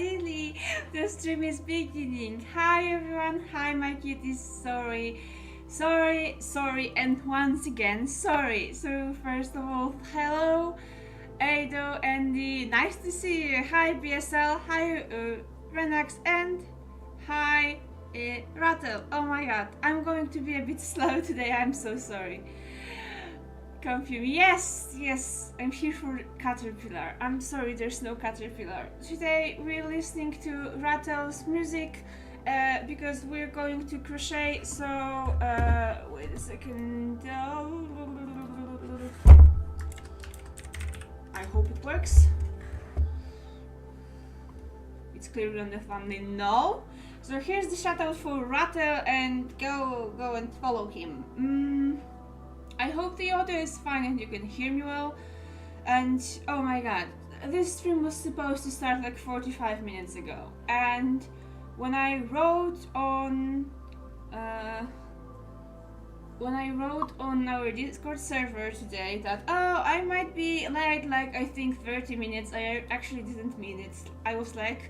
finally, the stream is beginning. Hi everyone, hi my cuties, sorry, and once again, sorry. So first of all, hello, Ado, Andy, nice to see you. Hi BSL, hi Renax, and hi Rattle. Oh my god, I'm going to be a bit slow today, I'm so sorry. Confuse. Yes, I'm here for Caterpillar. I'm sorry, there's no Caterpillar. Today we're listening to Rattle's music because we're going to crochet. So, wait a second. I hope it works. It's clearly on the thumbnail. No. So here's the shout out for Rattle, and go and follow him. I hope the audio is fine and you can hear me well. And oh my god, this stream was supposed to start like 45 minutes ago. And when I wrote on our Discord server today that I might be late, like I think 30 minutes, I actually didn't mean it. I was like,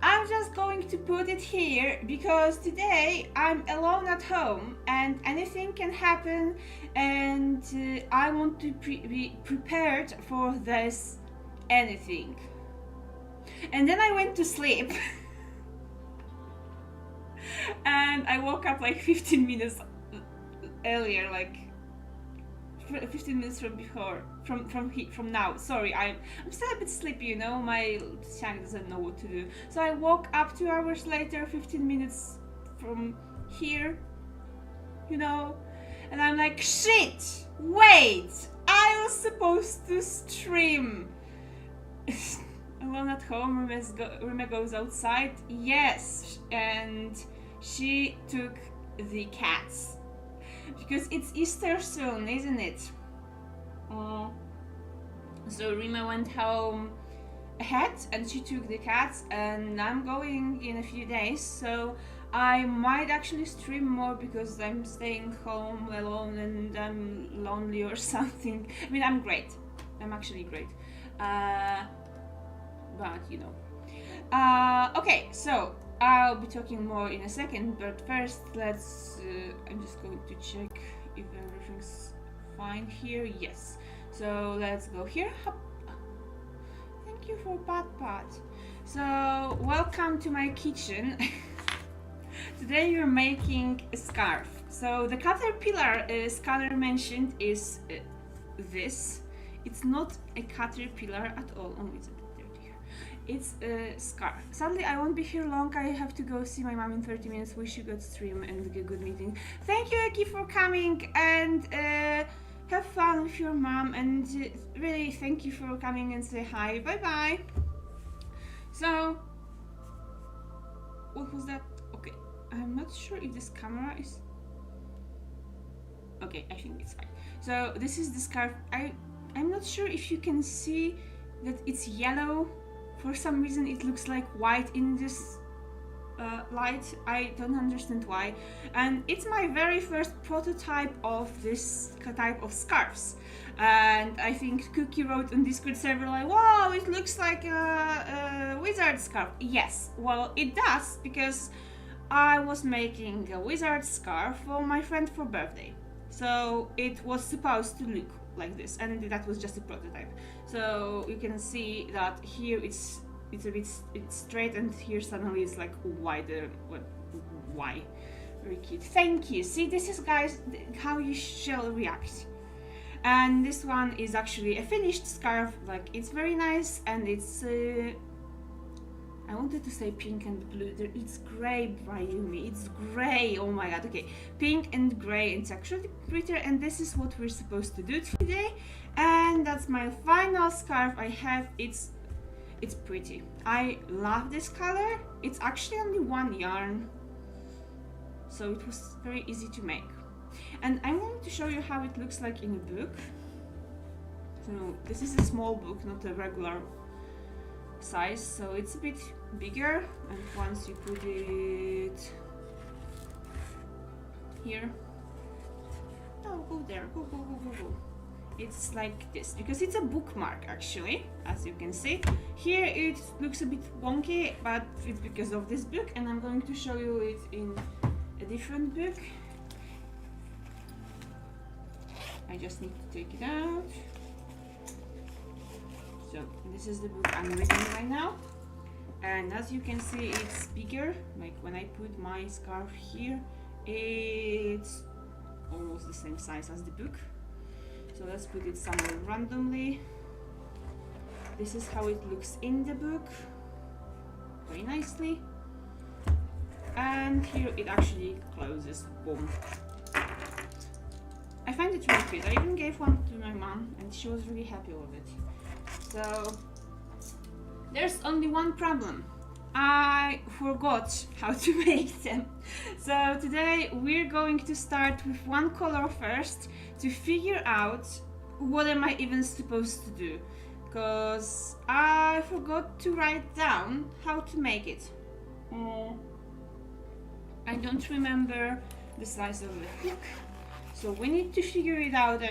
I'm just going to put it here because today I'm alone at home and anything can happen, and I want to be prepared for this anything. And then I went to sleep and I woke up like 15 minutes earlier, like 15 minutes from before, from now. Sorry, I'm still a bit sleepy, you know, my shank doesn't know what to do. So I woke up 2 hours later, 15 minutes from here, you know, and I'm like, shit, wait, I was supposed to stream. Alone at home, Rima goes outside, yes, and she took the cats. Because it's Easter soon, isn't it? So Rima went home ahead and she took the cats, and I'm going in a few days, so I might actually stream more because I'm staying home alone and I'm lonely or something. I mean, I'm great. I'm actually great. But you know. Okay, so I'll be talking more in a second, but first let's I'm just going to check if everything's fine here. Yes, so let's go here. Hop. Thank you for Pat. So welcome to my kitchen. Today we're making a scarf. So the caterpillar Scanner mentioned is this. It's not a caterpillar at all. Oh, it's a It's a scarf. Sadly, I won't be here long. I have to go see my mom in 30 minutes. Wish you good stream and a good meeting. Thank you, Eki, for coming, and have fun with your mom. And really, thank you for coming and say hi. Bye bye. So, what was that? Okay, I'm not sure if this camera is. Okay, I think it's fine. So this is the scarf. I'm not sure if you can see that it's yellow. For some reason it looks like white in this light. I don't understand why. And it's my very first prototype of this type of scarves. And I think Cookie wrote on Discord server like, wow, it looks like a wizard scarf. Yes, well it does, because I was making a wizard scarf for my friend for birthday. So it was supposed to look like this, and that was just a prototype. So you can see that here it's a bit straight, and here suddenly it's like wider. Why? Very cute. Thank you. See, this is, guys, how you shall react. And this one is actually a finished scarf. Like, it's very nice, and it's I wanted to say pink and blue. It's gray, Rayumi. It's gray. Oh my god. Okay, pink and gray. It's actually prettier, and this is what we're supposed to do today. And that's my final scarf I have. It's pretty. I love this color. It's actually only one yarn, so it was very easy to make. And I'm going to show you how it looks like in a book. So this is a small book, not a regular size, so it's a bit bigger, and once you put it here, oh, go there, go. it's like this, because it's a bookmark actually, as you can see. Here it looks a bit wonky, but it's because of this book, and I'm going to show you it in a different book. I just need to take it out. So this is the book I'm reading right now, and as you can see, it's bigger. Like when I put my scarf here, it's almost the same size as the book. So let's put it somewhere randomly. This is how it looks in the book, very nicely. And here it actually closes, boom. I find it really cute. I even gave one to my mom and she was really happy with it. So there's only one problem. I forgot how to make them. So today we're going to start with one color first to figure out what am I even supposed to do, because I forgot to write down how to make it. I don't remember the size of the hook, so we need to figure it out.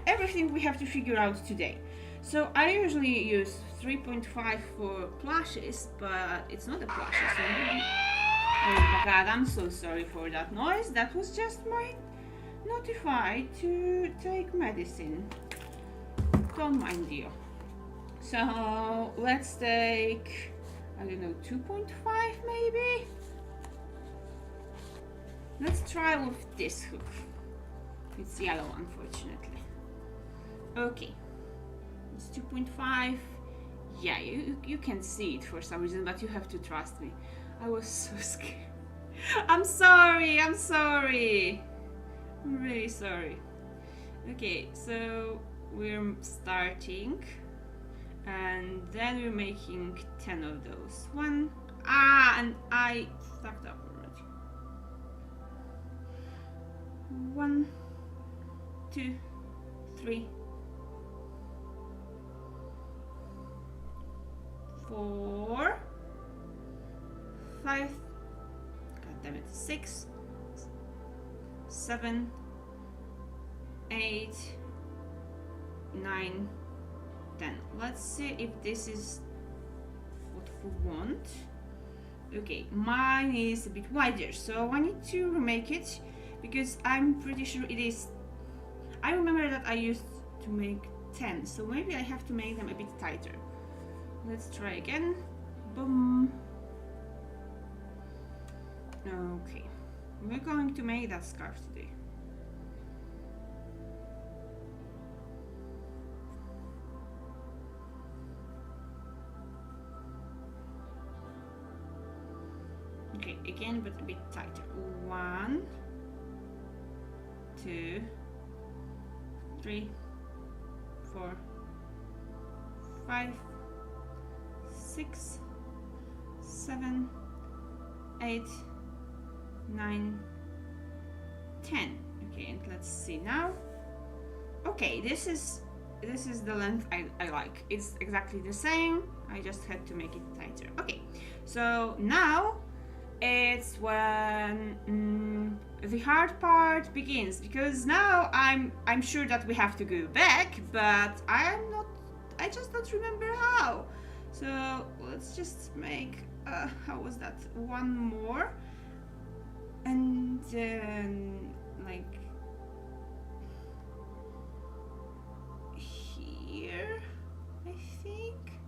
Everything we have to figure out today. So I usually use 3.5 for plushes, but it's not a plush. So maybe... Oh my god, I'm so sorry for that noise. That was just my notify to take medicine. Don't mind you. So let's take, I don't know, 2.5 maybe? Let's try with this hook. It's yellow, unfortunately. Okay. It's 2.5. Yeah, you can see it for some reason, but you have to trust me. I was so scared. I'm sorry, I'm really sorry. Okay, so we're starting, and then we're making 10 of those. And I fucked up already. 1, 2, 3, 4, 5, god damn it, 6, 7, 8, 9, 10. Let's see if this is what we want. Okay, mine is a bit wider, so I need to remake it because I'm pretty sure it is. I remember that I used to make 10, so maybe I have to make them a bit tighter. Let's try again. Boom. Okay, we're going to make that scarf today. Okay, again, but a bit tighter. 1, 2, 3, 4, 5, 6, 7, 8, 9, 10. Okay, and let's see now. Okay, this is the length I like. It's exactly the same. I just had to make it tighter. Okay, so now it's when the hard part begins, because now I'm sure that we have to go back, but I just don't remember how. So let's just make how was that, one more, and then like here I think,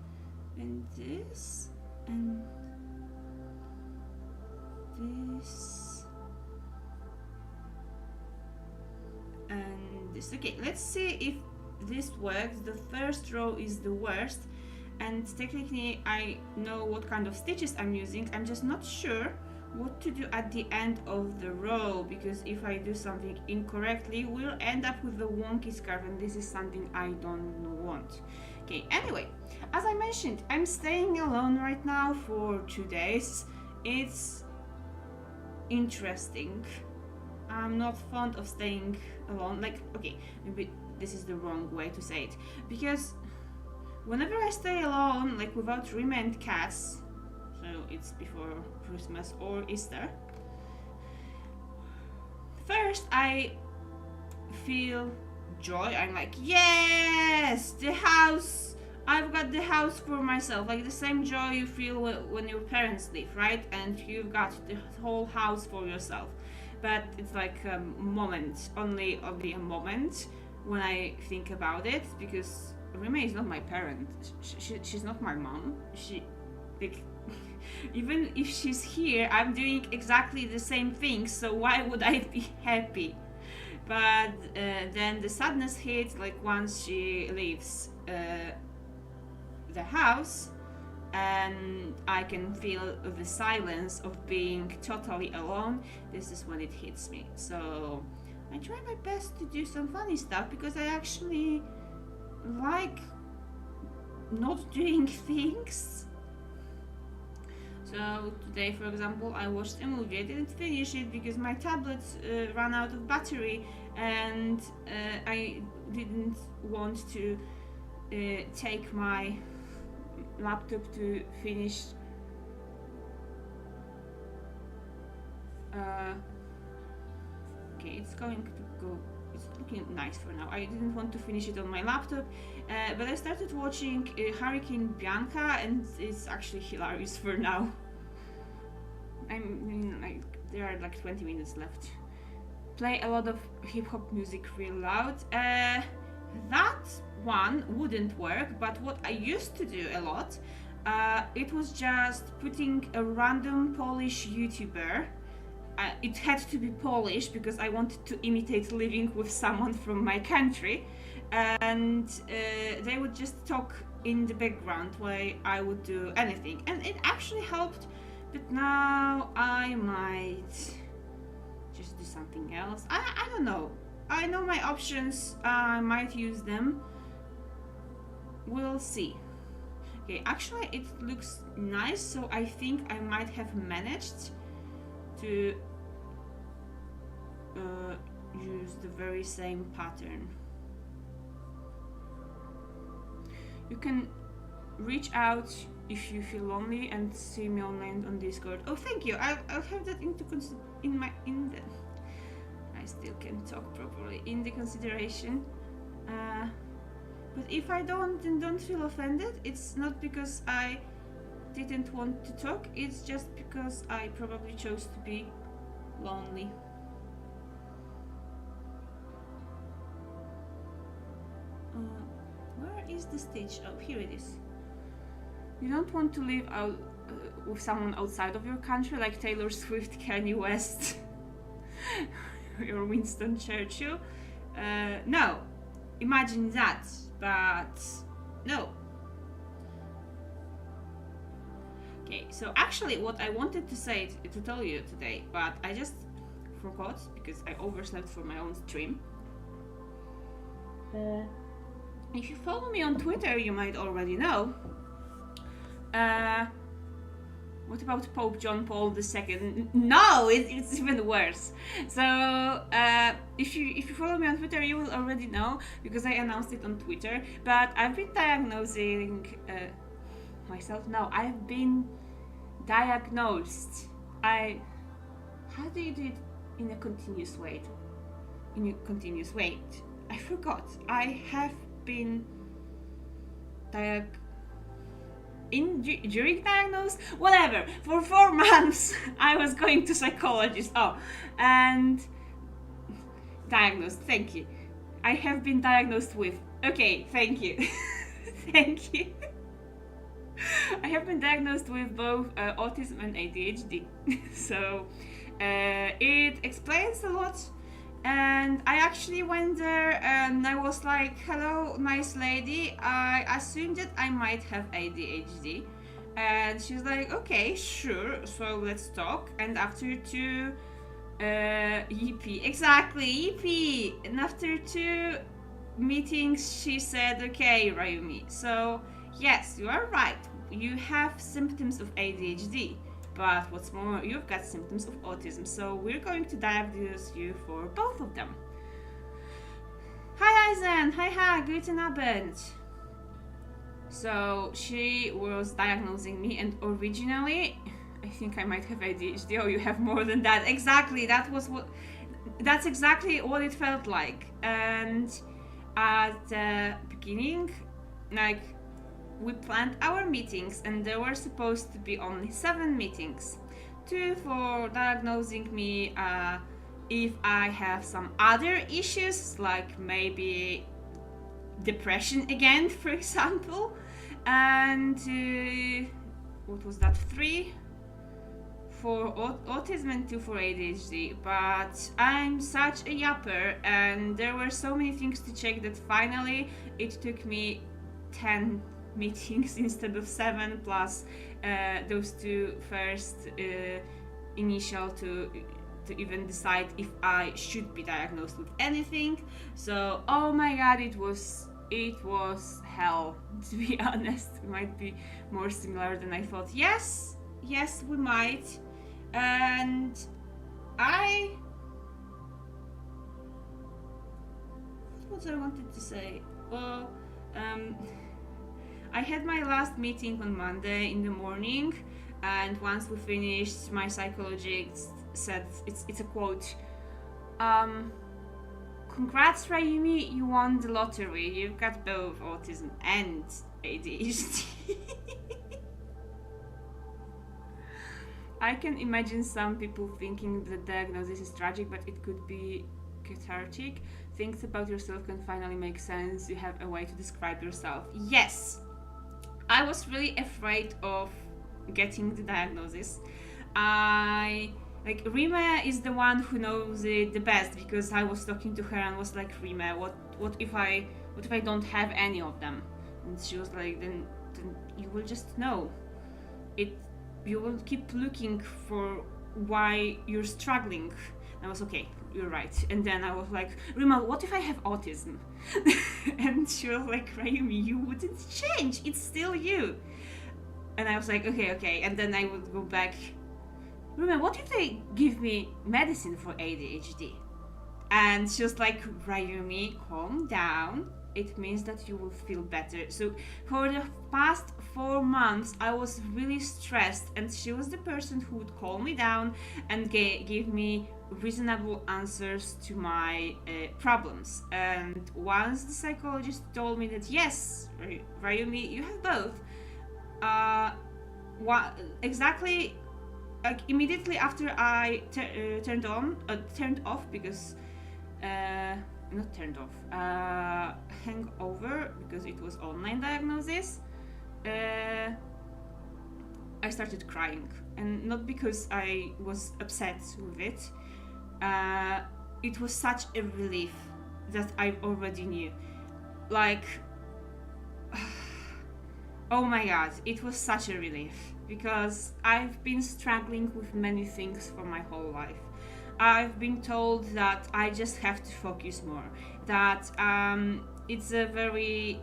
and this and this and this. Okay, let's see if this works. The first row is the worst, and technically I know what kind of stitches I'm using. I'm just not sure what to do at the end of the row, because if I do something incorrectly, we'll end up with the wonky scarf, and this is something I don't want. Okay, anyway, as I mentioned, I'm staying alone right now for 2 days. It's interesting. I'm not fond of staying alone. Like, okay, maybe this is the wrong way to say it, because whenever I stay alone, like without Rayumi and cats, so it's before Christmas or Easter, first I feel joy. I'm like, yes, the house, I've got the house for myself. Like the same joy you feel when your parents leave, right? And you've got the whole house for yourself. But it's like a moment, only a moment when I think about it, because Rayumi is not my parent. She's not my mom. Like, even if she's here, I'm doing exactly the same thing, so why would I be happy? But then the sadness hits, like once she leaves the house, and I can feel the silence of being totally alone. This is when it hits me. So I try my best to do some funny stuff, because I actually like not doing things. So today, for example, I watched a movie. I didn't finish it because my tablet ran out of battery, and I didn't want to take my laptop to finish okay, it's going to go, it's looking nice for now. I didn't want to finish it on my laptop, but I started watching Hurricane Bianca, and it's actually hilarious for now. I mean, like, there are like 20 minutes left. Play a lot of hip-hop music real loud. That one wouldn't work, but what I used to do a lot, it was just putting a random Polish YouTuber. It had to be Polish because I wanted to imitate living with someone from my country, and they would just talk in the background while I would do anything, and it actually helped. But now I might just do something else. I don't know. I know my options. I might use them. We'll see. Okay, actually it looks nice, so I think I might have managed to use the very same pattern. You can reach out if you feel lonely and see me online on Discord. Oh, thank you. I'll have that I still can't talk properly. In the consideration. But if I don't feel offended, it's not because I didn't want to talk. It's just because I probably chose to be lonely. Where is the stitch? Oh, here it is. You don't want to live out with someone outside of your country, like Taylor Swift, Kanye West, or Winston Churchill. No, imagine that, but no. Okay, so actually what I wanted to say to tell you today, but I just forgot because I overslept for my own stream. If you follow me on Twitter, you might already know. What about Pope John Paul II? No, it's even worse. So if you follow me on Twitter, you will already know because I announced it on Twitter. But I've been diagnosing myself. No, I've been diagnosed. How do you do it in a continuous way? In a continuous way. I forgot. I have been during diagnosed, whatever, for 4 months I was going to psychologist. And diagnosed, thank you. I have been diagnosed with, okay, thank you. Thank you. I have been diagnosed with both autism and ADHD. So it explains a lot. And I actually went there and I was like, hello, nice lady, I assumed that I might have ADHD. And she's like, okay, sure, so let's talk. And after 2 yippee, exactly, yippee. And after 2 meetings, she said, okay, Rayumi, so yes, you are right, you have symptoms of ADHD. But what's more, you've got symptoms of autism, so we're going to diagnose you for both of them. Hi Eisen, hi, guten Abend. So she was diagnosing me, and originally, I think I might have ADHD. Oh, you have more than that. Exactly, that's exactly what it felt like. And at the beginning, like, we planned our meetings and there were supposed to be only 7 meetings. 2 for diagnosing me if I have some other issues, like maybe depression again, for example, and what was that, 3 for autism and 2 for ADHD. But I'm such a yapper and there were so many things to check that finally it took me 10 meetings instead of 7, plus those 2 first initial to even decide if I should be diagnosed with anything. So oh my god, it was hell, to be honest. It might be more similar than I thought. Yes, we might. And what I wanted to say, well, I had my last meeting on Monday in the morning, and once we finished, my psychologist said, it's a quote, "Congrats, Rayumi, you won the lottery. You've got both autism and ADHD." I can imagine some people thinking the diagnosis is tragic, but it could be cathartic. Things about yourself can finally make sense. You have a way to describe yourself. Yes, I was really afraid of getting the diagnosis. Rima is the one who knows it the best, because I was talking to her and was like, Rima, what if I don't have any of them? And she was like, then you will just know. You will keep looking for why you're struggling. And I was okay, you're right. And then I was like, Rima, what if I have autism? And she was like, Rayumi, you wouldn't change. It's still you. And I was like, okay. And then I would go back, Rima, what if they give me medicine for ADHD? And she was like, Rayumi, calm down. It means that you will feel better. So for the past 4 months, I was really stressed, and she was the person who would calm me down and give me reasonable answers to my problems. And once the psychologist told me that yes, Rayumi, you have both, exactly, like immediately after I turned off, because not turned off, hangover, because it was online diagnosis, I started crying, and not because I was upset with it. It was such a relief that I already knew. Like, oh my god, it was such a relief, because I've been struggling with many things for my whole life. I've been told that I just have to focus more, that it's a very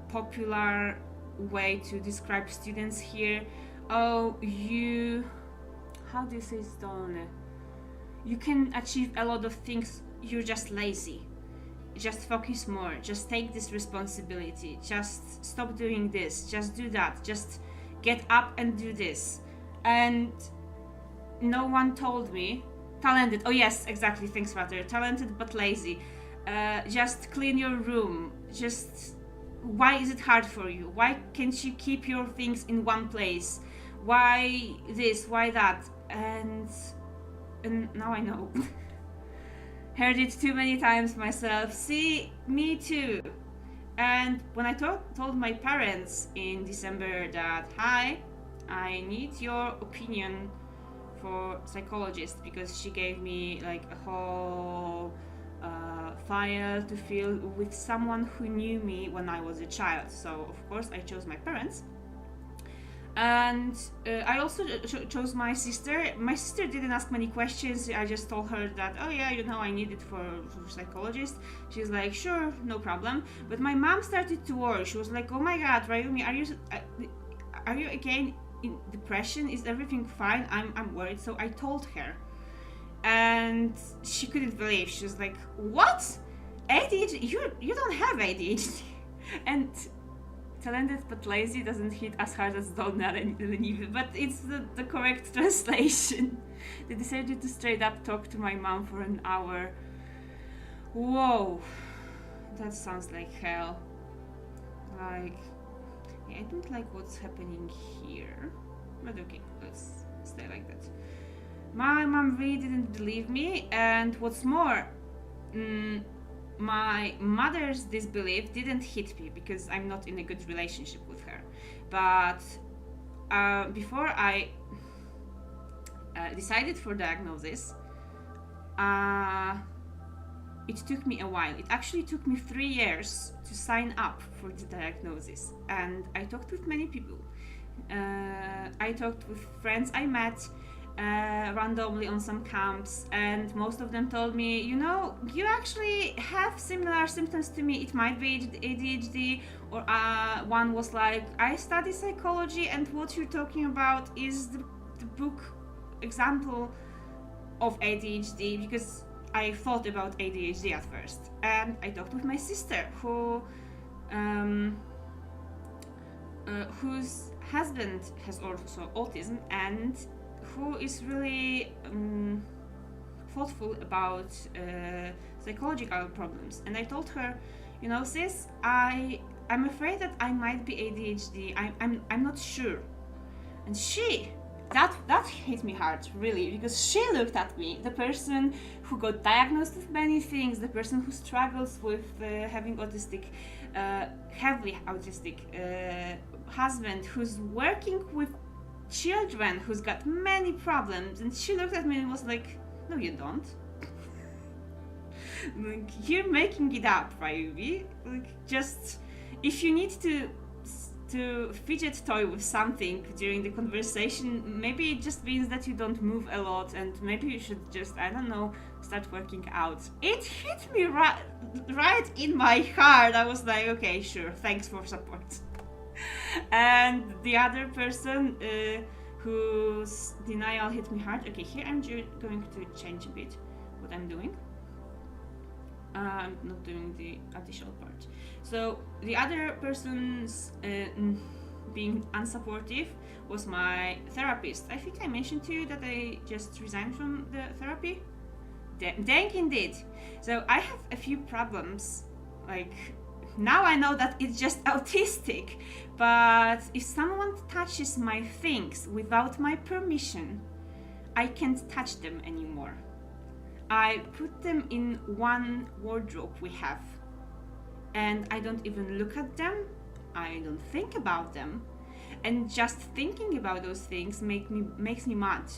popular way to describe students here. Oh, how do you say it? You can achieve a lot of things, you're just lazy. Just focus more, just take this responsibility, just stop doing this, just do that, just get up and do this. And no one told me, talented, oh yes, exactly, thanks Vater, talented but lazy, just clean your room, just, why is it hard for you? Why can't you keep your things in one place? Why this, why that? And now I know. Heard it too many times myself. See, me too. And when I told my parents in December that, hi, I need your opinion for psychologist, because she gave me like a whole file to fill with someone who knew me when I was a child. So of course I chose my parents. And I also chose my sister. My sister didn't ask many questions. I just told her that, oh yeah, I need it for psychologist. She's like, sure, no problem. But my mom started to worry. She was like, oh my god, Rayumi, are you again in depression? Is everything fine? I'm worried. So I told her, and she couldn't believe. She was like, what? ADHD? You don't have ADHD. And talented but lazy doesn't hit as hard as Donna Lenive, but it's the correct translation. They decided to straight up talk to my mom for an hour. Whoa, that sounds like hell. Like, I don't like what's happening here. But okay, let's stay like that. My mom really didn't believe me, and what's more, my mother's disbelief didn't hit me because I'm not in a good relationship with her. But before I decided for diagnosis, it took me a while. It actually took me 3 years to sign up for the diagnosis, and I talked with many people. I talked with friends I met randomly on some camps, and most of them told me, you know, you actually have similar symptoms to me. It might be ADHD, or one was like, I study psychology, and what you're talking about is the book example of ADHD, because I thought about ADHD at first. And I talked with my sister whose husband has also autism, and who is really thoughtful about psychological problems. And I told her, you know, sis, I'm afraid that I might be ADHD. I'm not sure. And that hit me hard, really, because she looked at me, the person who got diagnosed with many things, the person who struggles with having autistic, heavily autistic husband, who's working with children, who's got many problems, and she looked at me and was like, no, you don't. Like, you're making it up, Rayumi. Like, just, if you need to fidget toy with something during the conversation, maybe it just means that you don't move a lot, and maybe you should just, I don't know, start working out. It hit me right in my heart. I was like, okay, sure, thanks for support. And the other person whose denial hit me hard, okay, here I'm going to change a bit what I'm doing. I'm not doing the additional part. So the other person's being unsupportive was my therapist. I think I mentioned to you that I just resigned from the therapy. Dang indeed. So I have a few problems. Like, now I know that it's just autistic, but if someone touches my things without my permission, I can't touch them anymore. I put them in one wardrobe we have, and I don't even look at them, I don't think about them, and just thinking about those things makes me mad.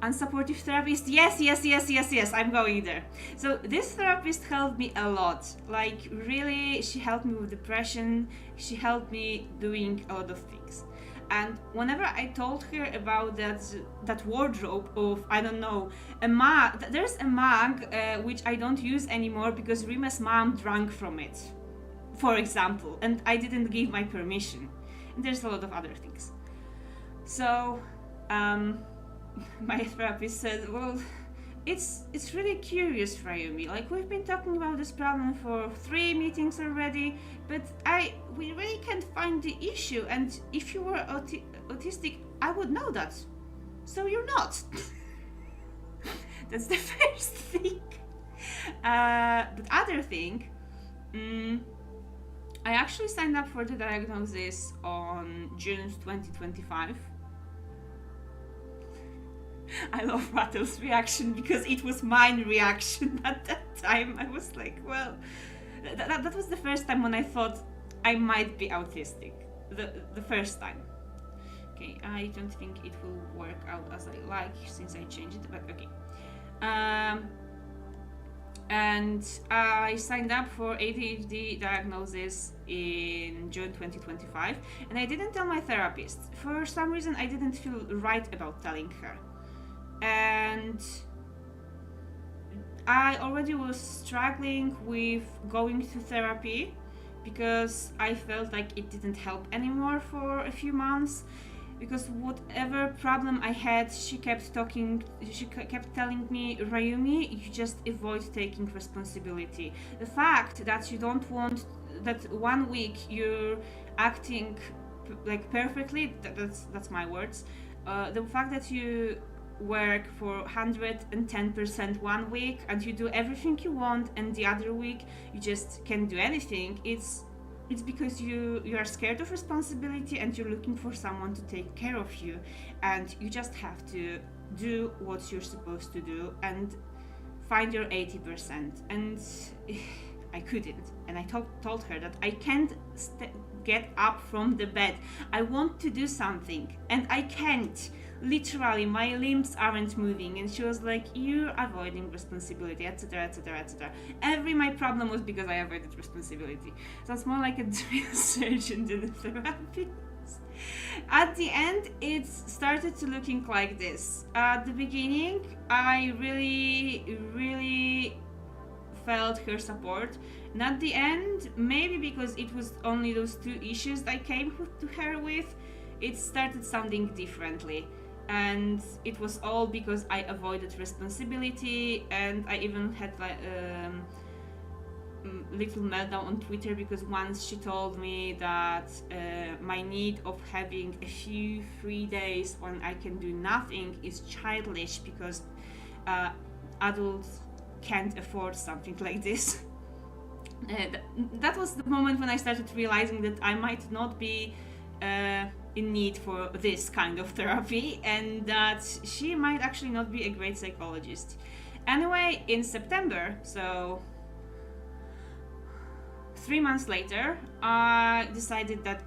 Unsupportive therapist, yes, I'm going there. So this therapist helped me a lot. Like, really, she helped me with depression, she helped me doing a lot of things. And whenever I told her about that wardrobe of, I don't know, a mug, there's a mug which I don't use anymore because Rima's mom drank from it, for example, and I didn't give my permission. And there's a lot of other things. So my therapist said, well, it's really curious, Rayumi. Like, we've been talking about this problem for 3 meetings already, but we really can't find the issue. And if you were autistic, I would know that. So you're not. That's the first thing. But other thing, I actually signed up for the diagnosis on June 2025. I love Rattle's reaction because it was mine reaction at that time. I was like, well, that was the first time when I thought I might be autistic. The first time. Okay, I don't think it will work out as I like since I changed it, but okay. And I signed up for ADHD diagnosis in June 2025, and I didn't tell my therapist. For some reason, I didn't feel right about telling her. And I already was struggling with going to therapy because I felt like it didn't help anymore for a few months, because whatever problem I had, she kept telling me, Rayumi, you just avoid taking responsibility. The fact that you don't want, that 1 week you're acting like perfectly, that's my words, the fact that you work for 110% one week and you do everything you want, and the other week you just can't do anything, it's because you are scared of responsibility and you're looking for someone to take care of you, and you just have to do what you're supposed to do and find your 80%. And I couldn't, and I told her that I can't get up from the bed. I want to do something and I can't. Literally, my limbs aren't moving. And she was like, you're avoiding responsibility, etc, etc, etc. My problem was because I avoided responsibility. So it's more like a drill surgeon than a therapist. At the end, it started to looking like this. At the beginning, I really felt her support, and at the end, maybe because it was only those two issues I came to her with, it started sounding differently. And it was all because I avoided responsibility, and I even had like little meltdown on Twitter because once she told me that my need of having a few free days when I can do nothing is childish because adults can't afford something like this. That was the moment when I started realizing that I might not be in need for this kind of therapy, and that she might actually not be a great psychologist. Anyway, in September, so 3 months later, I decided that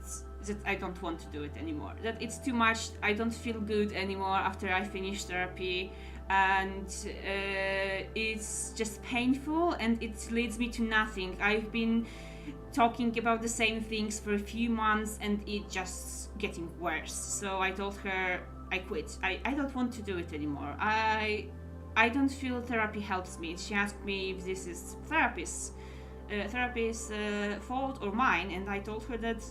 I don't want to do it anymore, that it's too much. I don't feel good anymore after I finish therapy, and it's just painful and it leads me to nothing. I've been talking about the same things for a few months and it just getting worse. So I told her I quit. I don't want to do it anymore. I don't feel therapy helps me. She asked me if this is therapist's fault or mine, and I told her that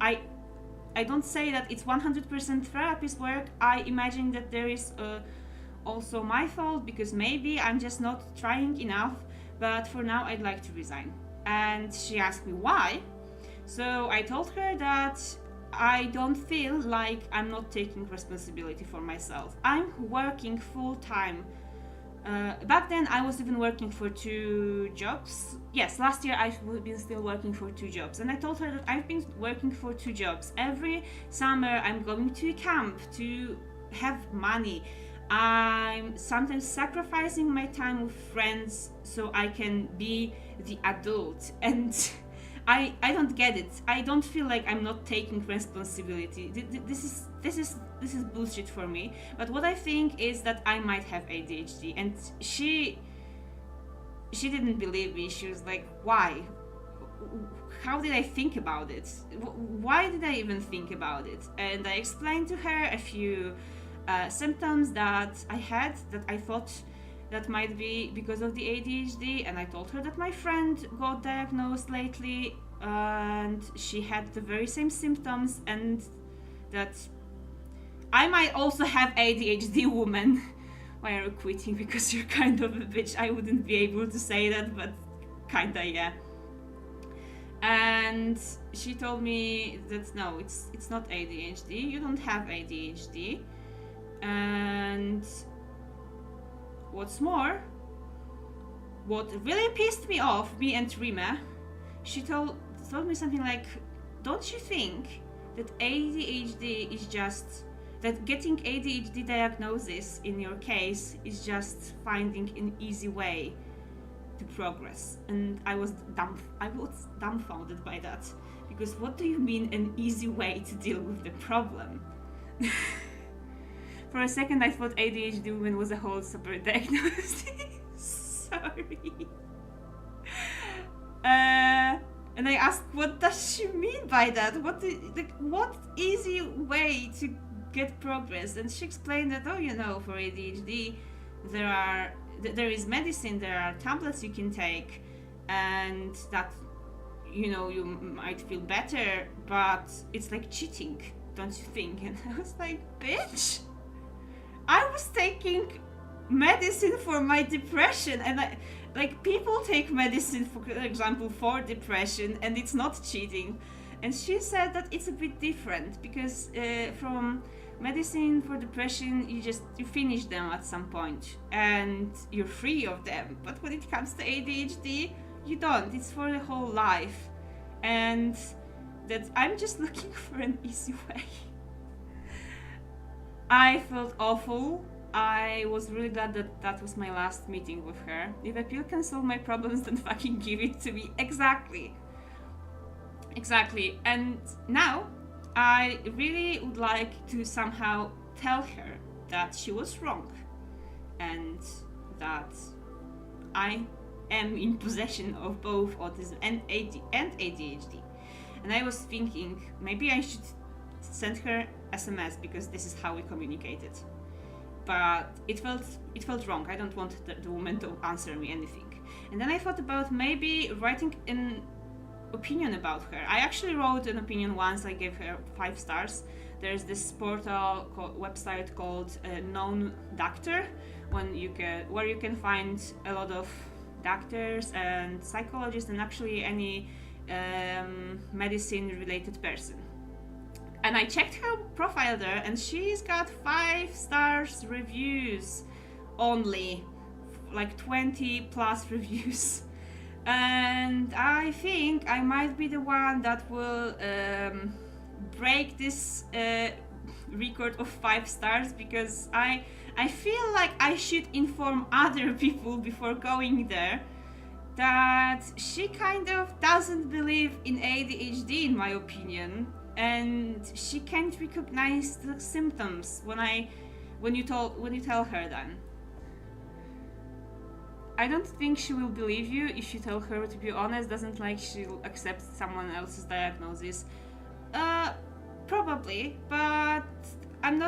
I don't say that it's 100% therapist work. I imagine that there is also my fault because maybe I'm just not trying enough, but for now I'd like to resign. And she asked me why. So I told her that I don't feel like I'm not taking responsibility for myself. I'm working full time. Back then I was even working for 2 jobs. Yes, last year I've been still working for 2 jobs. And I told her that I've been working for 2 jobs. Every summer I'm going to a camp to have money. I'm sometimes sacrificing my time with friends so I can be the adult, and I don't get it. I don't feel like I'm not taking responsibility. This is bullshit for me. But what I think is that I might have ADHD, and she didn't believe me. She was like, why? How did I think about it? Why did I even think about it? And I explained to her a few symptoms that I had that I thought that might be because of the ADHD, and I told her that my friend got diagnosed lately and she had the very same symptoms, and that I might also have ADHD, woman. Why are you quitting? Because you're kind of a bitch. I wouldn't be able to say that, but kinda, yeah. And she told me that no, it's not ADHD. You don't have ADHD. And what's more, what really pissed me off, me and Rima, she told me something like, don't you think that ADHD is just, that getting ADHD diagnosis in your case is just finding an easy way to progress? And I was dumbfounded by that, because what do you mean an easy way to deal with the problem? For a second I thought ADHD woman was a whole separate diagnosis. Sorry. And I asked, what does she mean by that? What easy way to get progress? And she explained that, for ADHD there is medicine, there are tablets you can take, and that you might feel better, but it's like cheating, don't you think? And I was like, bitch, I was taking medicine for my depression, and people take medicine, for example, for depression, and it's not cheating. And she said that it's a bit different, because from medicine for depression, you finish them at some point and you're free of them. But when it comes to ADHD, you don't. It's for the whole life. And that I'm just looking for an easy way. I felt awful. I was really glad that was my last meeting with her. If a pill can solve my problems, then fucking give it to me. Exactly. And now I really would like to somehow tell her that she was wrong and that I am in possession of both autism and ADHD. And I was thinking maybe I should send her SMS because this is how we communicated. But it felt wrong. I don't want the woman to answer me anything. And then I thought about maybe writing an opinion about her. I actually wrote an opinion once. I gave her 5 stars. There's this website called Known Doctor, where you can find a lot of doctors and psychologists and actually any medicine related person. And I checked her profile there, and she's got 5 stars reviews only, like 20 plus reviews. And I think I might be the one that will break this record of 5 stars, because I feel like I should inform other people before going there that she kind of doesn't believe in ADHD, in my opinion. And she can't recognize the symptoms when you tell her then. I don't think she will believe you if you tell her, to be honest. Doesn't like she'll accept someone else's diagnosis. Probably, but I'm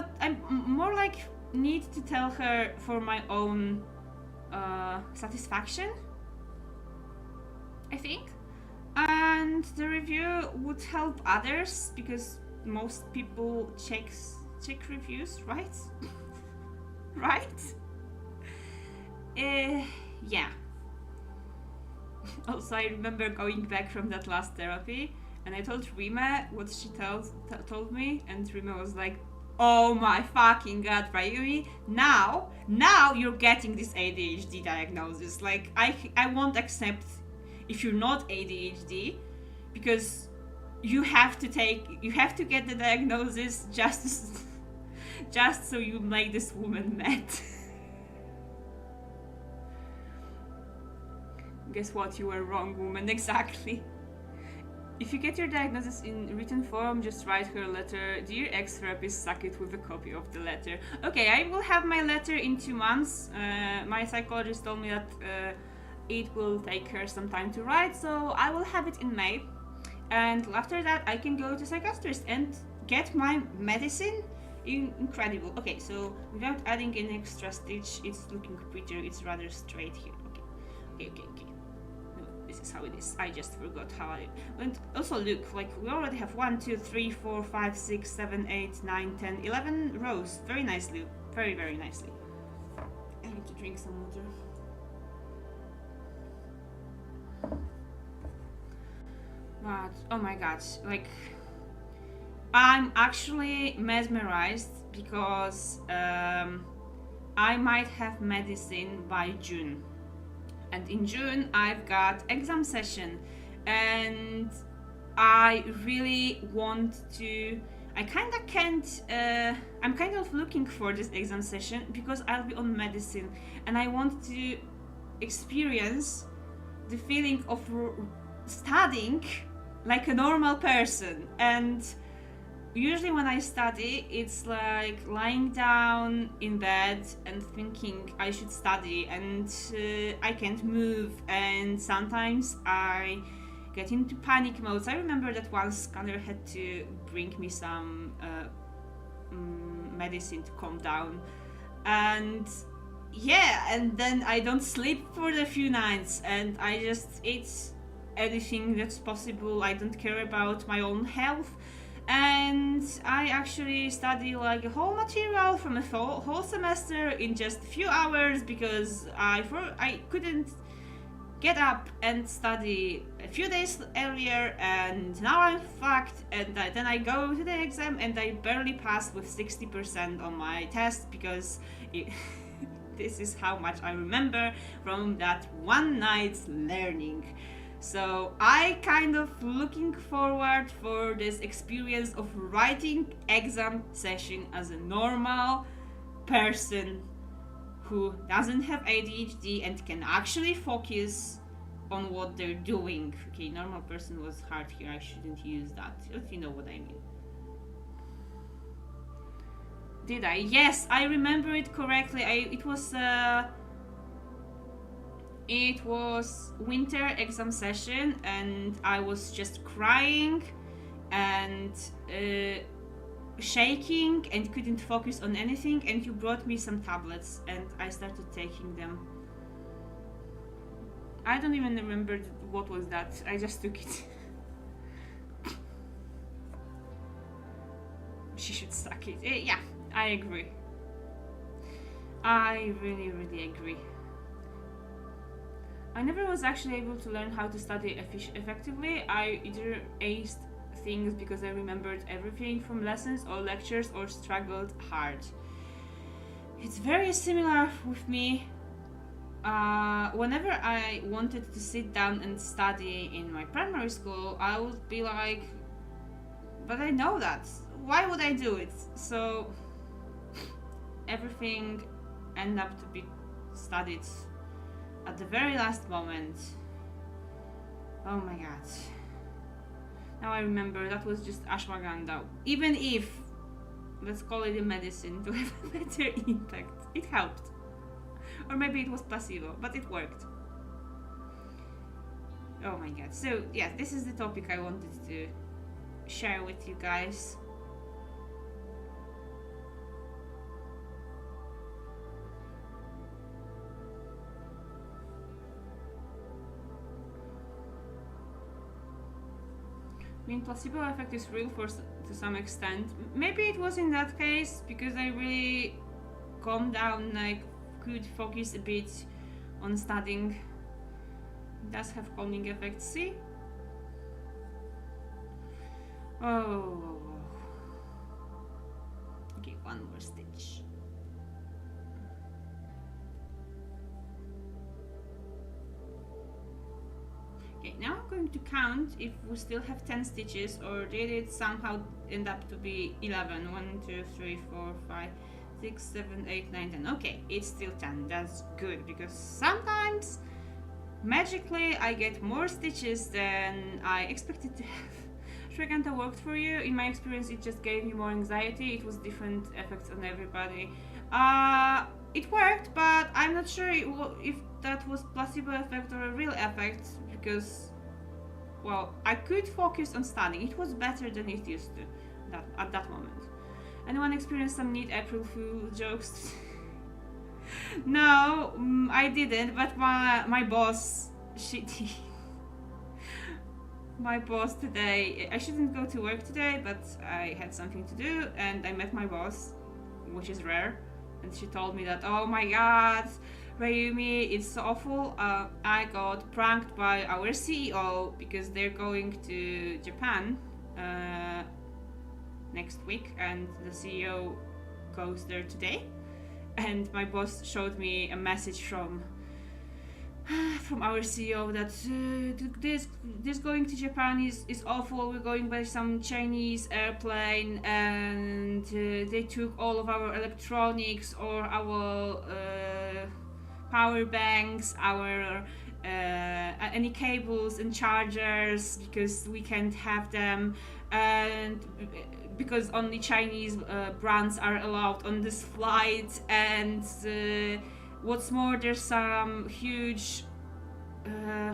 more like need to tell her for my own satisfaction, I think. And the review would help others, because most people check reviews, right? Right? Yeah. Also, I remember going back from that last therapy, and I told Rima what she told me, and Rima was like, "Oh my fucking god, Rayumi! Now you're getting this ADHD diagnosis. Like, I won't accept if you're not ADHD, because you have to get the diagnosis just so you make this woman mad." Guess what? You were wrong, woman. Exactly. If you get your diagnosis in written form, just write her a letter. Dear ex-therapist, suck it with a copy of the letter. Okay, I will have my letter in 2 months. My psychologist told me that it will take her some time to write, so I will have it in May. And after that, I can go to psychiatrist and get my medicine. Incredible. Okay, so without adding an extra stitch, it's looking prettier. It's rather straight here. Okay. No, this is how it is. I just forgot how I. And also look, like we already have 1, 2, 3, 4, 5, 6, 7, 8, 9, 10, 11 rows. Very nicely. Very, very nicely. I need to drink some water. But oh my god, like I'm actually mesmerized, because I might have medicine by June, and in June I've got exam session, and I really want to. I'm kind of looking for this exam session because I'll be on medicine, and I want to experience the feeling of studying like a normal person. And usually when I study, it's like lying down in bed and thinking I should study, and I can't move, and sometimes I get into panic modes. I remember that once Scanner had to bring me some medicine to calm down, and yeah, and then I don't sleep for a few nights, and I just eat anything that's possible. I don't care about my own health, and I actually study like a whole material from a whole semester in just a few hours, because I couldn't get up and study a few days earlier, and now I'm fucked. And then I go to the exam and I barely passed with 60% on my test because this is how much I remember from that one night's learning. So I kind of looking forward for this experience of writing exam session as a normal person who doesn't have ADHD and can actually focus on what they're doing. Okay, normal person was hard here, I shouldn't use that, if you know what I mean. Did I? Yes, I remember it correctly. It was winter exam session and I was just crying and shaking and couldn't focus on anything, and you brought me some tablets and I started taking them. I don't even remember what was that. I just took it. She should suck it. Yeah, I agree. I really agree. I never was actually able to learn how to study effectively. I either aced things because I remembered everything from lessons or lectures, or struggled hard. It's very similar with me. Whenever I wanted to sit down and study in my primary school, I would be like, but I know that. Why would I do it? So everything ended up to be studied at the very last moment. Oh my god. Now I remember that was just ashwagandha. Even if, let's call it a medicine to have a better impact, it helped. Or maybe it was placebo, but it worked. Oh my god. So yeah, this is the topic I wanted to share with you guys. I mean, placebo effect is real to some extent. Maybe it was in that case because I really calmed down, like could focus a bit on studying. It does have calming effects, see? Oh. Okay, one more stitch. Okay, now I'm going to count if we still have 10 stitches or did it somehow end up to be 11. 1, 2, 3, 4, 5, 6, 7, 8, 9, 10. Okay, it's still 10. That's good because sometimes magically I get more stitches than I expected to have. Ashwagandha worked for you? In my experience, it just gave me more anxiety. It was different effects on everybody. It worked, but I'm not sure if that was placebo effect or a real effect because, well, I could focus on studying. It was better than it used to at that moment. Anyone experienced some neat April Fool jokes? No, I didn't, but my boss, my boss today, I shouldn't go to work today, but I had something to do and I met my boss, which is rare, and she told me that, oh my god, Rayumi, it's so awful, I got pranked by our CEO because they're going to Japan next week and the CEO goes there today, and my boss showed me a message from our CEO that this going to Japan is awful. We're going by some Chinese airplane and they took all of our electronics or our power banks, our any cables and chargers because we can't have them, and because only Chinese brands are allowed on this flight, and what's more, there's some huge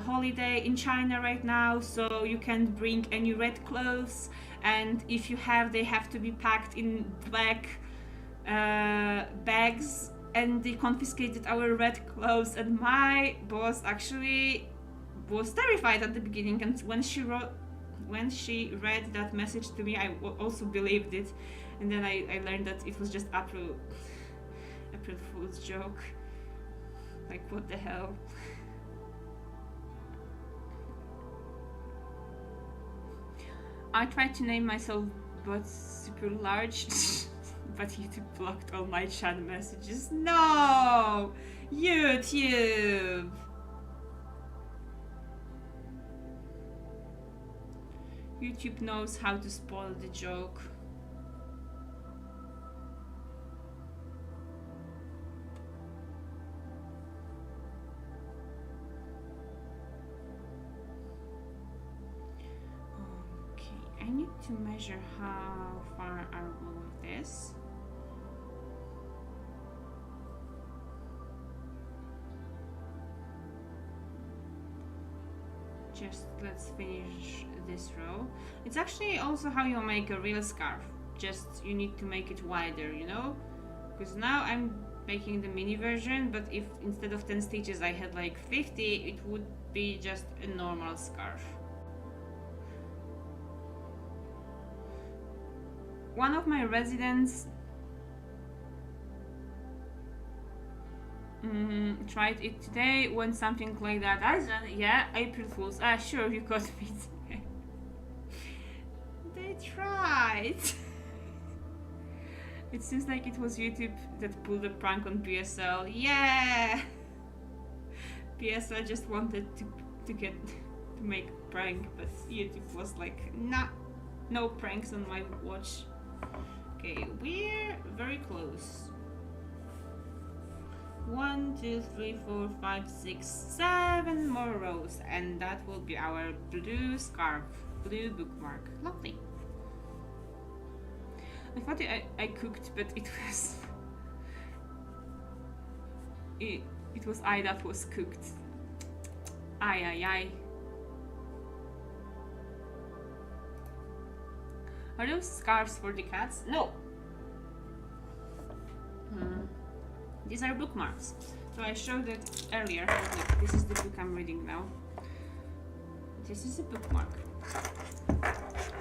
holiday in China right now, so you can't bring any red clothes, and if you have, they have to be packed in black bags, and they confiscated our red clothes. And my boss actually was terrified at the beginning, and when she read that message to me, I also believed it, and then I learned that it was just April Fool's joke. Like, what the hell? I tried to name myself but super large, but YouTube blocked all my chat messages. No! YouTube! YouTube knows how to spoil the joke. I need to measure how far I'll go with this. Just let's finish this row. It's actually also how you make a real scarf. Just you need to make it wider, you know? Because now I'm making the mini version, but if instead of 10 stitches I had like 50, it would be just a normal scarf. One of my residents tried it today when something like that. I said, yeah, April Fools. Ah, sure, you got me today. They tried. It seems like it was YouTube that pulled a prank on PSL. Yeah. PSL just wanted to make a prank, but YouTube was like, nah, no pranks on my watch. Okay, we're very close. 1, 2, 3, 4, 5, 6, 7 more rows, and that will be our blue scarf, blue bookmark. Lovely. I thought I cooked, but it was it was I that was cooked. Ay ay ay. Are those scarves for the cats? No. These are bookmarks. So I showed it earlier. Look, this is the book I'm reading now. This is a bookmark.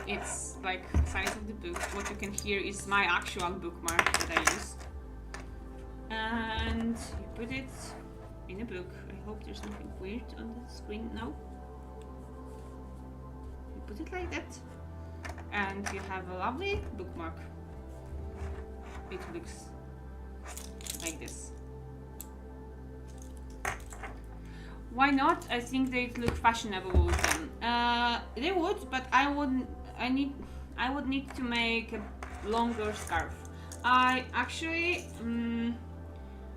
It's like the size of the book. What you can hear is my actual bookmark that I use. And you put it in a book. I hope there's nothing weird on the screen now. You put it like that. And you have a lovely bookmark. It looks like this. Why not? I think they'd look fashionable with them. They would, but I would need to make a longer scarf. I actually,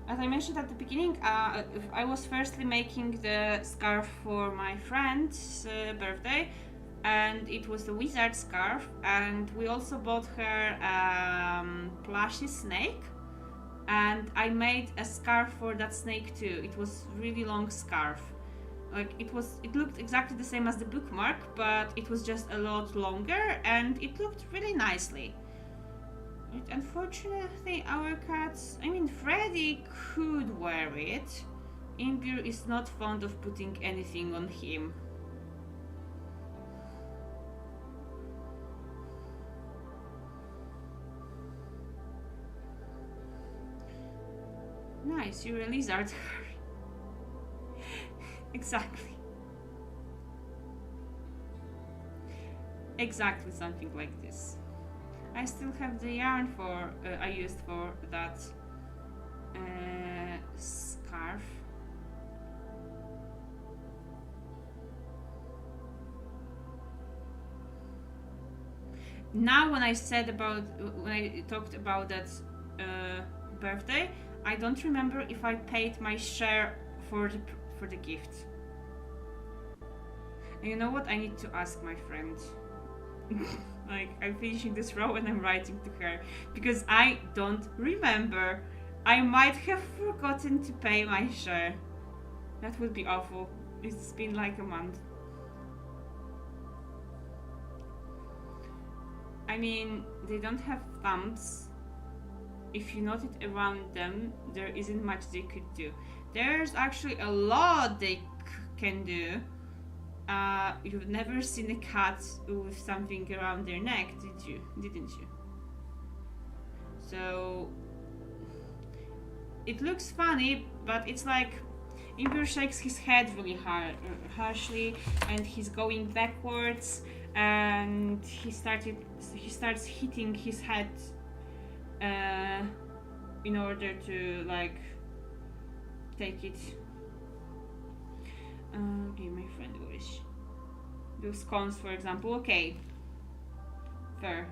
as I mentioned at the beginning, I was firstly making the scarf for my friend's birthday, and it was a wizard scarf, and we also bought her plushy snake, and I made a scarf for that snake too. It was really long scarf. Like it looked exactly the same as the bookmark, but it was just a lot longer, and it looked really nicely. But unfortunately, our cats, I mean, Freddy could wear it. Imbir is not fond of putting anything on him. Nice, you're a lizard. Exactly. Exactly something like this. I still have the yarn I used for that scarf. Now when I talked about that birthday, I don't remember if I paid my share for the gift. And you know what? I need to ask my friend. Like, I'm finishing this row and I'm writing to her because I don't remember. I might have forgotten to pay my share. That would be awful. It's been like a month. I mean, they don't have thumbs. If you knot it around them, there isn't much they could do. There's actually a lot they can do. You've never seen a cat with something around their neck, didn't you? So it looks funny, but it's like Imbir shakes his head really harshly, and he's going backwards, and he starts hitting his head in order to like take it. Okay, my friend, where is she? Those cones, for example. Okay, fair.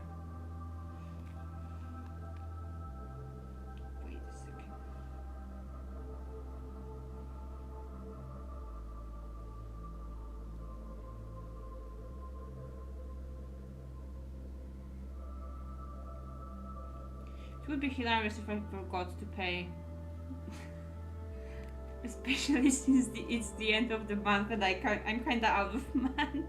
Wait a second. It would be hilarious if I forgot to pay. Especially since it's the end of the month and I'm kinda out of money.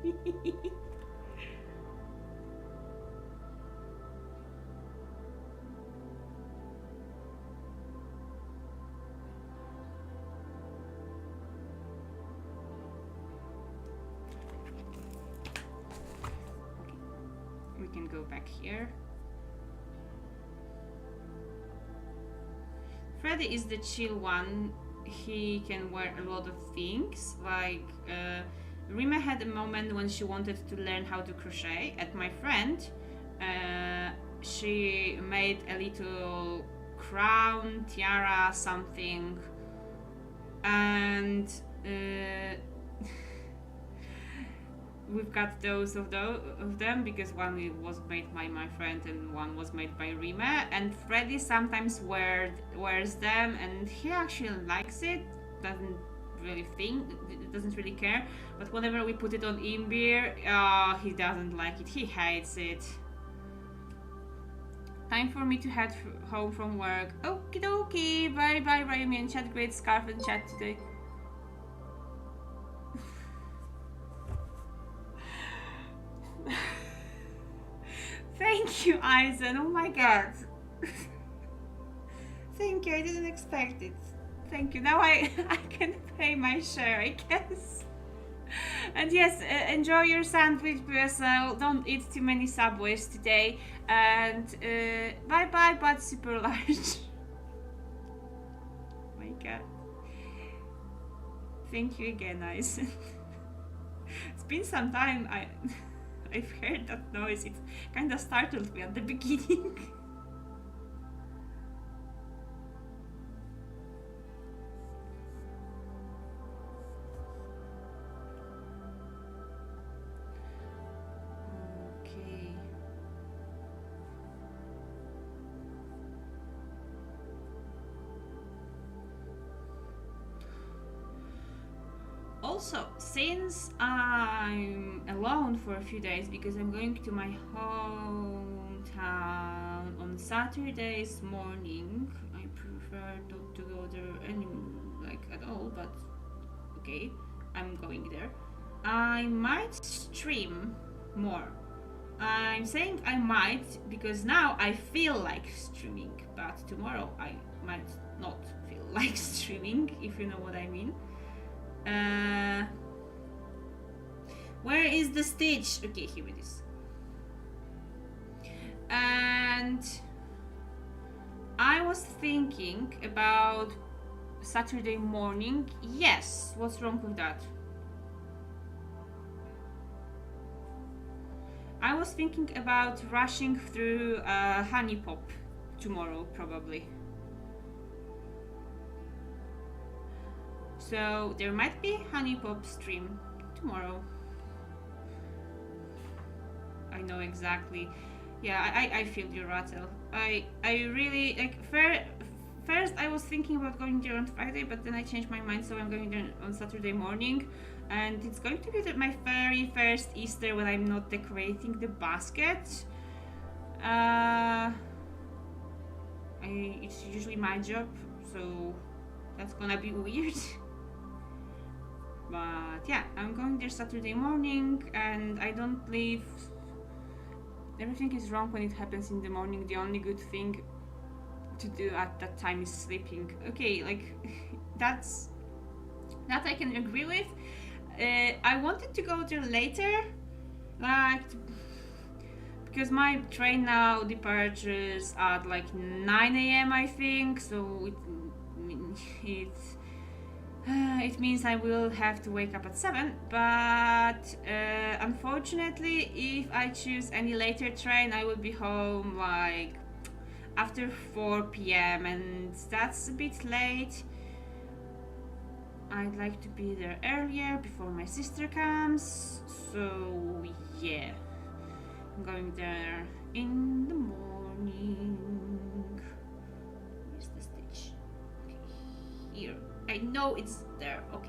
We can go back here. Freddy is the chill one. He can wear a lot of things, like Rima had a moment when she wanted to learn how to crochet at my friend. She made a little crown, tiara, something, and we've got those of them because one was made by my friend and one was made by Rima, and Freddy sometimes wears them and he actually likes it, doesn't really care, but whenever we put it on Imbir, he doesn't like it, he hates it. Time for me to head home from work. Okie dokie, bye bye Rayumi and chat, great scarf and chat today. Thank you, Aizen. Oh my god. Thank you, I didn't expect it. Thank you. Now I can pay my share, I guess. And yes, enjoy your sandwich, BSL. Don't eat too many Subways today. And bye bye, but super large. Oh my god. Thank you again, Aizen. It's been some time. I've heard that noise. It kind of startled me at the beginning. Okay. Also, since I'm alone for a few days because I'm going to my hometown on Saturdays morning, I prefer not to go there at all, but okay, I'm going there. I might stream more. I'm saying I might because now I feel like streaming, but tomorrow I might not feel like streaming, if you know what I mean. Where is the stitch? Okay, here it is. And I was thinking about Saturday morning. Yes, what's wrong with that? I was thinking about rushing through Honey Pop tomorrow, probably. So there might be Honey Pop stream tomorrow. I know exactly. Yeah, I feel your rattle. I really like. First, I was thinking about going there on Friday, but then I changed my mind, so I'm going there on Saturday morning, and it's going to be my very first Easter when I'm not decorating the basket. It's usually my job, so that's gonna be weird. But yeah, I'm going there Saturday morning, and I don't leave. Everything is wrong when it happens in the morning. The only good thing to do at that time is sleeping. Okay, like that I can agree with. I wanted to go there later, like because my train now departures at like 9 a.m. I think, so It means I will have to wake up at 7, but unfortunately, if I choose any later train, I will be home like after 4 p.m. and that's a bit late. I'd like to be there earlier before my sister comes, so yeah, I'm going there in the morning. Where's the stage? Okay, here. I know it's there. Okay.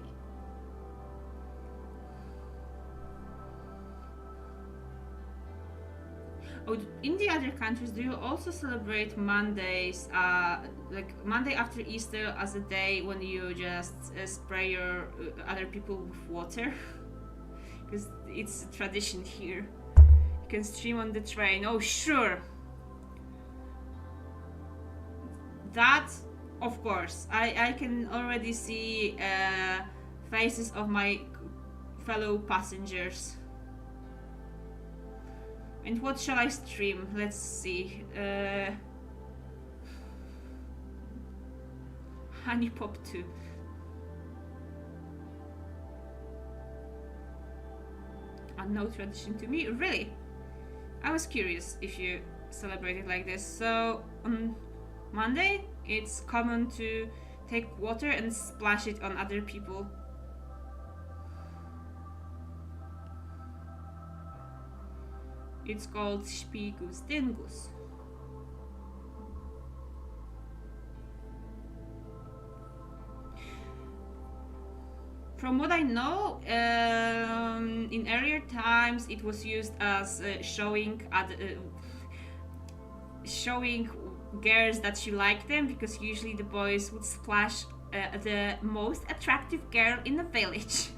Oh, in the other countries, do you also celebrate Mondays, like Monday after Easter, as a day when you just spray your other people with water? Because it's a tradition here. You can stream on the train. Oh, sure. That, of course. I can already see faces of my fellow passengers. And what shall I stream? Let's see. Honey Pop 2. A no tradition to me? Really? I was curious if you celebrate it like this. So on Monday, it's common to take water and splash it on other people. It's called Spigus Dingus. From what I know, in earlier times it was used as showing girls that you like them, because usually the boys would splash the most attractive girl in the village.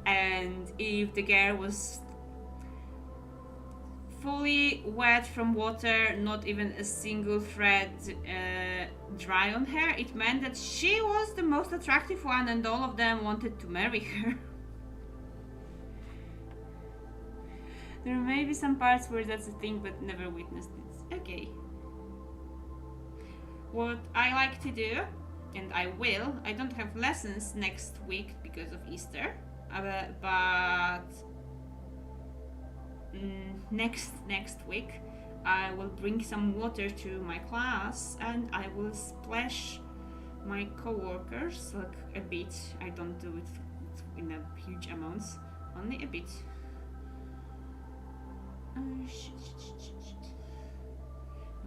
And if the girl was fully wet from water, not even a single thread dry on her, it meant that she was the most attractive one and all of them wanted to marry her. There may be some parts where that's a thing, but never witnessed it. Okay. What I like to do, and I will, I don't have lessons next week because of Easter, but next week I will bring some water to my class and I will splash my co-workers, like a bit. I don't do it in a huge amounts, only a bit.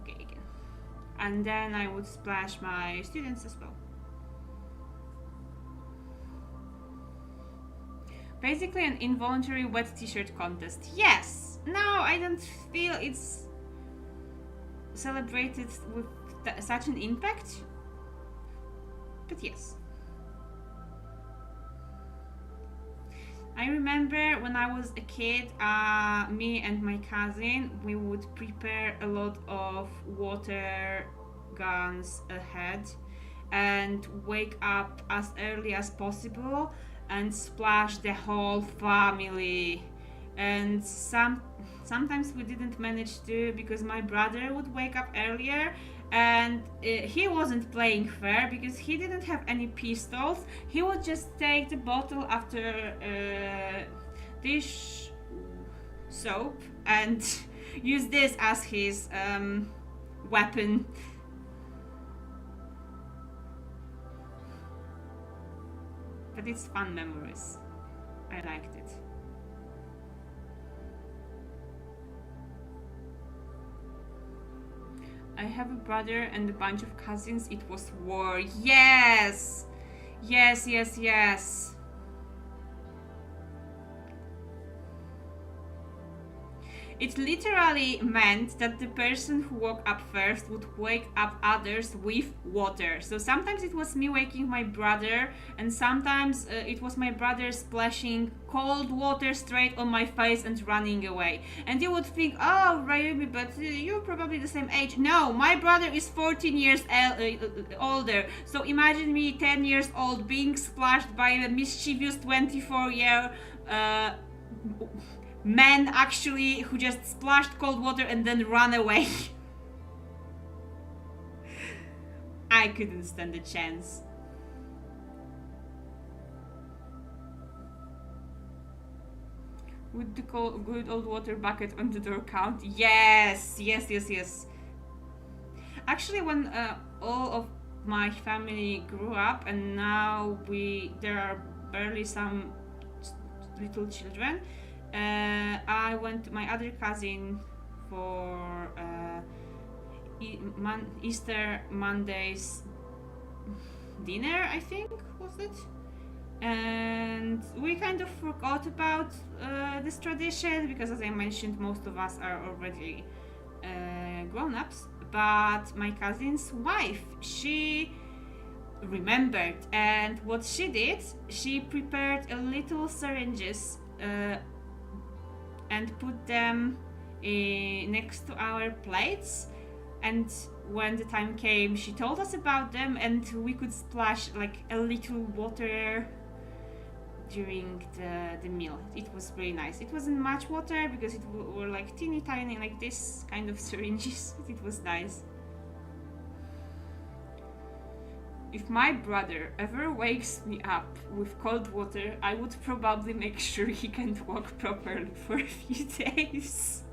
Okay, again. And then I would splash my students as well. Basically an involuntary wet t-shirt contest. Yes! Now I don't feel it's celebrated with such an impact. But yes. I remember when I was a kid, me and my cousin, we would prepare a lot of water guns ahead and wake up as early as possible and splash the whole family. And sometimes we didn't manage to, because my brother would wake up earlier and he wasn't playing fair because he didn't have any pistols. He would just take the bottle after dish soap and use this as his weapon. But it's fun memories. I liked it. I have a brother and a bunch of cousins. It was war. Yes! Yes, yes, yes. It literally meant that the person who woke up first would wake up others with water. So sometimes it was me waking my brother, and sometimes it was my brother splashing cold water straight on my face and running away. And you would think, oh, Rayumi, but you're probably the same age. No, my brother is 14 years older. So imagine me 10 years old being splashed by a mischievous 24-year man, actually, who just splashed cold water and then ran away. I couldn't stand a chance. Would the good old water bucket on the door count? Yes. Actually, when all of my family grew up and now there are barely some little children, I went to my other cousin for Easter Monday's dinner, I think, was it? And we kind of forgot about this tradition because, as I mentioned, most of us are already grown-ups. But my cousin's wife, she remembered, and what she did, she prepared a little syringes and put them next to our plates, and when the time came she told us about them, and we could splash like a little water during the meal. It was really nice. It wasn't much water because it were like teeny tiny, like this kind of syringes. It was nice. If my brother ever wakes me up with cold water, I would probably make sure he can't walk properly for a few days.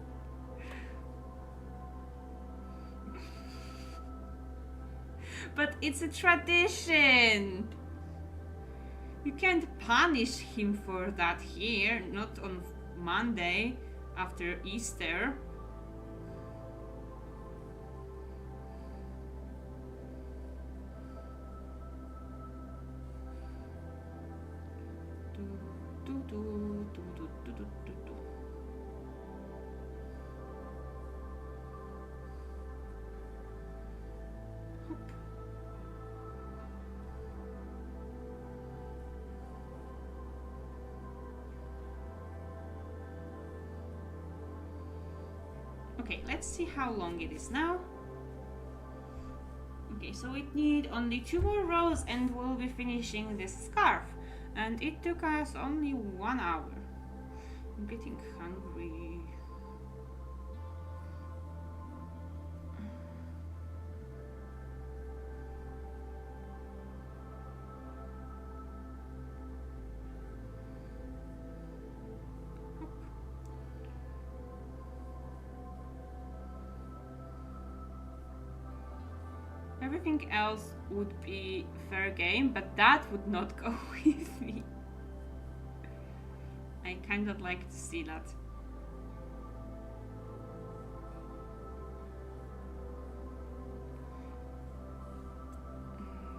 But it's a tradition. You can't punish him for that here, not on Monday after Easter. Okay, let's see how long it is now. Okay, so it needs only 2 more rows and we'll be finishing this scarf. And it took us only 1 hour. I'm getting hungry. Everything else would be fair game, but that would not go with me. I kind of like to see that.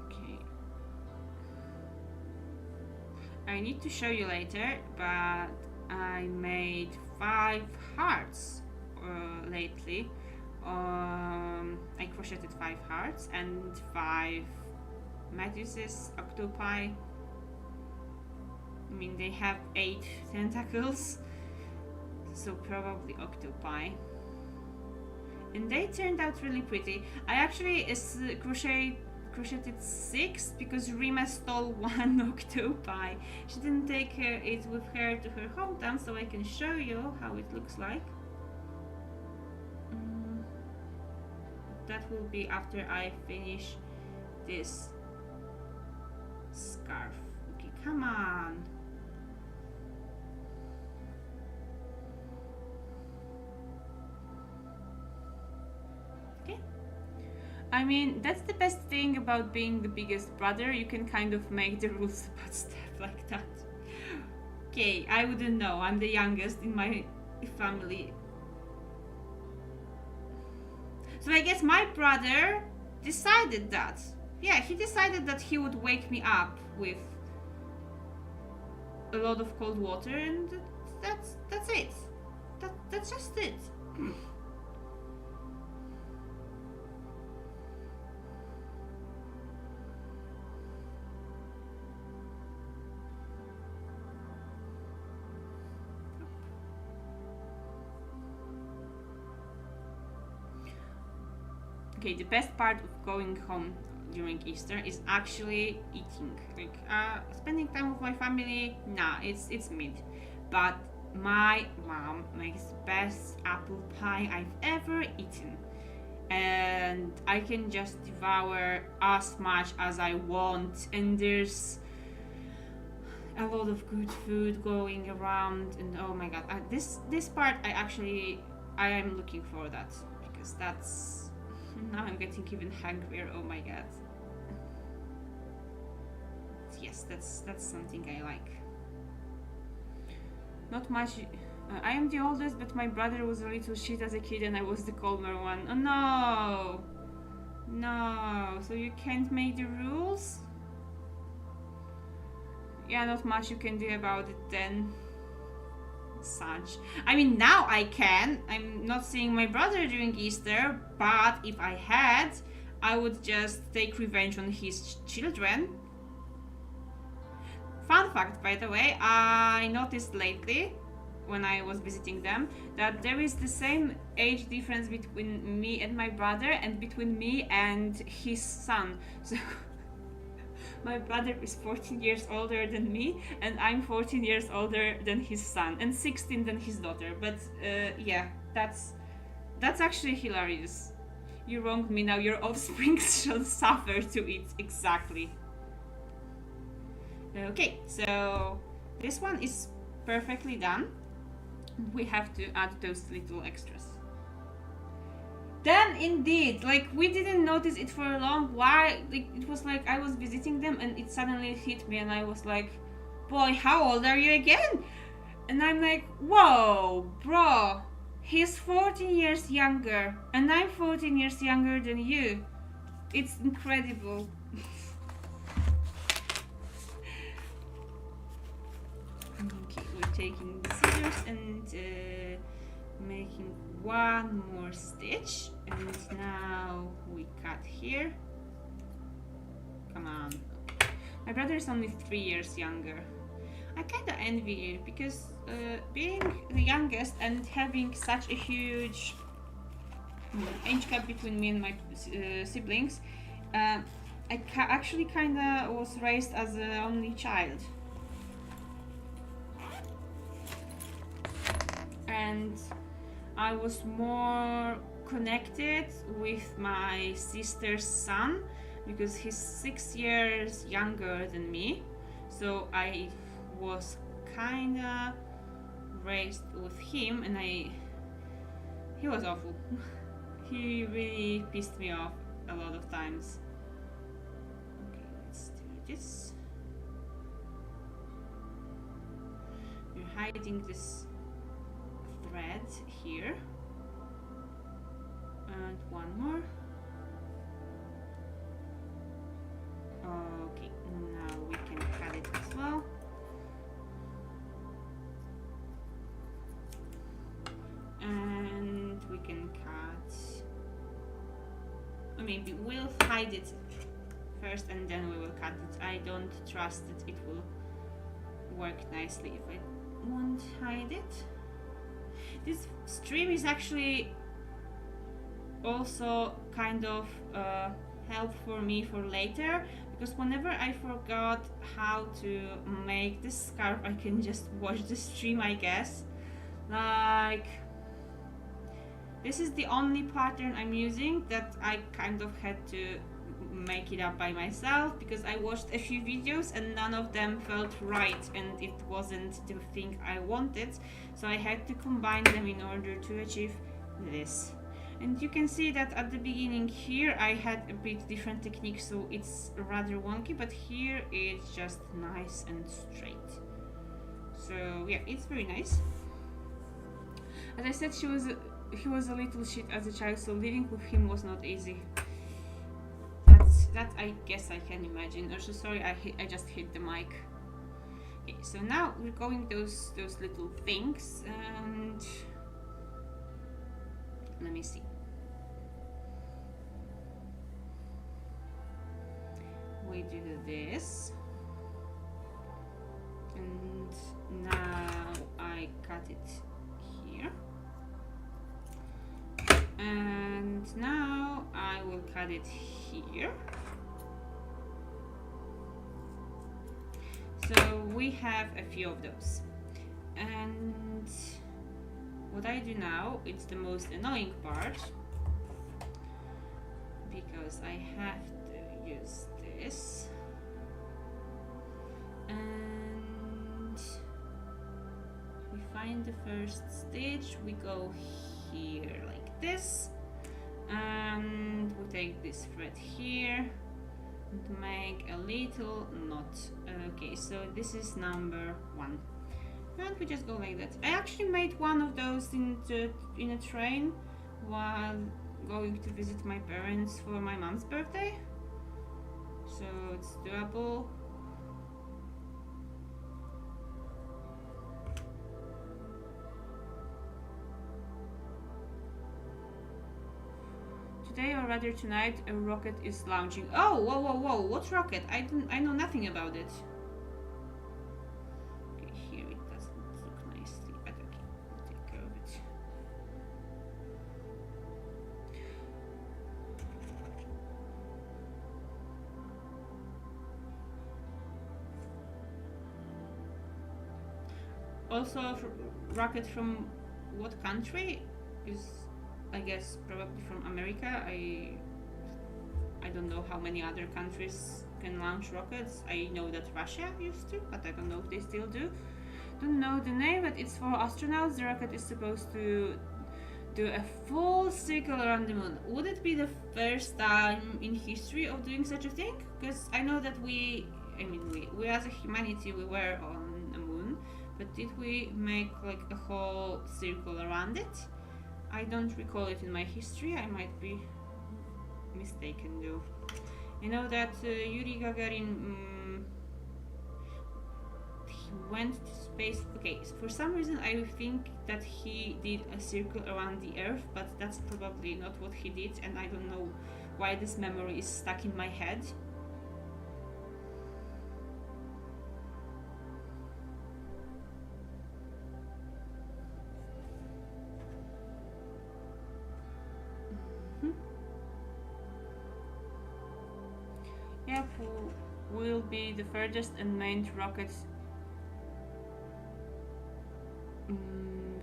Okay. I need to show you later, but I made 5 hearts lately. I crocheted 5 hearts and 5 Meduses, octopi. I mean, they have 8 tentacles, so probably octopi. And they turned out really pretty. I actually crocheted 6 because Rima stole 1 octopi. She didn't take it with her to her hometown, so I can show you how it looks like. That will be after I finish this scarf. Okay, come on. Okay. I mean, that's the best thing about being the biggest brother. You can kind of make the rules about stuff like that. Okay, I wouldn't know. I'm the youngest in my family. So I guess my brother decided that. Yeah, he decided that he would wake me up with a lot of cold water, and that's it. That's just it. Okay, the best part of going home during Easter is actually eating. Like, spending time with my family, nah, it's mid. But my mom makes the best apple pie I've ever eaten. And I can just devour as much as I want. And there's a lot of good food going around, and oh my god, this part I am looking for that, because that's, now I'm getting even hungrier. Oh my god. Yes, that's something I like. Not much. I am the oldest, but my brother was a little shit as a kid and I was the calmer one. Oh no! No, so you can't make the rules? Yeah, not much you can do about it then. Such. I mean, now I can. I'm not seeing my brother during Easter, but if I had, I would just take revenge on his children. Fun fact, by the way, I noticed lately, when I was visiting them, that there is the same age difference between me and my brother and between me and his son. So my brother is 14 years older than me and I'm 14 years older than his son and 16 than his daughter. But yeah, that's actually hilarious. You wronged me, now your offspring shall suffer to it. Exactly. Okay, so this one is perfectly done. We have to add those little extras. Then indeed, like, we didn't notice it for a long while. Like, it was like I was visiting them and it suddenly hit me and I was like, boy, how old are you again? And I'm like, whoa, bro, he's 14 years younger and I'm 14 years younger than you. It's incredible. Okay, we're taking the scissors and making one more stitch, and now we cut here. Come on. My brother is only 3 years younger. I kinda envy you, because being the youngest and having such a huge age gap between me and my siblings, I actually kinda was raised as an only child. And I was more connected with my sister's son because he's 6 years younger than me, so I was kinda raised with him, and he was awful. He really pissed me off a lot of times. Okay, let's do this. You're hiding this thread here, and one more. Okay, now we can cut it as well. And we can cut, or maybe we'll hide it first and then we will cut it. I don't trust that it will work nicely if I won't hide it. This stream is actually also kind of help for me for later, because whenever I forgot how to make this scarf, I can just watch the stream, I guess. Like, this is the only pattern I'm using that I kind of had to make it up by myself, because I watched a few videos and none of them felt right and it wasn't the thing I wanted, so I had to combine them in order to achieve this. And you can see that at the beginning here I had a bit different technique, so it's rather wonky, but here it's just nice and straight. So yeah, it's very nice. As I said, he was a little shit as a child, so living with him was not easy. That I guess I can imagine. Also, sorry, I just hit the mic. Okay, so now we're going those little things, and let me see. We do this, and now I cut it here, and now I will cut it here. So we have a few of those, and what I do now, it's the most annoying part, because I have to use this, and find the first stitch, we go here like this, and we take this thread here and make a little knot. Okay, so this is number 1, and we just go like that. I actually made one of those in a train while going to visit my parents for my mom's birthday, so it's doable. Today, or rather tonight, a rocket is launching. Oh, whoa, whoa, whoa! What rocket? I know nothing about it. Okay, here it doesn't look nicely, but okay, I'll take care of it. Also, rocket from what country is? I guess probably from America. I don't know how many other countries can launch rockets. I know that Russia used to, but I don't know if they still do. Don't know the name, but it's for astronauts. The rocket is supposed to do a full circle around the moon. Would it be the first time in history of doing such a thing? Because I know that we as a humanity, we were on the moon, but did we make like a whole circle around it? I don't recall it in my history. I might be mistaken though. I know that Yuri Gagarin he went to space. Okay, so for some reason I think that he did a circle around the Earth, but that's probably not what he did, and I don't know why this memory is stuck in my head. Yep, will be the furthest unmanned rocket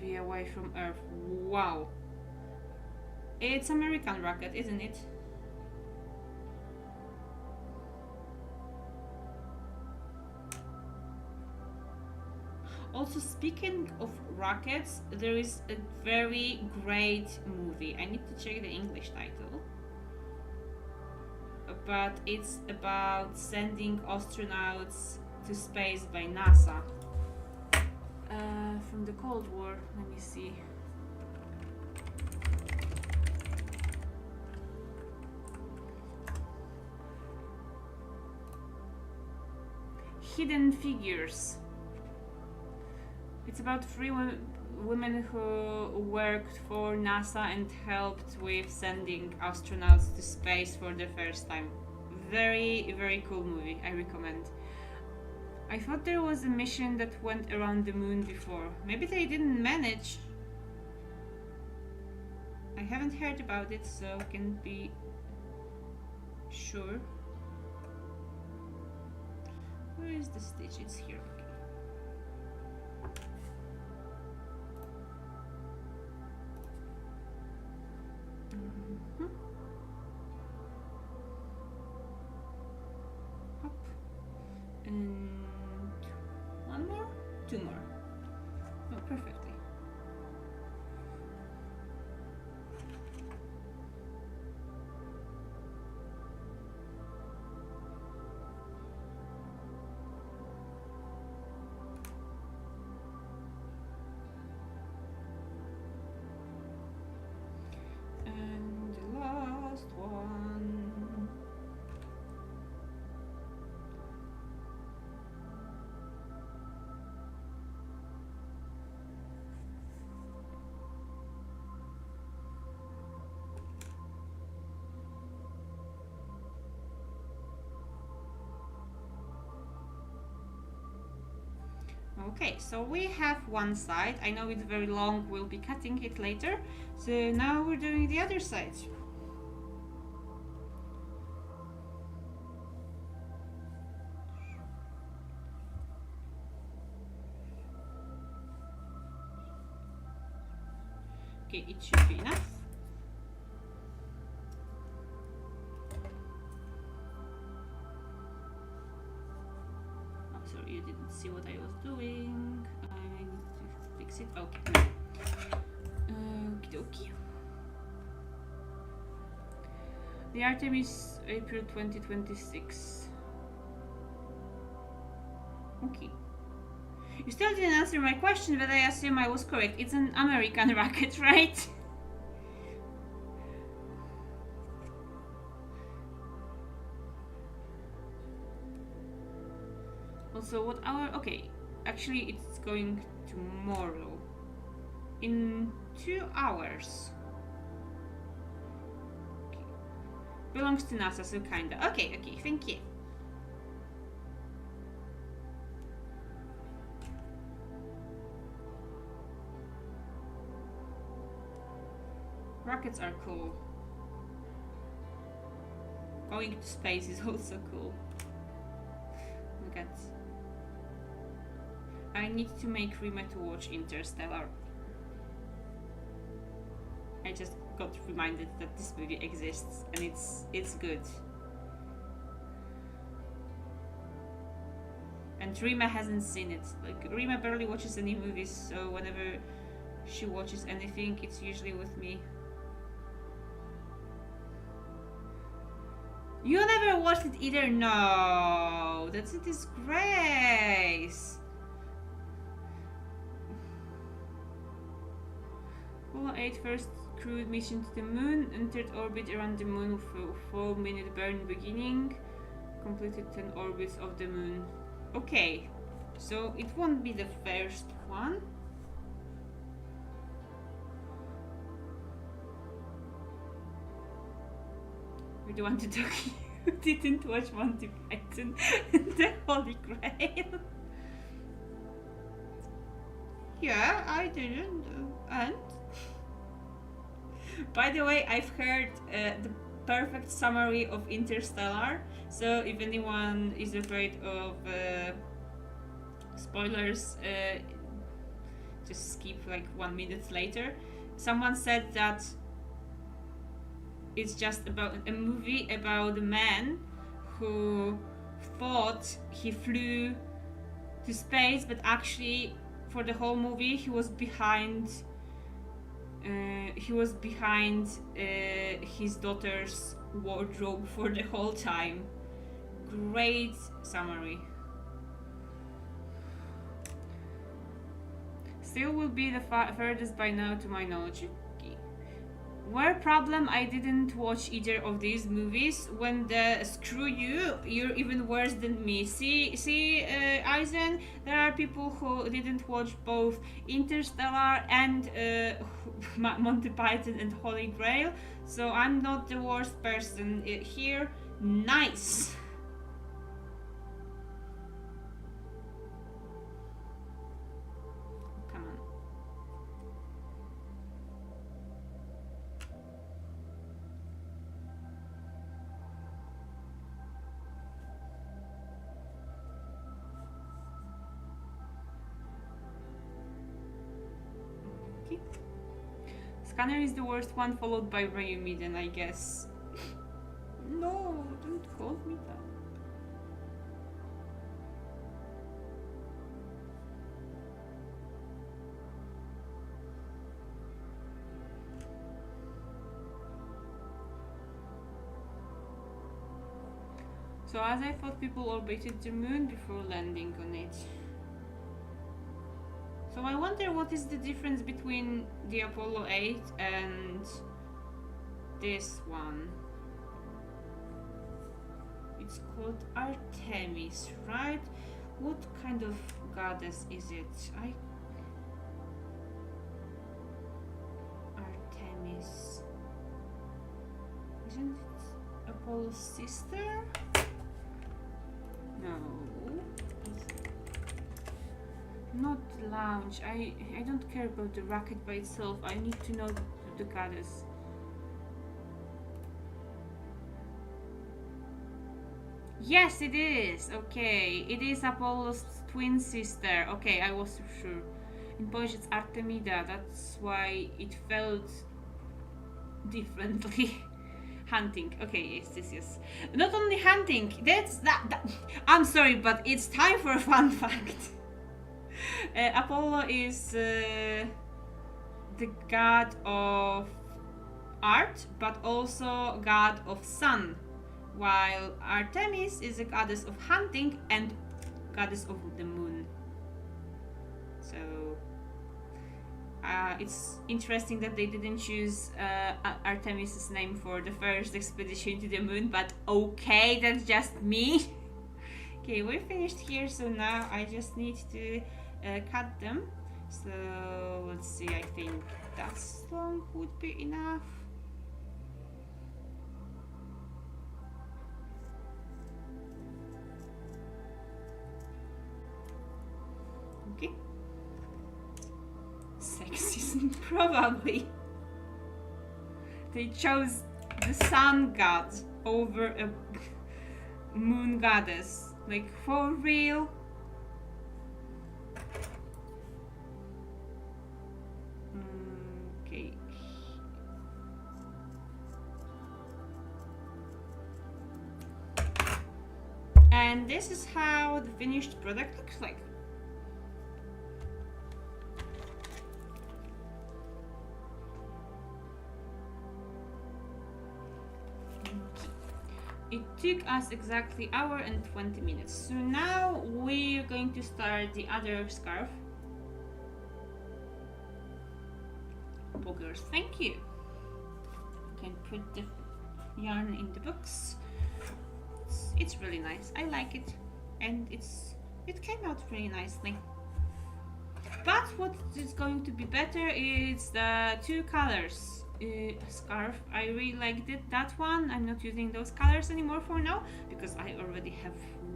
be away from Earth. Wow. It's American rocket, isn't it? Also, speaking of rockets, there is a very great movie. I need to check the English title. But it's about sending astronauts to space by NASA. From the Cold War, let me see. Hidden Figures. It's about 3 women who worked for NASA and helped with sending astronauts to space for the first time. Very, very cool movie, I recommend. I thought there was a mission that went around the moon before. Maybe they didn't manage. I haven't heard about it, so I can't be sure. Where is the stitch? It's here. Okay. Hop. And 1 more? 2 more. Oh, perfectly. And the last one. Okay, so we have one side. I know it's very long, we'll be cutting it later. So now we're doing the other side. Okay, it should be enough. Oh, sorry, you didn't see what I was doing. I need to fix it. Okay. Okie dokie. The Artemis, April 2026. Okay. You still didn't answer my question, but I assume I was correct. It's an American rocket, right? Also, what hour? Okay, actually, it's going tomorrow. In 2 hours. Okay. Belongs to NASA, so kinda. Okay, thank you. Rockets are cool. Going to space is also cool. Look at. I need to make Rima to watch Interstellar. I just got reminded that this movie exists and it's good. And Rima hasn't seen it. Like, Rima barely watches any movies, so whenever she watches anything, it's usually with me. You never watched it either? No, that's a disgrace. Apollo 8 first crewed mission to the moon, entered orbit around the moon with a 4-minute burn beginning, completed 10 orbits of the moon. Okay, so it won't be the first one. We don't want to talk. You didn't watch Monty Python and the Holy Grail. Yeah, I didn't. And? By the way, I've heard the perfect summary of Interstellar. So if anyone is afraid of spoilers, just skip like 1 minute later. Someone said that it's just about a movie about a man who thought he flew to space, but actually for the whole movie he was behind his daughter's wardrobe for the whole time. Great summary. Still will be the furthest by now to my knowledge. Where problem, I didn't watch either of these movies. When the screw you, you're even worse than me. See, Eisen, there are people who didn't watch both Interstellar and Monty Python and Holy Grail, so I'm not the worst person here. Nice. Come on. Scanner is the worst one, followed by Rayumi, then I guess. No, don't call me that. So as I thought, people orbited the moon before landing on it. So I wonder what is the difference between the Apollo 8 and this one. It's called Artemis, right? What kind of goddess is it? Artemis. Isn't it Apollo's sister? No. Not launch. I don't care about the rocket by itself. I need to know the goddess. Yes, it is. Okay, it is Apollo's twin sister. Okay, I was sure. In Polish, it's Artemida. That's why it felt differently. Hunting. Okay, yes. Not only hunting. That's that. I'm sorry, but it's time for a fun fact. Apollo is the god of art, but also god of sun, while Artemis is a goddess of hunting and goddess of the moon. So it's interesting that they didn't choose Artemis's name for the first expedition to the moon, but okay, that's just me. Okay, we're finished here, so now I just need to cut them. So let's see, I think that's long would be enough. Okay. Sexism, probably. They chose the sun god over a moon goddess. Like, for real? Okay. And this is how the finished product looks like. It took us exactly an hour and 20 minutes. So now we're going to start the other scarf. Boogers, thank you. You can put the yarn in the books. It's really nice. I like it, and it came out really nicely. But what is going to be better is the two colors. Scarf. I really liked it, that one. I'm not using those colors anymore for now because I already have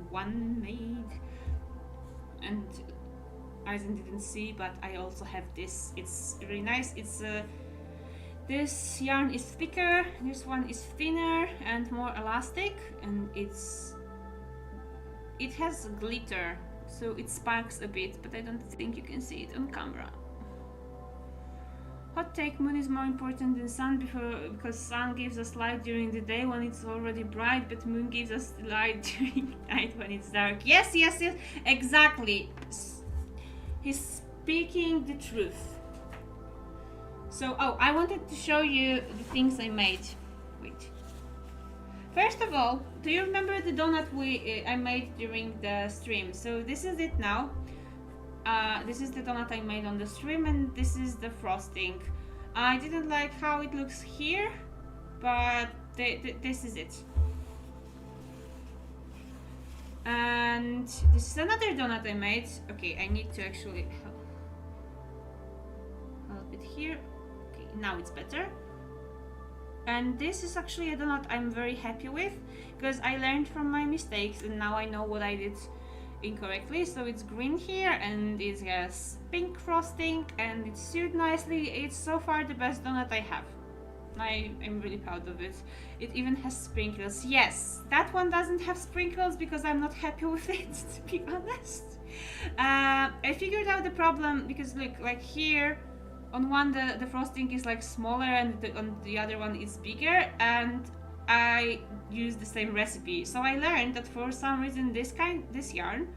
one made, and Aizen didn't see, but I also have this. It's really nice. It's this yarn is thicker, this one is thinner and more elastic, and it has glitter, so it sparks a bit, but I don't think you can see it on camera. Hot take: moon is more important than sun because sun gives us light during the day when it's already bright, but moon gives us light during night when it's dark. Yes, yes, yes, exactly. He's speaking the truth. So, oh, I wanted to show you the things I made. Wait. First of all, do you remember the donut I made during the stream? So this is it now. This is the donut I made on the stream, and this is the frosting. I didn't like how it looks here, but this is it. And this is another donut I made. Okay, I need to actually help it here. Okay, now it's better. And this is actually a donut I'm very happy with because I learned from my mistakes, and now I know what I did incorrectly. So it's green here, and it has pink frosting, and it's sewed nicely. It's so far the best donut I have. I'm really proud of it. It even has sprinkles. Yes, that one doesn't have sprinkles because I'm not happy with it, to be honest. I figured out the problem because look, like here on one the frosting is like smaller, and on the other one is bigger, and I used the same recipe. So I learned that for some reason this yarn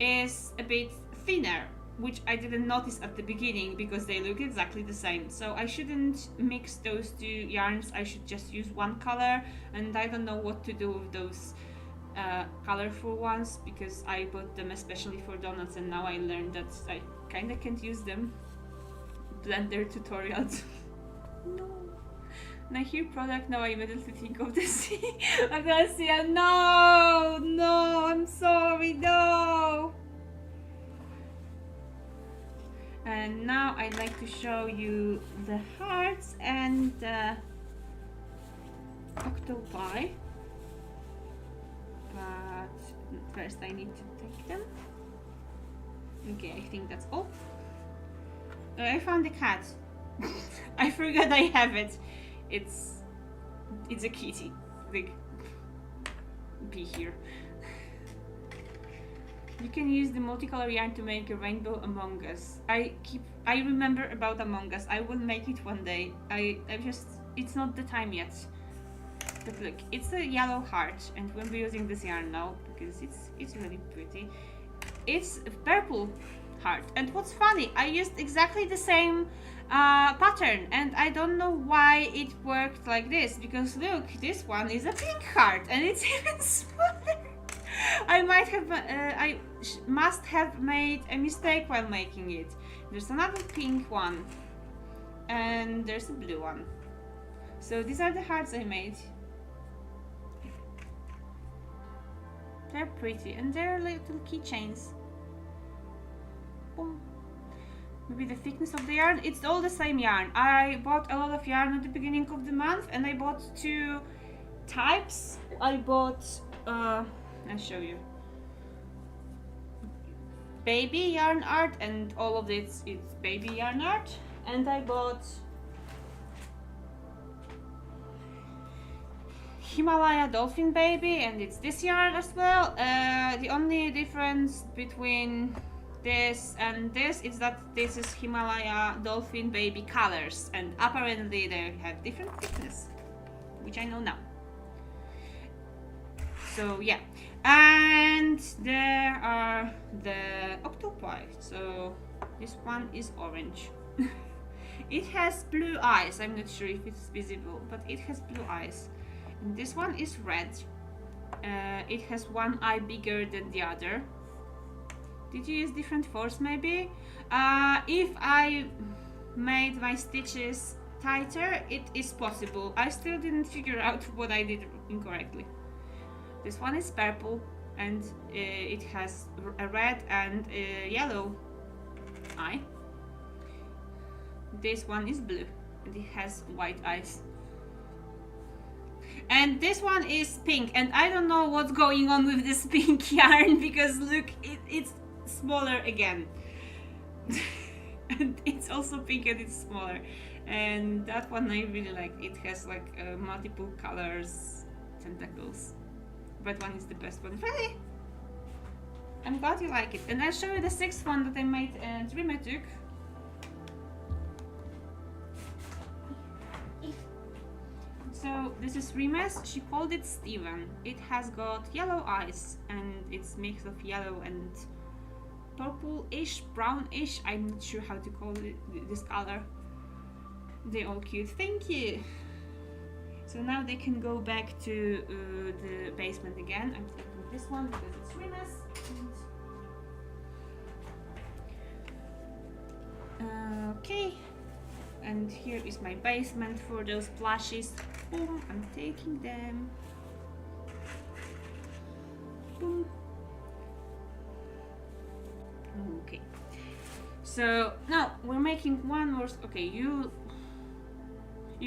is a bit thinner, which I didn't notice at the beginning because they look exactly the same. So I shouldn't mix those two yarns. I should just use one color, and I don't know what to do with those colorful ones because I bought them especially for donuts, and now I learned that I kinda can't use them. Blender tutorials. No. When I hear product now, I immediately think of the sea. I'm gonna see a no, I'm sorry, no. And now I'd like to show you the hearts and the octopi. But first I need to take them. Okay, I think that's all. I found the cat. I forgot I have it. It's a kitty. Like, be here. You can use the multicolor yarn to make a rainbow Among Us. I remember about Among Us. I will make it one day. It's not the time yet. But look, it's a yellow heart, and we'll be using this yarn now because it's really pretty. It's a purple heart. And what's funny, I used exactly the same pattern, and I don't know why it worked like this, because look, this one is a pink heart and it's even smaller. I must have made a mistake while making it. There's another pink one and there's a blue one. So these are the hearts I made. They're pretty and they're little keychains. Boom. Maybe the thickness of the yarn, it's all the same yarn. I bought a lot of yarn at the beginning of the month and I bought two types. I bought I'll show you. Baby yarn art, and all of it's baby yarn art. And I bought Himalaya Dolphin Baby, and it's this yarn as well. The only difference between this and this is that this is Himalaya Dolphin Baby colors, and apparently they have different thickness, which I know now. So yeah, and there are the octopi. So this one is orange. It has blue eyes. I'm not sure if it's visible, but it has blue eyes. And this one is red. It has one eye bigger than the other. Did you use different force maybe? If I made my stitches tighter, it is possible. I still didn't figure out what I did incorrectly. This one is purple and it has a red and a yellow eye. This one is blue and it has white eyes. And this one is pink, and I don't know what's going on with this pink yarn, because look, it's smaller again. And it's also pink and it's smaller. And that one I really like. It has like multiple colors, tentacles. That one is the best one. Really? I'm glad you like it. And I'll show you the sixth one that I made at Rayumi. So this is Rimes. She called it Steven. It has got yellow eyes and it's mix of yellow and purple-ish, brownish. I'm not sure how to call it, this color. They're all cute. Thank you. So now they can go back to the basement again. I'm taking this one because it's Rimes. Okay. And here is my basement for those plushies. Boom, I'm taking them. Boom. Okay. So now we're making one more. Okay, you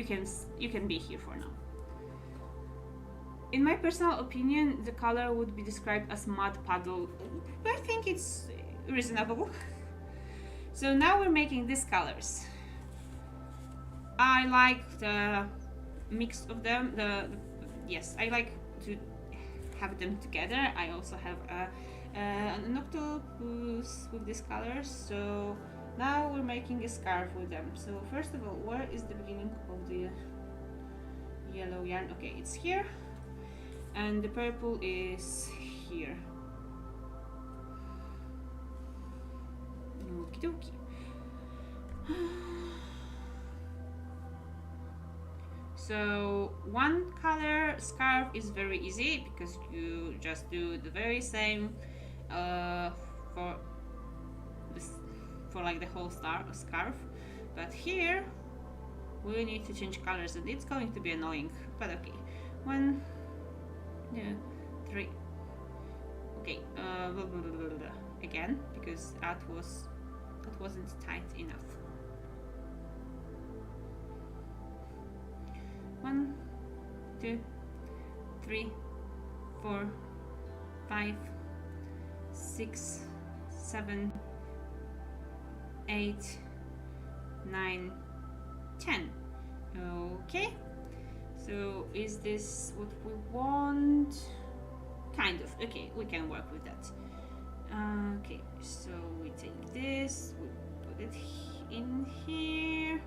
can be here for now. In my personal opinion, the color would be described as mud puddle. I think it's reasonable. So now we're making these colors. I like the mix of them. Yes, I like to have them together. I also have an octopus with these colors. So now we're making a scarf with them. So first of all, where is the beginning of the yellow yarn? Okay, it's here, and the purple is here. Okie dokie. So one color scarf is very easy because you just do the very same for like the whole scarf. But here we need to change colors and it's going to be annoying. But okay, 1, 2, 3. Okay, again because that wasn't tight enough. 1, 2, 3, 4, 5, 6, 7, 8, 9, 10. Okay, so is this what we want? Kind of. Okay, we can work with that. Okay, so we take this, we put it in here.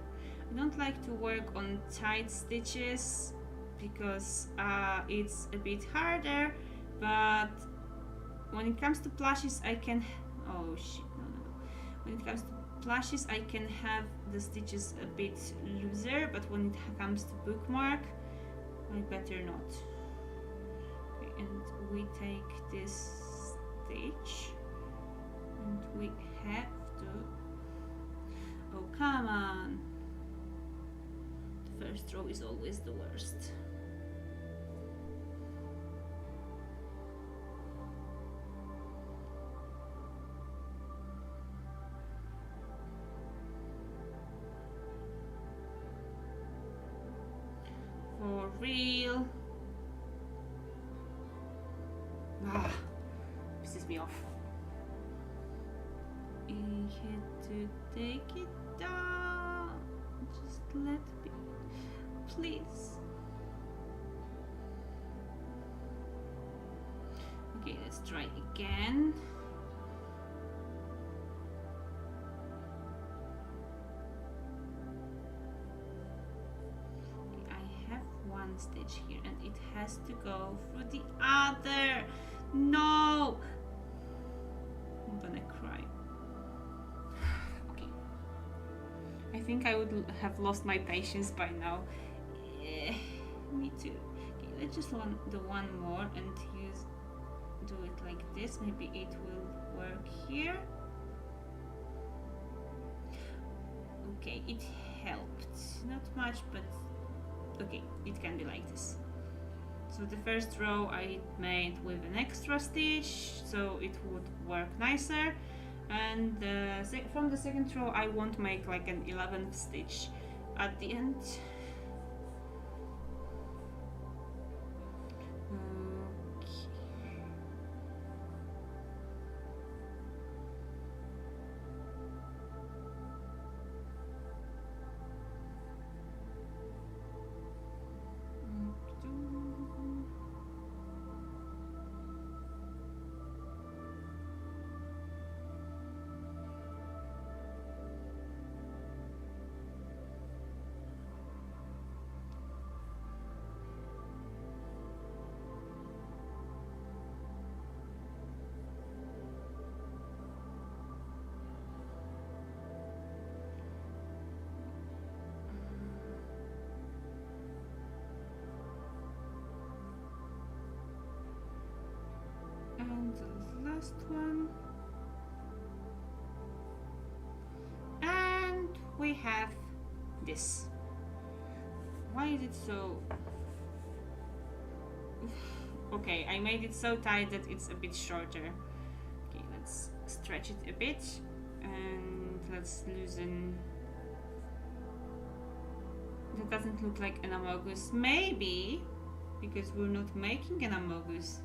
I don't like to work on tight stitches because it's a bit harder, but when it comes to plushies I can... Oh shit, no. when it comes to plushes, I can have the stitches a bit looser, but when it comes to bookmark, I better not. Okay, and we take this stitch and we have to, oh come on, the first row is always the worst. For real. Ah, pisses me off. I had to take it down. Just let me, please. Okay, let's try again. Stitch here and it has to go through the other. No, I'm gonna cry. Okay, I think I would have lost my patience by now. Me too. Okay, let's just do one more and do it like this. Maybe it will work here. Okay, it helped, not much, but okay, it can be like this. So the first row I made with an extra stitch, so it would work nicer. And from the second row I won't make like an 11th stitch at the end. And the last one, and we have this. Why is it so okay, I made it so tight that it's a bit shorter. Okay, let's stretch it a bit and let's loosen. That doesn't look like an amogus, maybe because we're not making an amogus.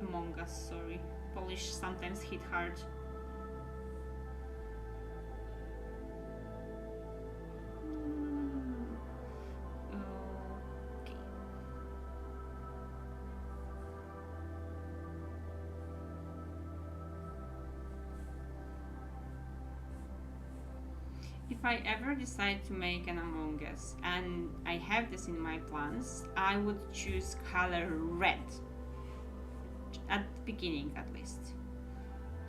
Among Us, sorry. Polish sometimes hit hard. Okay. If I ever decide to make an Among Us, and I have this in my plans, I would choose color red. At the beginning at least,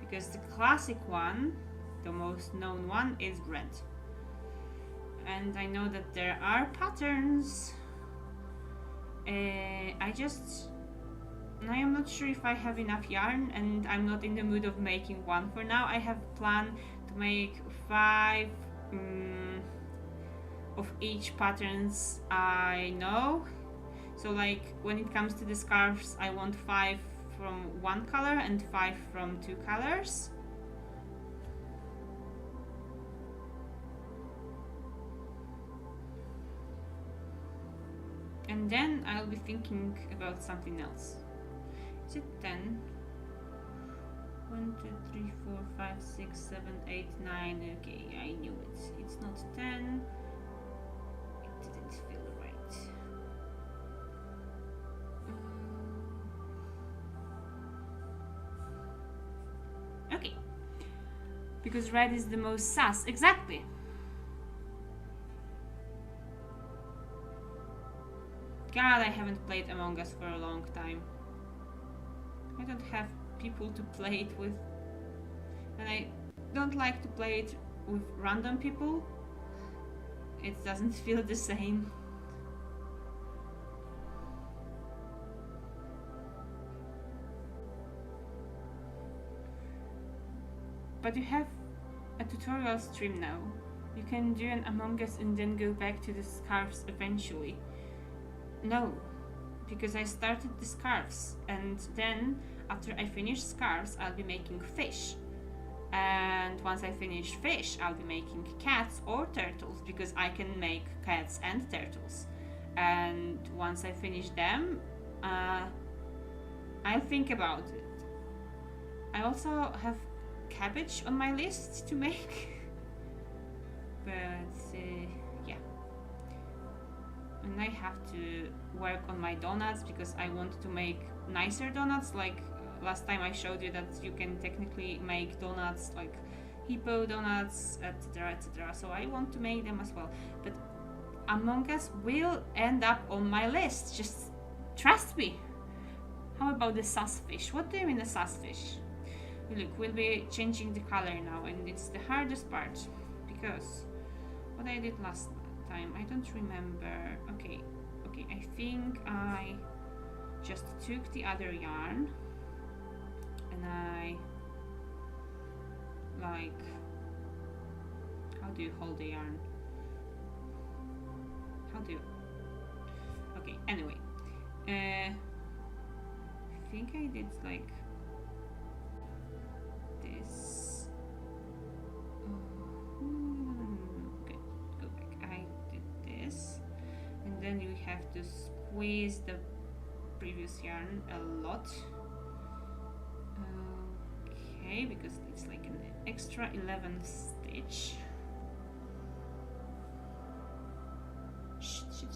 because the classic one, the most known one, is red, and I know that there are patterns. I am not sure if I have enough yarn, and I'm not in the mood of making one for now. I have planned to make 5 of each patterns I know. So like when it comes to the scarves, I want 5 from one color and 5 from 2 colors. And then I'll be thinking about something else. Is it 10? 1, 2, 3, 4, 5, 6, 7, 8, 9. Okay, I knew it. It's not 10. It didn't feel right. Okay, because red is the most sus. Exactly. God, I haven't played Among Us for a long time. I don't have people to play it with. and I don't like to play it with random people. It doesn't feel the same. But you have a tutorial stream now. You can do an Among Us and then go back to the scarves eventually. No, because I started the scarves, and then after I finish scarves I'll be making fish. And once I finish fish, I'll be making cats or turtles, because I can make cats and turtles. And once I finish them, I'll think about it. I also have cabbage on my list to make. But yeah. And I have to work on my donuts, because I want to make nicer donuts. Like last time I showed you that you can technically make donuts like hippo donuts, etc, etc. So I want to make them as well. But Among Us will end up on my list, just trust me. How about the sausfish? What do you mean the sausfish? Look, we'll be changing the color now, and it's the hardest part, because what I did last time, I don't remember. Okay, I think I just took the other yarn and I like, how do you hold the yarn? How do you, okay, anyway, I think I did like this. Okay, go back. I did this, and then you have to squeeze the previous yarn a lot. Okay, because it's like an extra 11th stitch. Shit.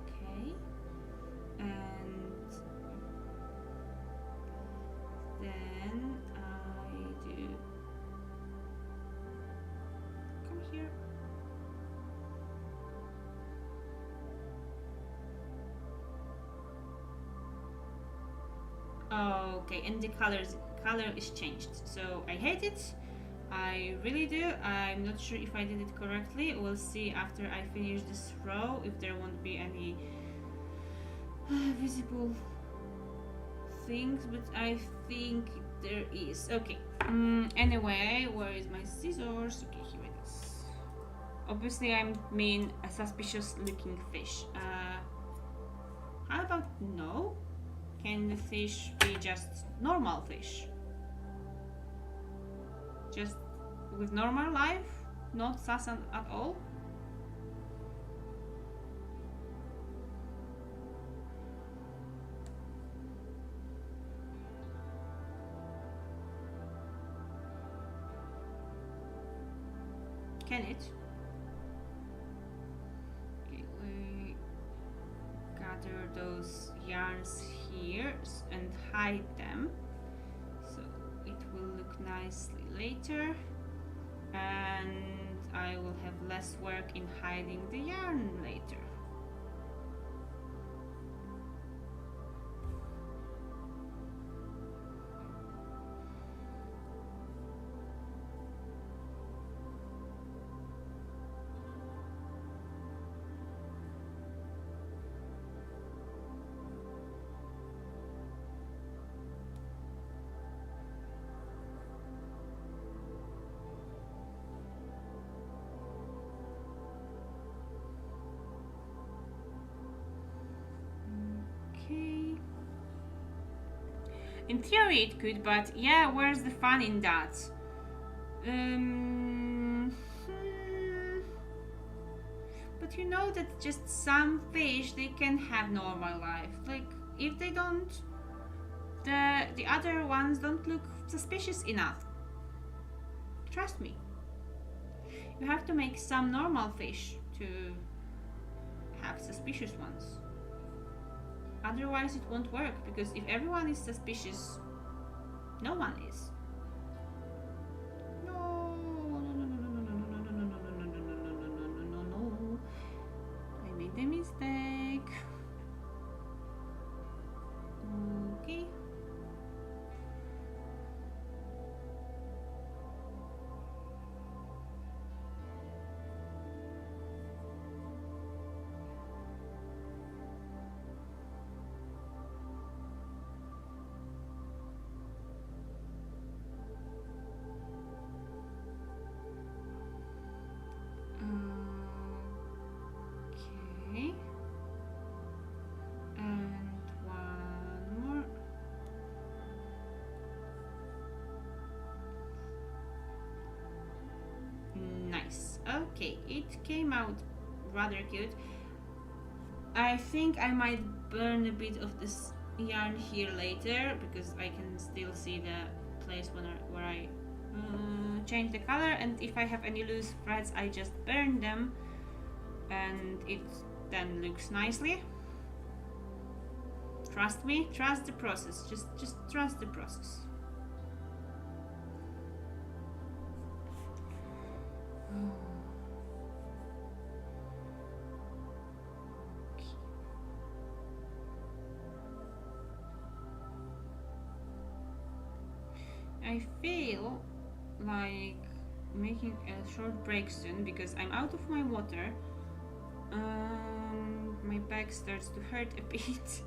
Okay, and then I do, come here. Okay, and the color is changed, so I hate it. I really do. I'm not sure if I did it correctly. We'll see after I finish this row if there won't be any visible things, but I think there is. Okay, anyway, where is my scissors? Okay, here it is. Obviously I mean a suspicious looking fish. How about no? Can the fish be just normal fish? Just with normal life? Not sus at all? Can it? Okay, we gather those yarns here and hide them, so it will look nicely later, and I will have less work in hiding the yarn later. In theory it could, but yeah, where's the fun in that? But you know that just some fish, they can have normal life. Like, if they don't, the other ones don't look suspicious enough. Trust me. You have to make some normal fish to have suspicious ones. Otherwise it won't work, because if everyone is suspicious, no one is. No. it came out rather cute. I think I might burn a bit of this yarn here later because I can still see the place where I change the color, and if I have any loose threads I just burn them and it then looks nicely. Trust me, trust the process, just trust the process. I feel like making a short break soon because I'm out of my water. My back starts to hurt a bit.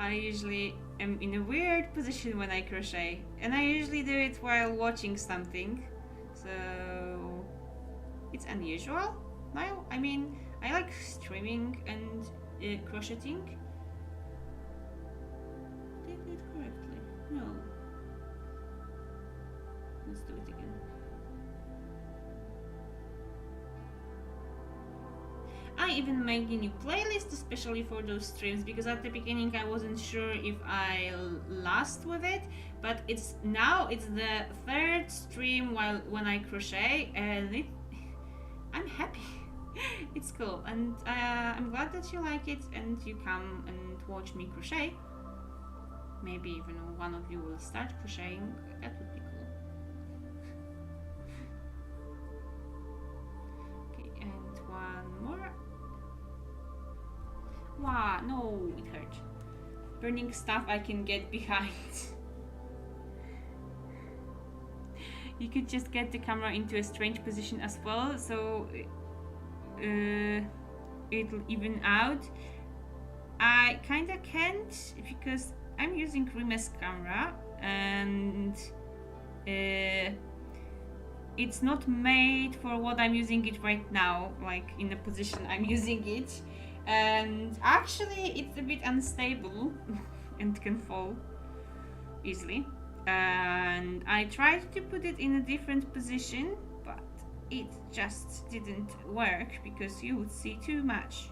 I usually am in a weird position when I crochet, and I usually do it while watching something, so it's unusual. Now, I mean, I like streaming and crocheting. Did it correctly? No. Let's do it again. I even made a new playlist especially for those streams because at the beginning I wasn't sure if I'll last with it, but it's the third stream when I crochet, and I'm happy. It's cool, and I'm glad that you like it and you come and watch me crochet. Maybe even one of you will start crocheting. That would be cool. Okay, and one more. Wow, no, it hurt. Burning stuff I can get behind. You could just get the camera into a strange position as well, so it'll even out. I kinda can't because I'm using Rime's camera and it's not made for what I'm using it right now, like in the position I'm using it. And actually it's a bit unstable and can fall easily, and I tried to put it in a different position but it just didn't work because you would see too much.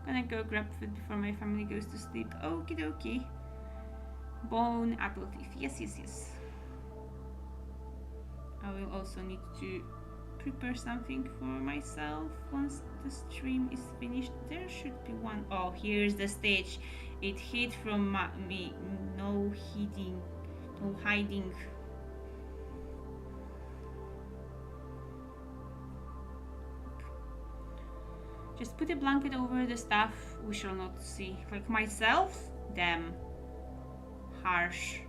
Gonna go grab food before my family goes to sleep. Okie dokie. Bone aperitif. Yes. I will also need to prepare something for myself once the stream is finished. There should be one. Oh, here's the stage. It hid from me. No hiding. Just put a blanket over the stuff we shall not see. Like myself? Damn. Harsh.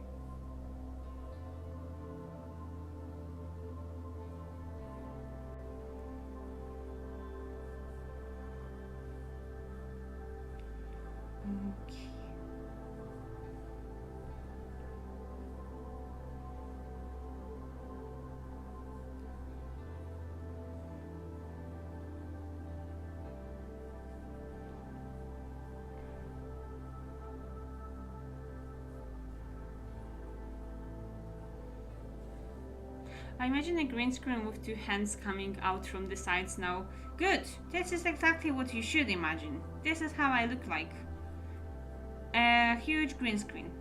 Okay. I imagine a green screen with two hands coming out from the sides now. Good! This is exactly what you should imagine. This is how I look like. A huge green screen.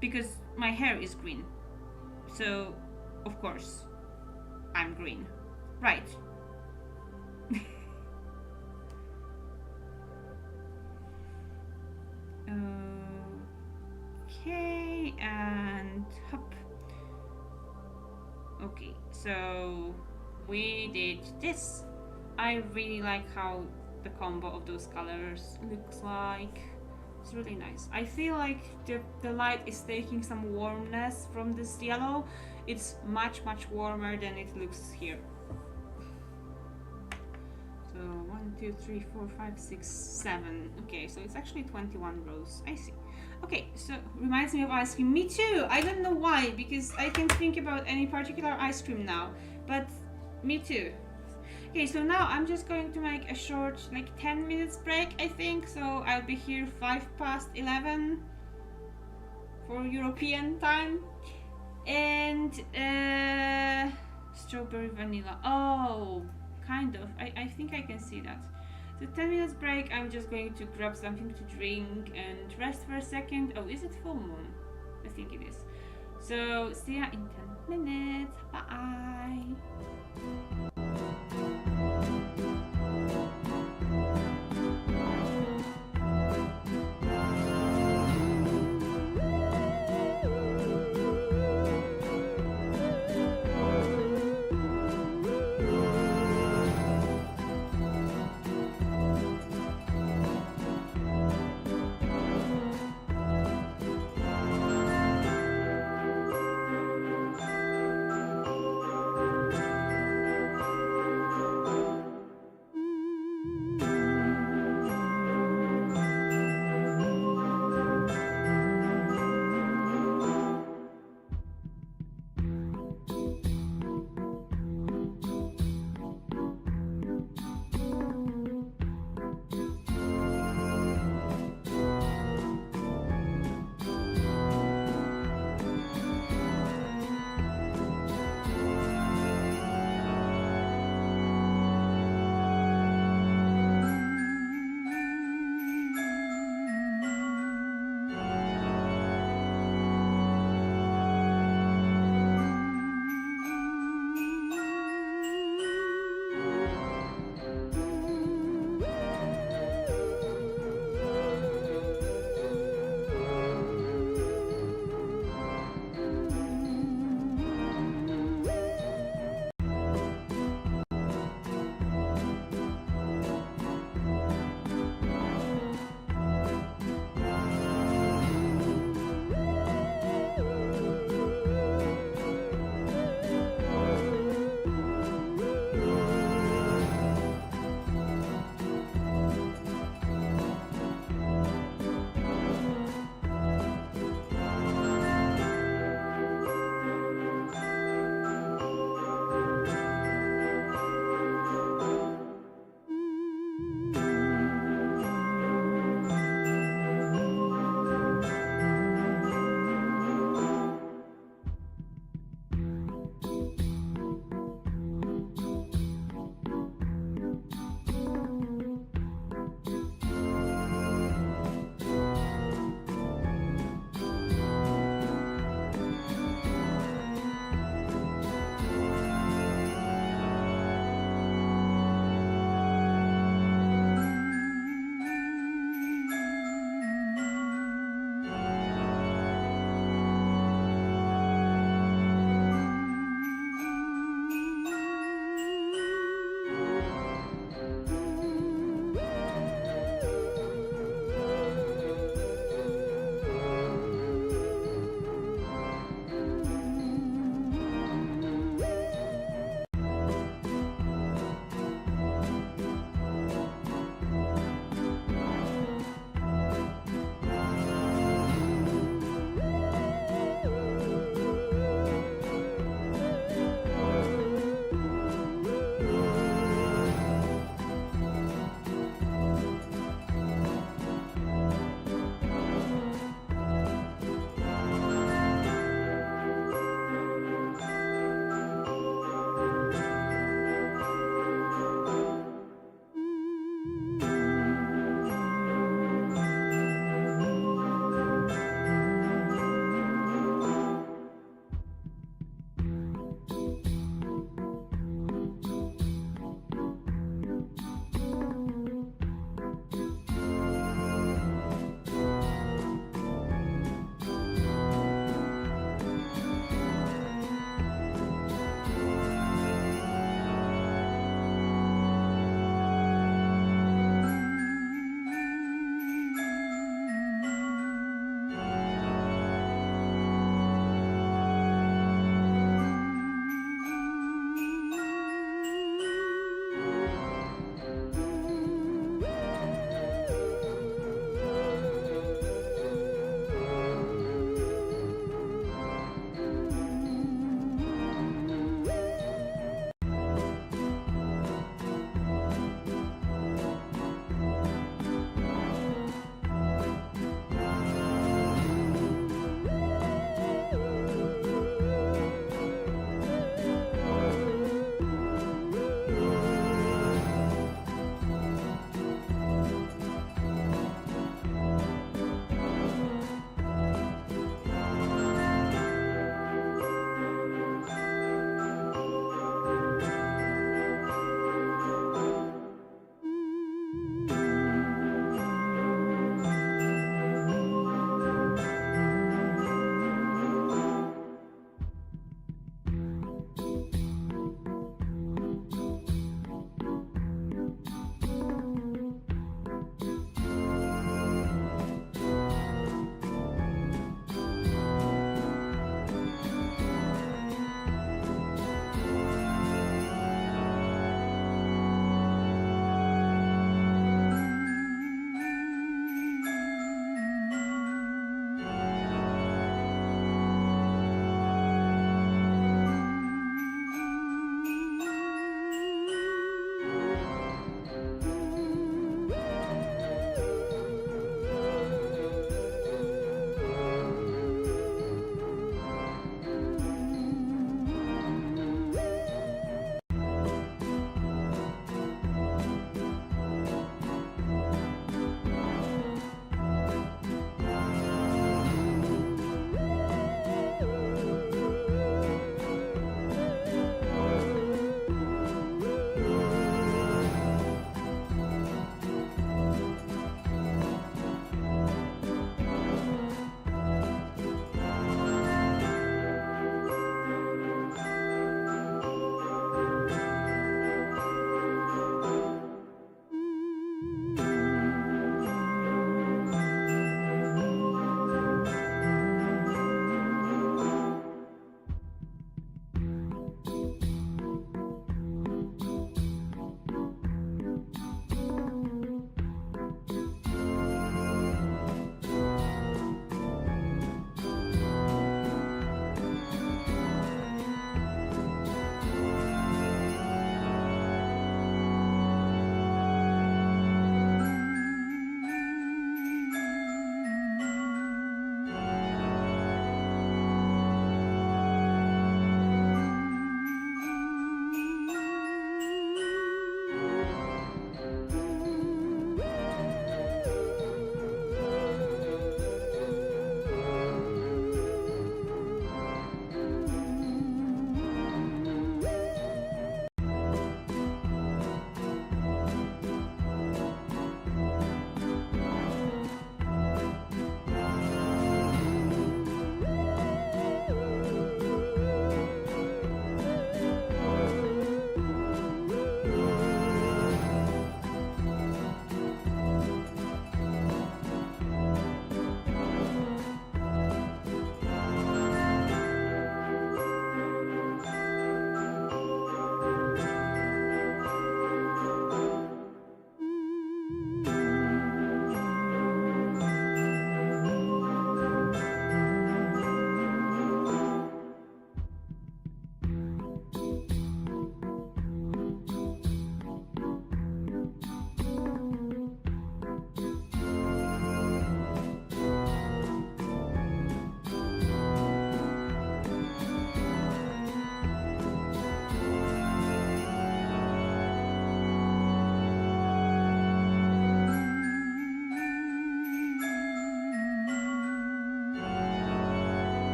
Because my hair is green. So, of course, I'm green. Right. Okay, and hop. Okay, so we did this. I really like how the combo of those colors looks like. It's really nice. I feel like the light is taking some warmness from this yellow. It's much warmer than it looks here. So 1, 2, 3, 4, 5, 6, 7. Okay, so it's actually 21 rows. I see. Okay, so reminds me of ice cream. Me too! I don't know why, because I can't think about any particular ice cream now, but me too. Okay, so now I'm just going to make a short, like 10 minutes break, I think. So I'll be here 11 for European time. And Strawberry vanilla. Oh, kind of. I think I can see that. So 10 minutes break, I'm just going to grab something to drink and rest for a second. Oh, is it full moon? I think it is. So see ya in 10 minutes. Bye.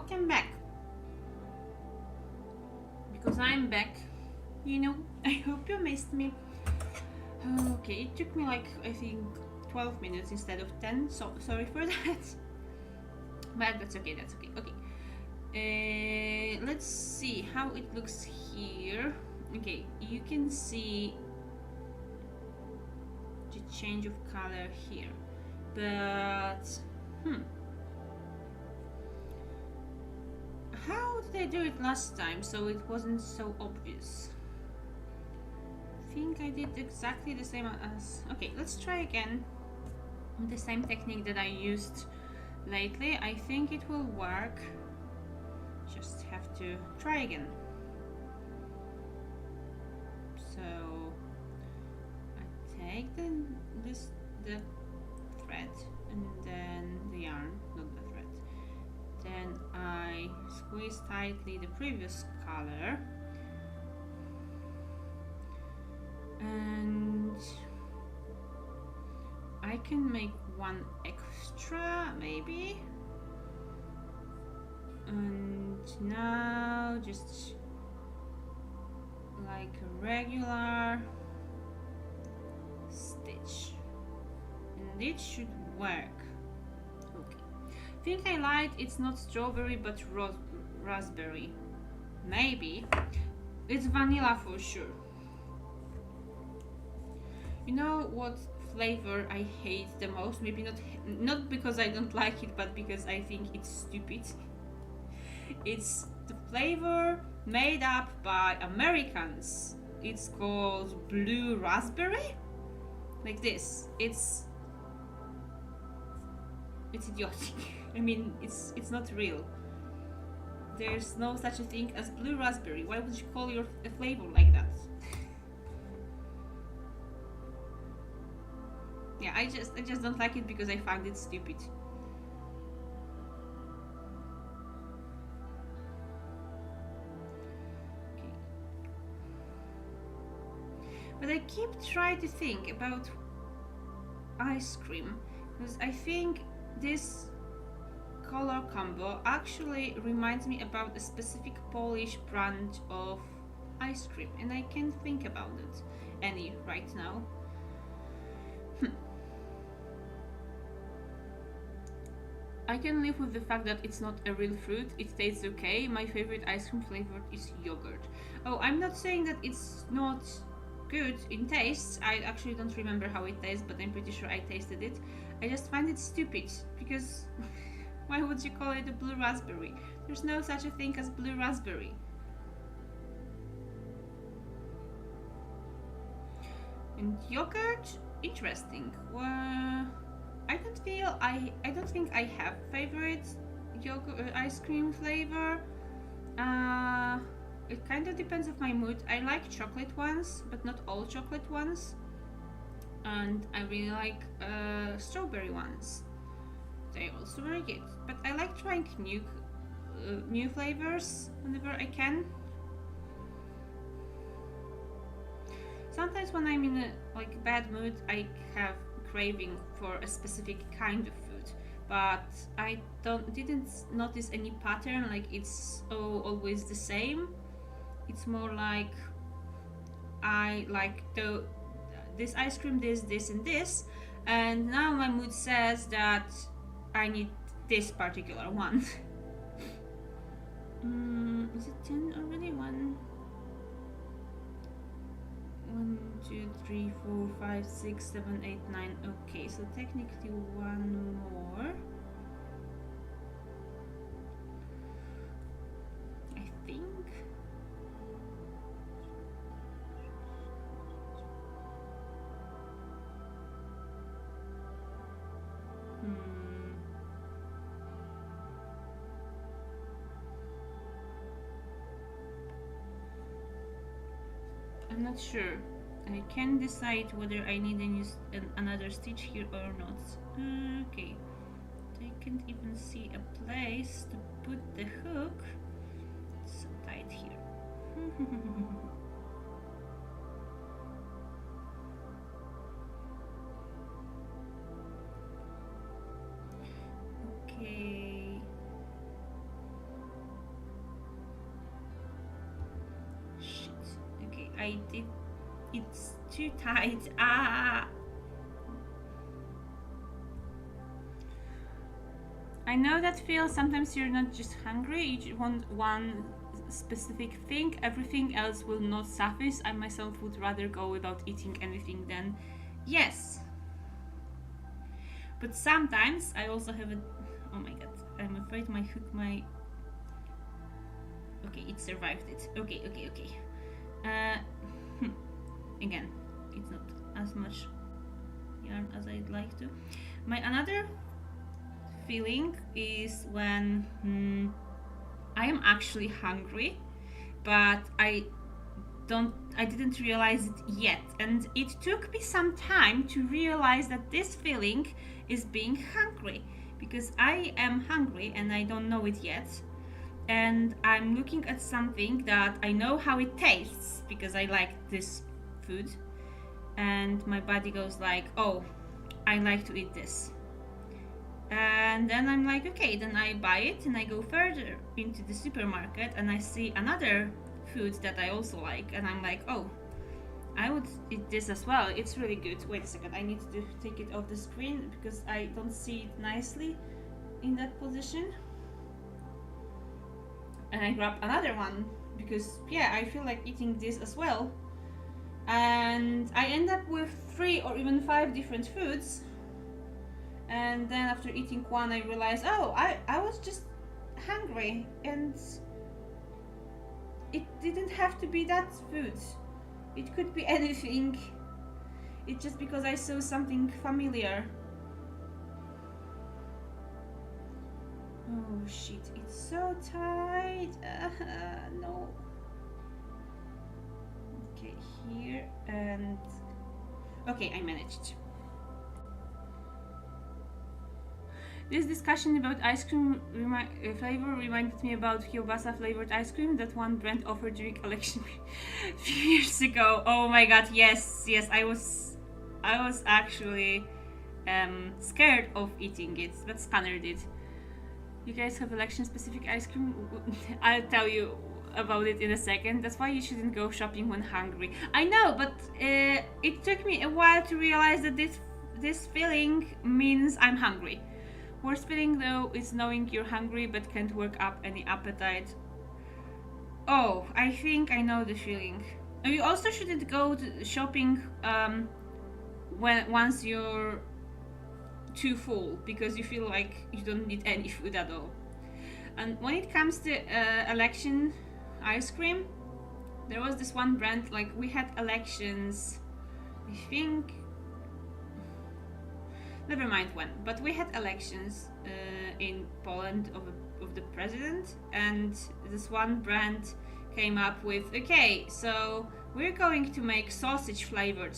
welcome back. Because I'm back, you know. I hope you missed me. Okay, it took me like, I think, 12 minutes instead of 10, so sorry for that. But that's okay, that's okay. Okay, let's see how it looks here. Okay, you can see the change of color here, but how did I do it last time so it wasn't so obvious? I think I did exactly the same as... Okay, let's try again with the same technique that I used lately. I think it will work. Just have to try again. So I take the thread and then the yarn, not the thread. Then I squeeze tightly the previous color and I can make one extra maybe, and now just like a regular stitch, and it should work. Okay, I think I lied, it's not strawberry but raspberry. Maybe it's vanilla for sure. You know what flavor I hate the most? Maybe not because I don't like it, but because I think it's stupid. It's the flavor made up by Americans. It's called blue raspberry. Like this. It's idiotic. I mean, it's not real. There's no such a thing as blue raspberry. Why would you call your flavor like that? Yeah, I just don't like it because I find it stupid. Okay. But I keep trying to think about ice cream because I think this color combo actually reminds me about a specific Polish brand of ice cream, and I can't think about it any right now. I can live with the fact that it's not a real fruit, it tastes okay. My favorite ice cream flavor is yogurt. Oh, I'm not saying that it's not good in taste. I actually don't remember how it tastes, but I'm pretty sure I tasted it. I just find it stupid, because why would you call it a blue raspberry? There's no such a thing as blue raspberry. And yogurt? Interesting. Well, I don't think I have favorite yogurt ice cream flavor. It kind of depends on my mood. I like chocolate ones, but not all chocolate ones. And I really like strawberry ones. They're also very good. But I like trying new flavors whenever I can. Sometimes when I'm in a bad mood, I have craving for a specific kind of food, but I didn't notice any pattern, like it's always the same. It's more like I like this ice cream, this and this, and now my mood says that I need this particular one. Is it 10 already? 1, 2, 3, 4, 5, 6, 7, 8, 9. Okay, so technically one more. I think. I'm not sure. I can decide whether I need another stitch here or not. Okay. I can't even see a place to put the hook. It's so tight here. Okay. it's too tight. Ah! I know that feel. Sometimes you're not just hungry, you want one specific thing. Everything else will not suffice. I myself would rather go without eating anything than yes. But sometimes I also have a... Oh my god, I'm afraid my hook might... Okay, it survived it. Okay. Again, it's not as much yarn as I'd like to. My another feeling is when I am actually hungry, but I didn't realize it yet, and it took me some time to realize that this feeling is being hungry, because I am hungry and I don't know it yet, and I'm looking at something that I know how it tastes because I like this food, and my body goes like, oh, I like to eat this. And then I'm like, okay, then I buy it and I go further into the supermarket and I see another food that I also like, and I'm like, oh, I would eat this as well. It's really good. Wait a second, I need to take it off the screen because I don't see it nicely in that position. And I grab another one because, yeah, I feel like eating this as well. And I end up with 3 or even 5 different foods. And then after eating one, I realized, oh, I was just hungry, and it didn't have to be that food. It could be anything. It's just because I saw something familiar. Oh shit, it's so tight. No. Okay, here and... Okay, I managed. This discussion about ice cream flavor reminded me about kielbasa flavored ice cream that one brand offered during election a few years ago. Oh my god, yes, I was actually scared of eating it, but Spanner did. You guys have election specific ice cream? I'll tell you about it in a second. That's why you shouldn't go shopping when hungry. I know, but it took me a while to realize that this feeling means I'm hungry. Worst feeling though is knowing you're hungry but can't work up any appetite. Oh, I think I know the feeling. You also shouldn't go to shopping once you're too full, because you feel like you don't need any food at all. And when it comes to election ice cream, there was this one brand, like we had elections, I think, never mind when, but we had elections in Poland of the president, and this one brand came up with, okay, so we're going to make sausage flavored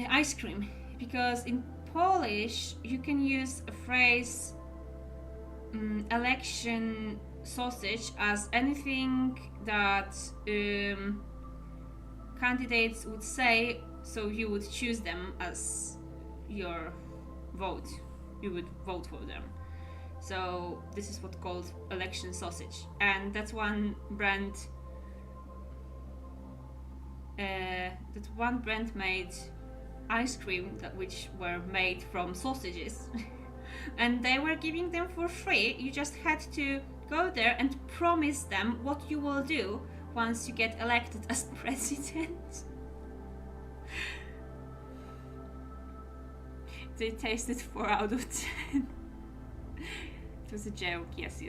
ice cream, because in Polish you can use a phrase election sausage as anything that candidates would say, so you would choose them as your vote. You would vote for them. So this is what's called election sausage, and that's one brand. That one brand made ice cream which were made from sausages, and they were giving them for free. You just had to go there and promise them what you will do once you get elected as president. They tasted 4 out of 10. It was a joke. Yes.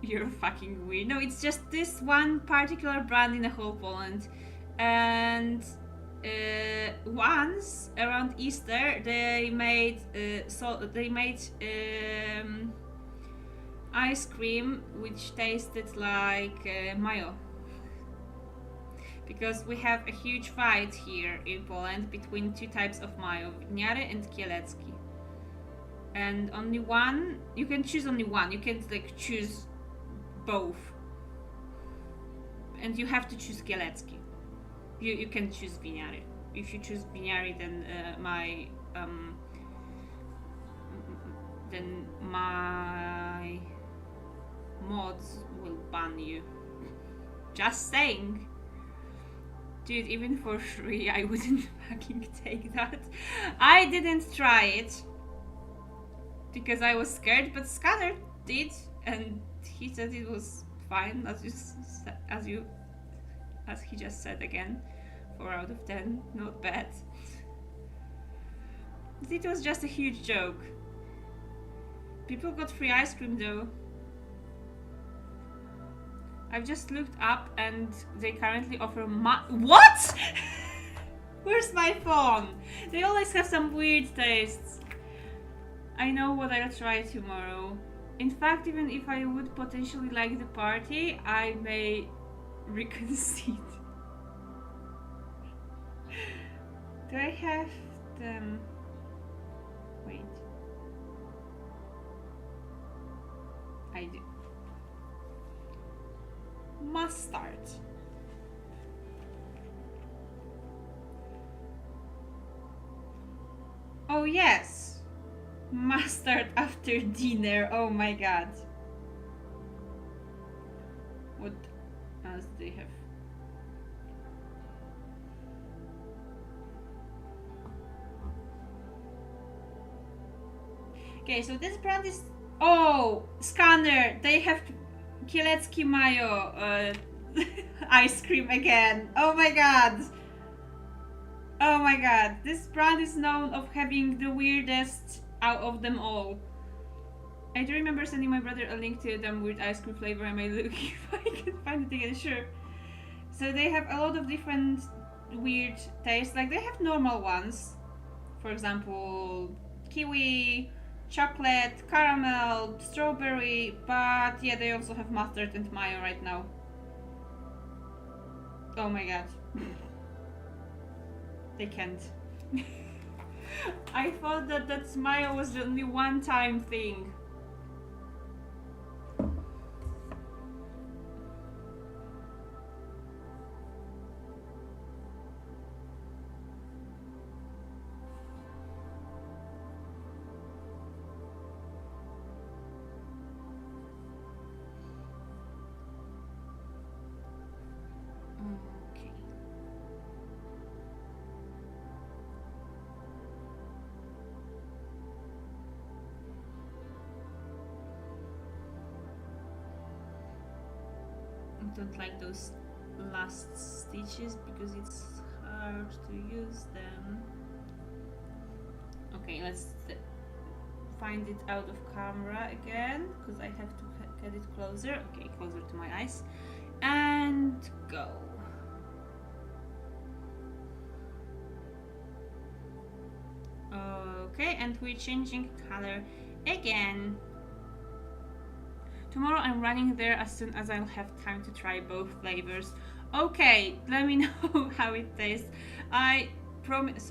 You're a fucking weird. No, it's just this one particular brand in the whole Poland. And once around Easter, they made ice cream which tasted like mayo. Because we have a huge fight here in Poland between 2 types of mayo, winiary and kielecki. And only one, you can choose only one, you can't like choose both. And you have to choose kielecki. You can choose winiary. If you choose winiary, then my mods will ban you. Just saying. Dude, even for free, I wouldn't fucking take that. I didn't try it because I was scared, but Scanner did, and he said it was fine, as he just said again. 4 out of 10, not bad. It was just a huge joke. People got free ice cream though. I've just looked up and they currently offer what? Where's my phone? They always have some weird tastes. I know what I'll try tomorrow. In fact, even if I would potentially like the party, I may reconsider. Do I have them? Wait. I do. Mustard. Oh yes, mustard after dinner. Oh my god. What else do they have? Okay, so this brand is... Oh, Scanner, they have Kielecki Mayo ice cream again. Oh my god. Oh my god. This brand is known of having the weirdest out of them all. I do remember sending my brother a link to them weird ice cream flavor. I may look if I can find it again, sure. So they have a lot of different weird tastes. Like they have normal ones. For example, kiwi, chocolate, caramel, strawberry, but yeah, they also have mustard and mayo right now. Oh my god. They can't. I thought that mayo was the only one-time thing. Don't like those last stitches because it's hard to use them. Okay, let's find it out of camera again because I have to get it closer. Okay, closer to my eyes and go. Okay, and we're changing color again. Tomorrow I'm running there as soon as I'll have time to try both flavors. Okay, let me know how it tastes. I promised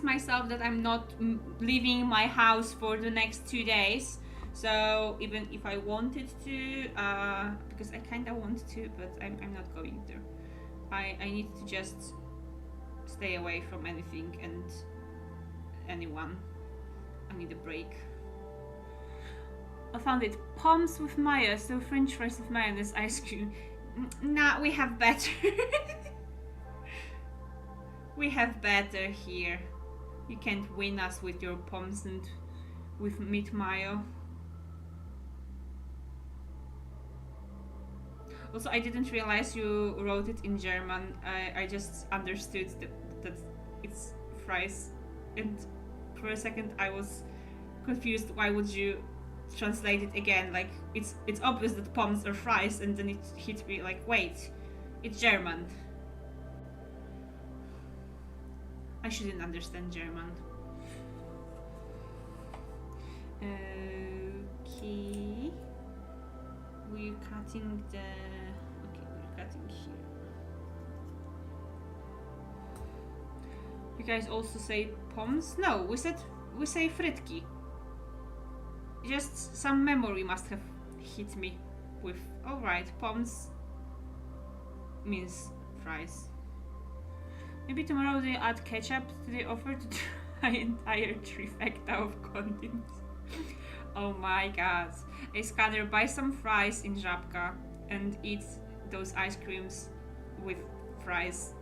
myself that I'm not leaving my house for the next 2 days. So even if I wanted to, because I kinda want to, but I'm not going to. I need to just stay away from anything and anyone. I need a break. I found it. Pommes with mayo, so French fries with mayonnaise ice cream. Nah, we have better. We have better here. You can't win us with your pommes and with meat mayo. Also, I didn't realize you wrote it in German. I just understood that it's fries, and for a second I was confused. Why would you translate it again? Like it's obvious that pommes are fries, and then it hit me like, wait, it's German. I shouldn't understand German. Okay, we're cutting the... Okay, we're cutting here. You guys also say pommes? No, we say frytki. Just some memory must have hit me with, alright, pommes means fries. Maybe tomorrow they add ketchup to the offer to try entire trifecta of condiments. Oh my god. A Scanner, buy some fries in Żabka and eat those ice creams with fries.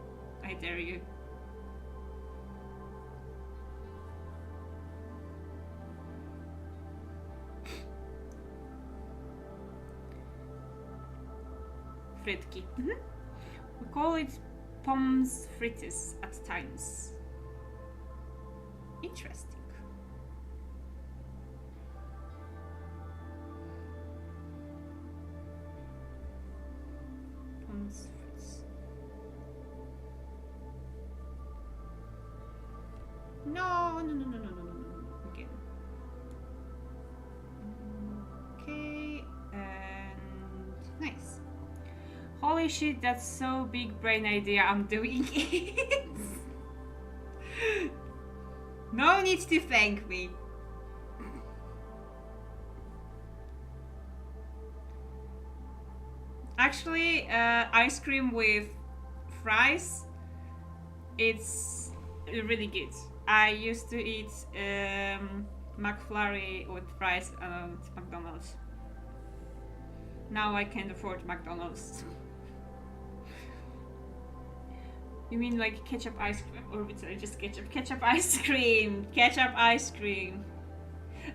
I dare you. Frytki. We call it pommes frites at times. Interesting. Pommes frites. No. Again. Okay, and nice. Holy shit, that's so big brain idea, I'm doing it. No need to thank me. Actually, ice cream with fries, it's really good. I used to eat McFlurry with fries at McDonald's. Now I can't afford McDonald's. You mean like ketchup ice cream? Or sorry, just ketchup? Ketchup ice cream! Ketchup ice cream!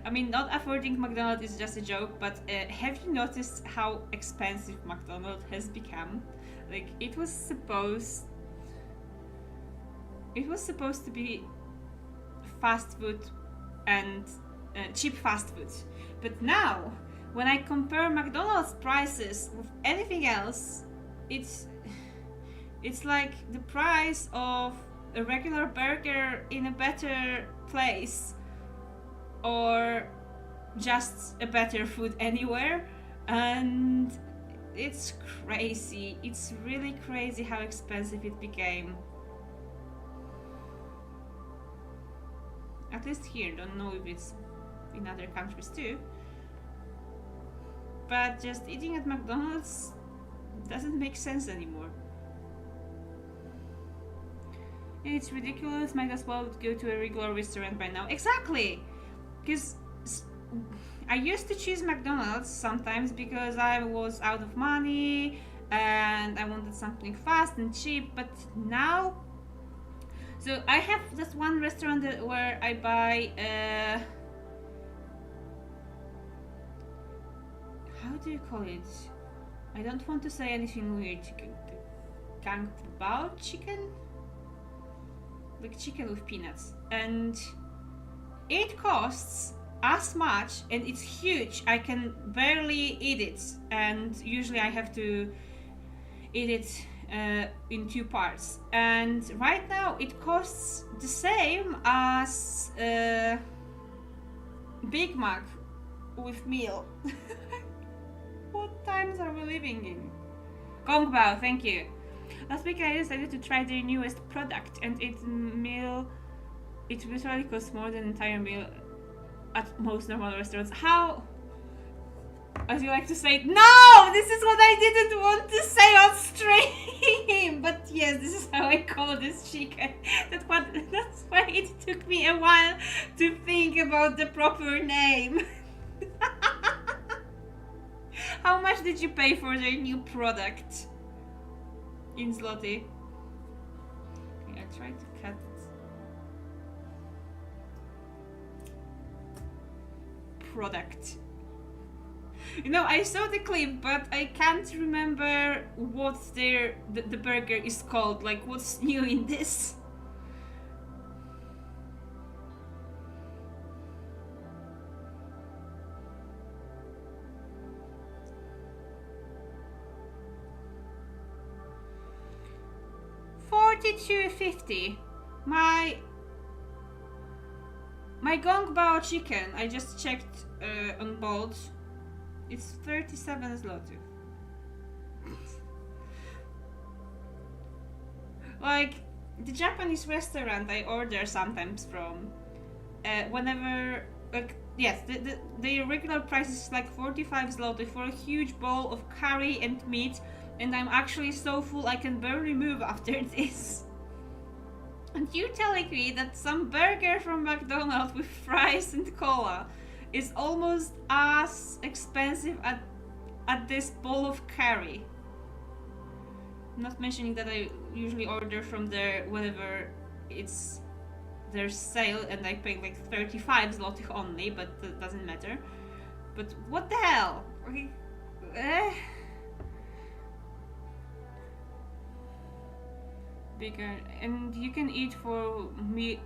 I mean, not affording McDonald's is just a joke, but have you noticed how expensive McDonald's has become? Like, it was supposed to be fast food and cheap fast food. But now, when I compare McDonald's prices with anything else, it's like the price of a regular burger in a better place, or just a better food anywhere, and it's crazy. It's really crazy how expensive it became. At least here, don't know if it's in other countries too. But just eating at McDonald's doesn't make sense anymore. It's ridiculous, might as well go to a regular restaurant by now. Exactly! Because I used to choose McDonald's sometimes because I was out of money and I wanted something fast and cheap, but now... So I have this one restaurant where I buy... how do you call it? I don't want to say anything weird. Kung Pao chicken? Like chicken with peanuts. And it costs as much, and it's huge. I can barely eat it, and usually I have to eat it in 2 parts. And right now it costs the same as Big Mac with meal. What times are we living in? Kung Pao, thank you. Last week I decided to try their newest product, and it literally costs more than an entire meal at most normal restaurants. How? As you like to say, no! This is what I didn't want to say on stream! But yes, this is how I call this chicken. That's why it took me a while to think about the proper name. How much did you pay for their new product? In zloty. Okay, I tried to cut it. Product. You know, I saw the clip, but I can't remember what the burger is called. Like, what's new in this? $42.50. My Gong Bao chicken, I just checked on Bolt. It's 37 zloty. Like, the Japanese restaurant I order sometimes from, whenever, like, yes, the regular price is like 45 zloty for a huge bowl of curry and meat, and I'm actually so full I can barely move after this. And you're telling me that some burger from McDonald's with fries and cola is almost as expensive at this bowl of curry. Not mentioning that I usually order from there whenever it's their sale and I pay like 35 zlotych only, but that doesn't matter. But what the hell? Okay. Bigger, and you can eat full meal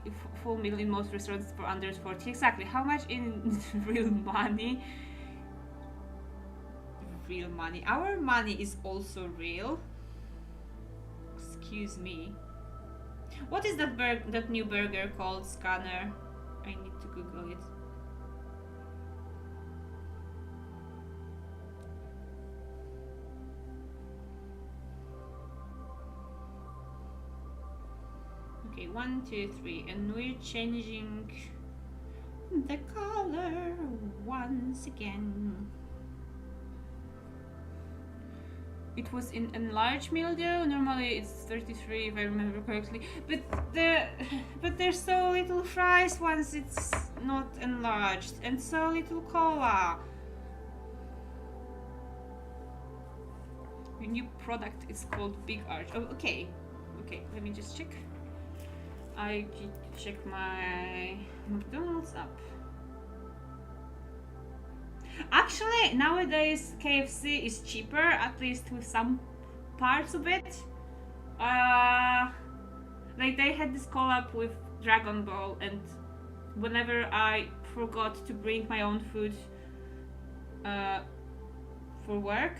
in most restaurants for under 40. Exactly. How much in real money? Real money. Our money is also real. Excuse me. What is that new burger called? Scanner. I need to Google it. Okay, 1, 2, 3, and we're changing the color once again. It was in enlarged meal though. Normally it's 33 if I remember correctly. But there's so little fries once it's not enlarged, and so little cola. A new product is called Big Arch. Oh, okay. Okay, let me just check. I check my McDonald's app. Actually, nowadays KFC is cheaper, at least with some parts of it. Like they had this collab with Dragon Ball, and whenever I forgot to bring my own food for work,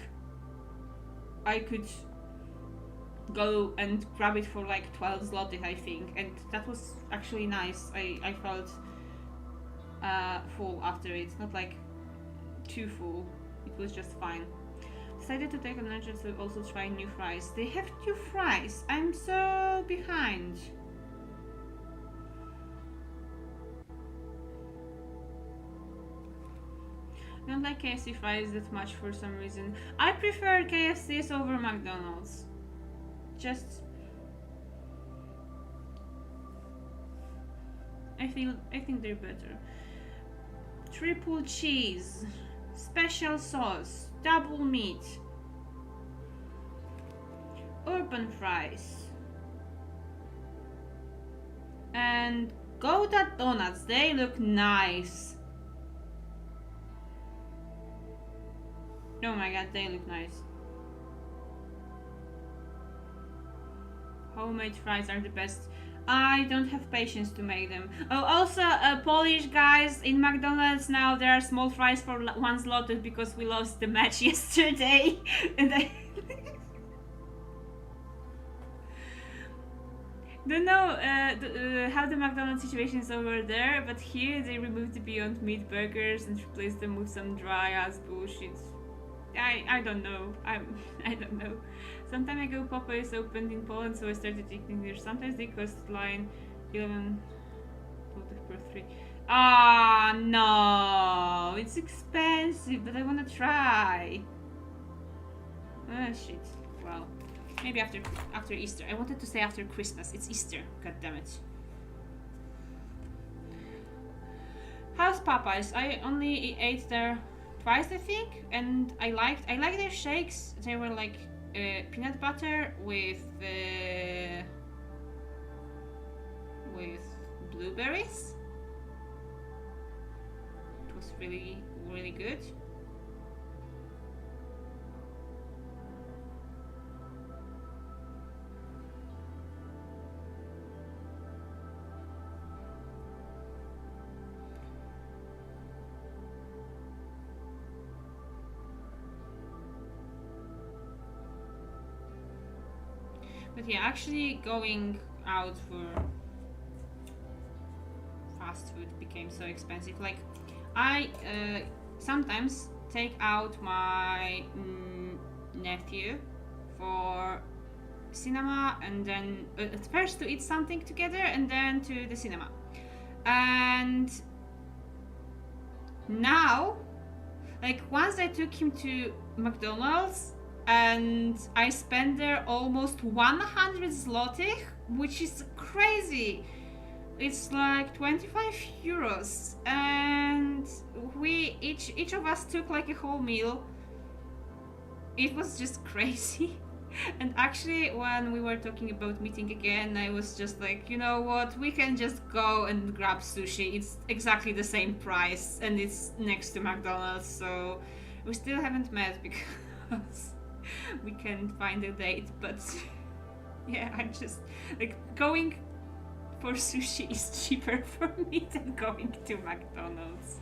I could go and grab it for like 12 zlotych, I think, and that was actually nice. I felt full after it, not like too full, it was just fine. Decided to take advantage to also try new fries. They have new fries. I'm so behind. I don't like KFC fries that much for some reason. I prefer KFC's over McDonald's. Just I think they're better. Triple cheese, special sauce, double meat, urban fries, and Gouda donuts. They look nice. Oh my god, they look nice. Homemade fries are the best. I don't have patience to make them. Oh, also, Polish guys in McDonald's now, there are small fries for 1 zloty because we lost the match yesterday. And I don't know how the McDonald's situation is over there, but here they removed the Beyond Meat burgers and replaced them with some dry ass bullshit. I don't know. I don't know. Some time ago, Popeyes opened in Poland, so I started eating there. Sometimes they cost line 11 per 3. Ah, no, it's expensive, but I wanna try. Ah, shit. Well, maybe after Easter. I wanted to say after Christmas. It's Easter. God damn it. How's Popeyes? I only ate there twice, I think, and I liked their shakes. They were like peanut butter with blueberries. It was really, really good. But yeah, actually going out for fast food became so expensive. Like, I sometimes take out my nephew for cinema, and then at first to eat something together and then to the cinema. And now, like, once I took him to McDonald's, and I spent there almost 100 zlotych, which is crazy. It's like 25 euros, and we each of us took like a whole meal, it was just crazy. And actually, when we were talking about meeting again, I was just like, you know what, we can just go and grab sushi. It's exactly the same price and it's next to McDonald's, so we still haven't met because we can't find a date. But yeah, I'm just like, going for sushi is cheaper for me than going to McDonald's.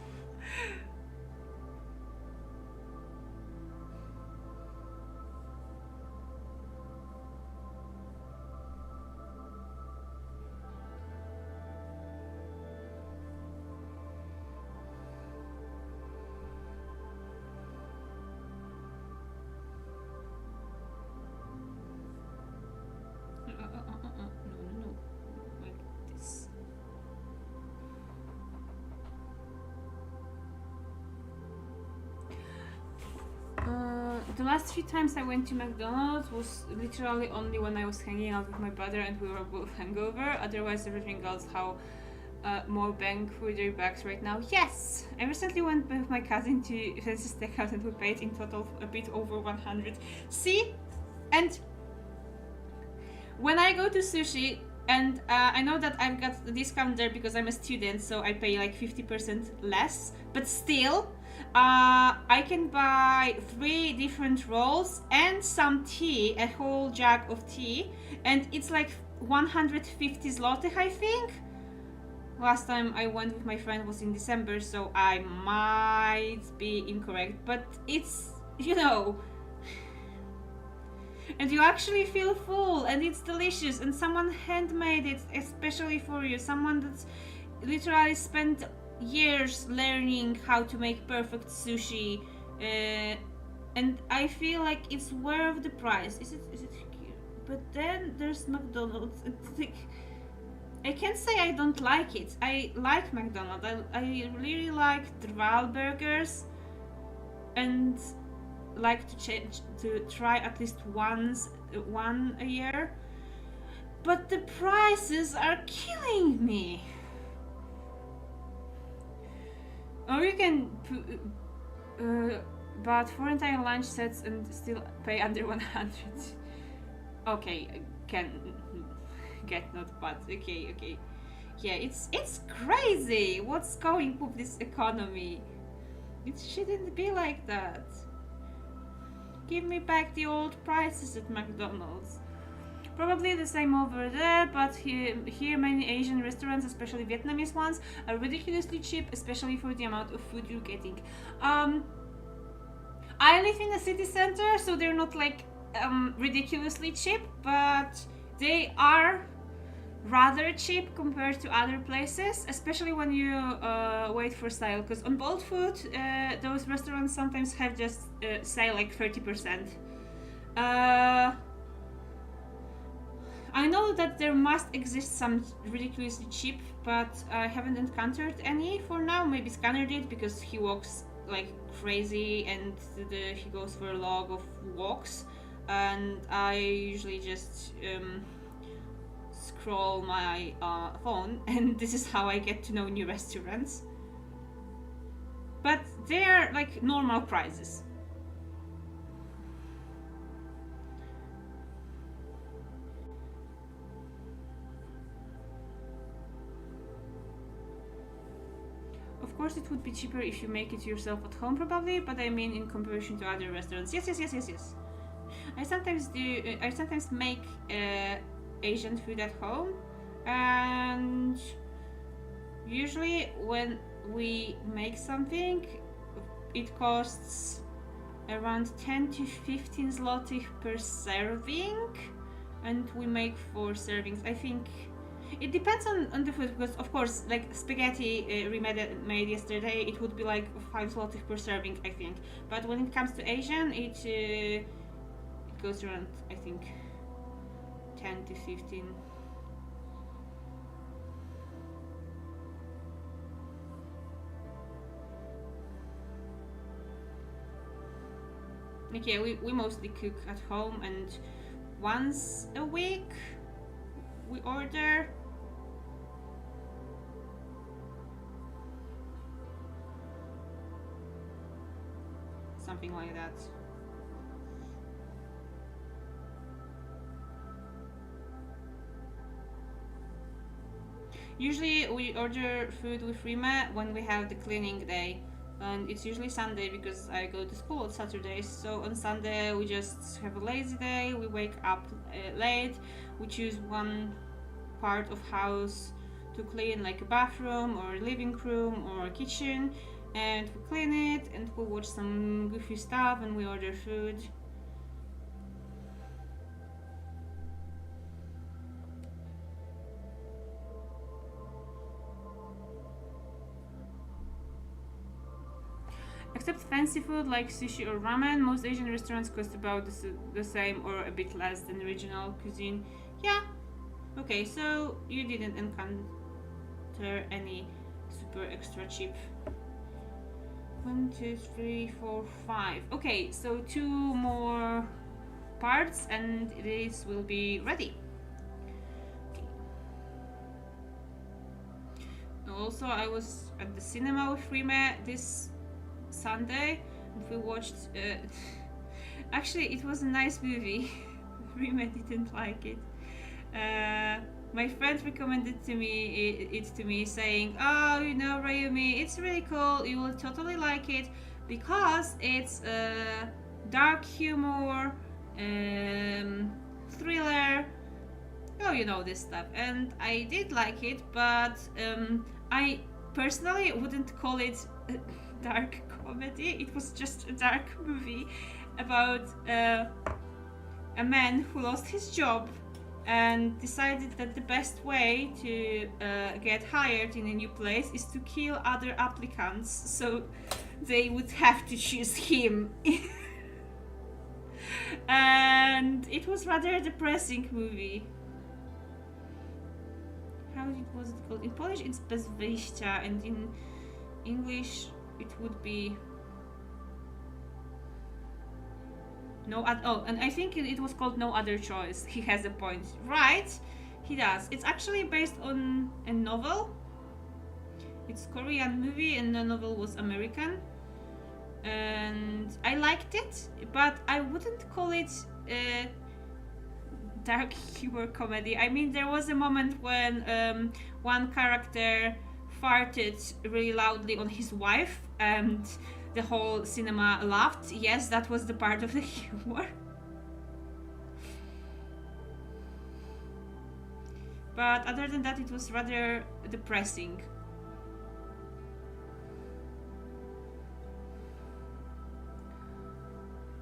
No. Like this. The last few times I went to McDonald's was literally only when I was hanging out with my brother and we were both hungover. Otherwise, everything else, how more bang for their bucks right now. Yes! I recently went with my cousin to Fancy Steakhouse and we paid in total a bit over 100. See? And when I go to sushi, and I know that I've got the discount there because I'm a student, so I pay like 50% less, but still, I can buy 3 different rolls and some tea, a whole jug of tea, and it's like 150 zlotych, I think. Last time I went with my friend was in December, so I might be incorrect, but it's, you know, and you actually feel full and it's delicious and someone handmade it especially for you, someone that's literally spent years learning how to make perfect sushi, and I feel like it's worth the price. Is it here? But then there's McDonald's. It's like, I can't say I don't like it. I like McDonald's. I really like Dral burgers and like to try at least one a year. But the prices are killing me. Or you can but 4 entire lunch sets and still pay under 100. Okay, can get not, but okay. Yeah, it's crazy what's going with this economy. It shouldn't be like that. Give me back the old prices at McDonald's. Probably the same over there, but here many Asian restaurants, especially Vietnamese ones, are ridiculously cheap, especially for the amount of food you're getting. I live in a city center, so they're not like ridiculously cheap, but they are rather cheap compared to other places, especially when you wait for sale, because on Bolt Food those restaurants sometimes have just sale like 30%. I know that there must exist some ridiculously cheap, but I haven't encountered any for now. Maybe Scanner did because he walks like crazy and he goes for a lot of walks, and I usually just scroll my phone, and this is how I get to know new restaurants. But they're like normal prices. Of course, it would be cheaper if you make it yourself at home, probably, but I mean in comparison to other restaurants. Yes. I sometimes make Asian food at home, and usually when we make something, it costs around 10 to 15 zlotych per serving, and we make 4 servings. I think it depends on the food, because of course, like spaghetti made yesterday, it would be like 5 zlotych per serving, I think. But when it comes to Asian, it goes around, I think, 10 to 15. Okay, we mostly cook at home, and once a week we order. Something like that. Usually we order food with Rima when we have the cleaning day, and it's usually Sunday because I go to school on Saturdays. So on Sunday we just have a lazy day. We wake up late. We choose one part of house to clean, like a bathroom or a living room or a kitchen, and we clean it and we watch some goofy stuff and we order food. Except fancy food like sushi or ramen, most Asian restaurants cost about the same or a bit less than regional cuisine. Yeah. Okay, so you didn't encounter any super extra cheap. 1, 2, 3, 4, 5. Okay, so 2 more parts and this will be ready. Okay. Also, I was at the cinema with Rime this Sunday and we watched actually it was a nice movie. Rime didn't like it. My friend recommended it to me saying, oh, you know, Rayumi, it's really cool, you will totally like it because it's dark humor, thriller, oh, you know, this stuff. And I did like it, but I personally wouldn't call it dark comedy. It was just a dark movie about a man who lost his job and decided that the best way to get hired in a new place is to kill other applicants so they would have to choose him. And it was rather a depressing movie. How was it called? In Polish it's Bez wyjścia, and in English it would be and I think it was called No Other Choice. He has a point. Right, he does. It's actually based on a novel. It's a Korean movie and the novel was American. And I liked it, but I wouldn't call it a dark humor comedy. I mean, there was a moment when one character farted really loudly on his wife and the whole cinema laughed. Yes, that was the part of the humor. But other than that, it was rather depressing.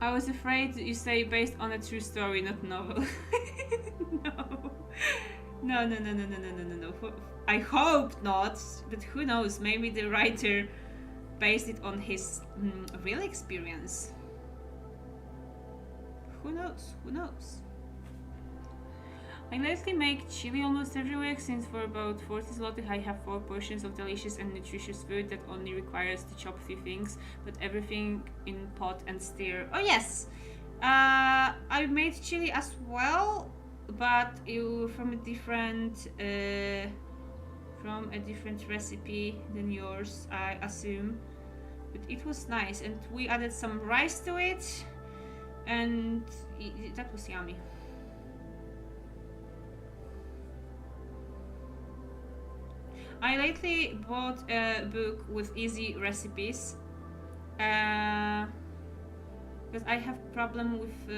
I was afraid you say based on a true story, not novel. No. I hope not, but who knows, maybe the writer based it on his real experience. Who knows? I lately make chili almost every week, since for about 40 zloty I have 4 portions of delicious and nutritious food that only requires to chop few things, but everything in pot and stir. Oh yes! I made chili as well, but from a different recipe than yours, I assume. But it was nice, and we added some rice to it, and that was yummy. I lately bought a book with easy recipes because I have problem with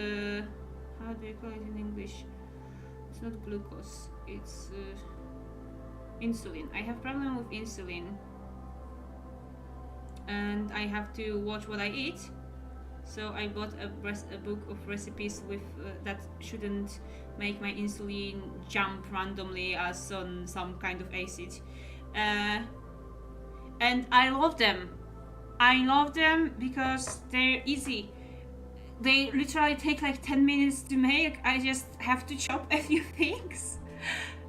how do you call it in English? It's not glucose, it's insulin. I have problem with insulin and I have to watch what I eat, so I bought a book of recipes with that shouldn't make my insulin jump randomly as on some kind of acid. And I love them. I love them because they're easy. They literally take like 10 minutes to make. I just have to chop a few things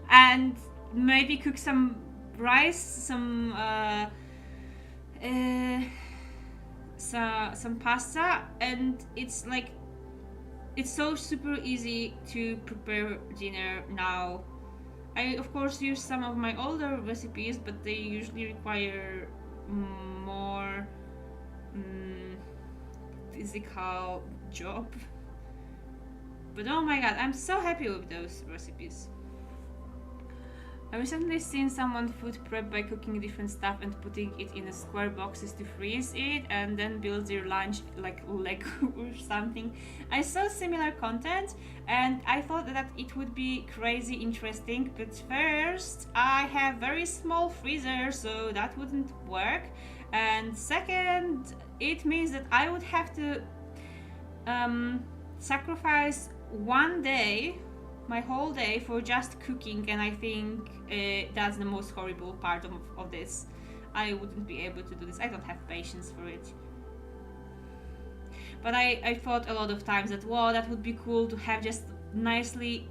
and maybe cook some rice, some pasta, and it's so super easy to prepare dinner now. I of course use some of my older recipes, but they usually require more physical job. But oh my god, I'm so happy with those recipes. I recently seen someone food prep by cooking different stuff and putting it in a square boxes to freeze it and then build their lunch like Lego or something. I saw similar content and I thought that it would be crazy interesting, but first I have very small freezer, so that wouldn't work, and second it means that I would have to sacrifice one day, my whole day, for just cooking, and I think that's the most horrible part of this. I wouldn't be able to do this. I don't have patience for it. But I thought a lot of times that, wow, that would be cool to have just nicely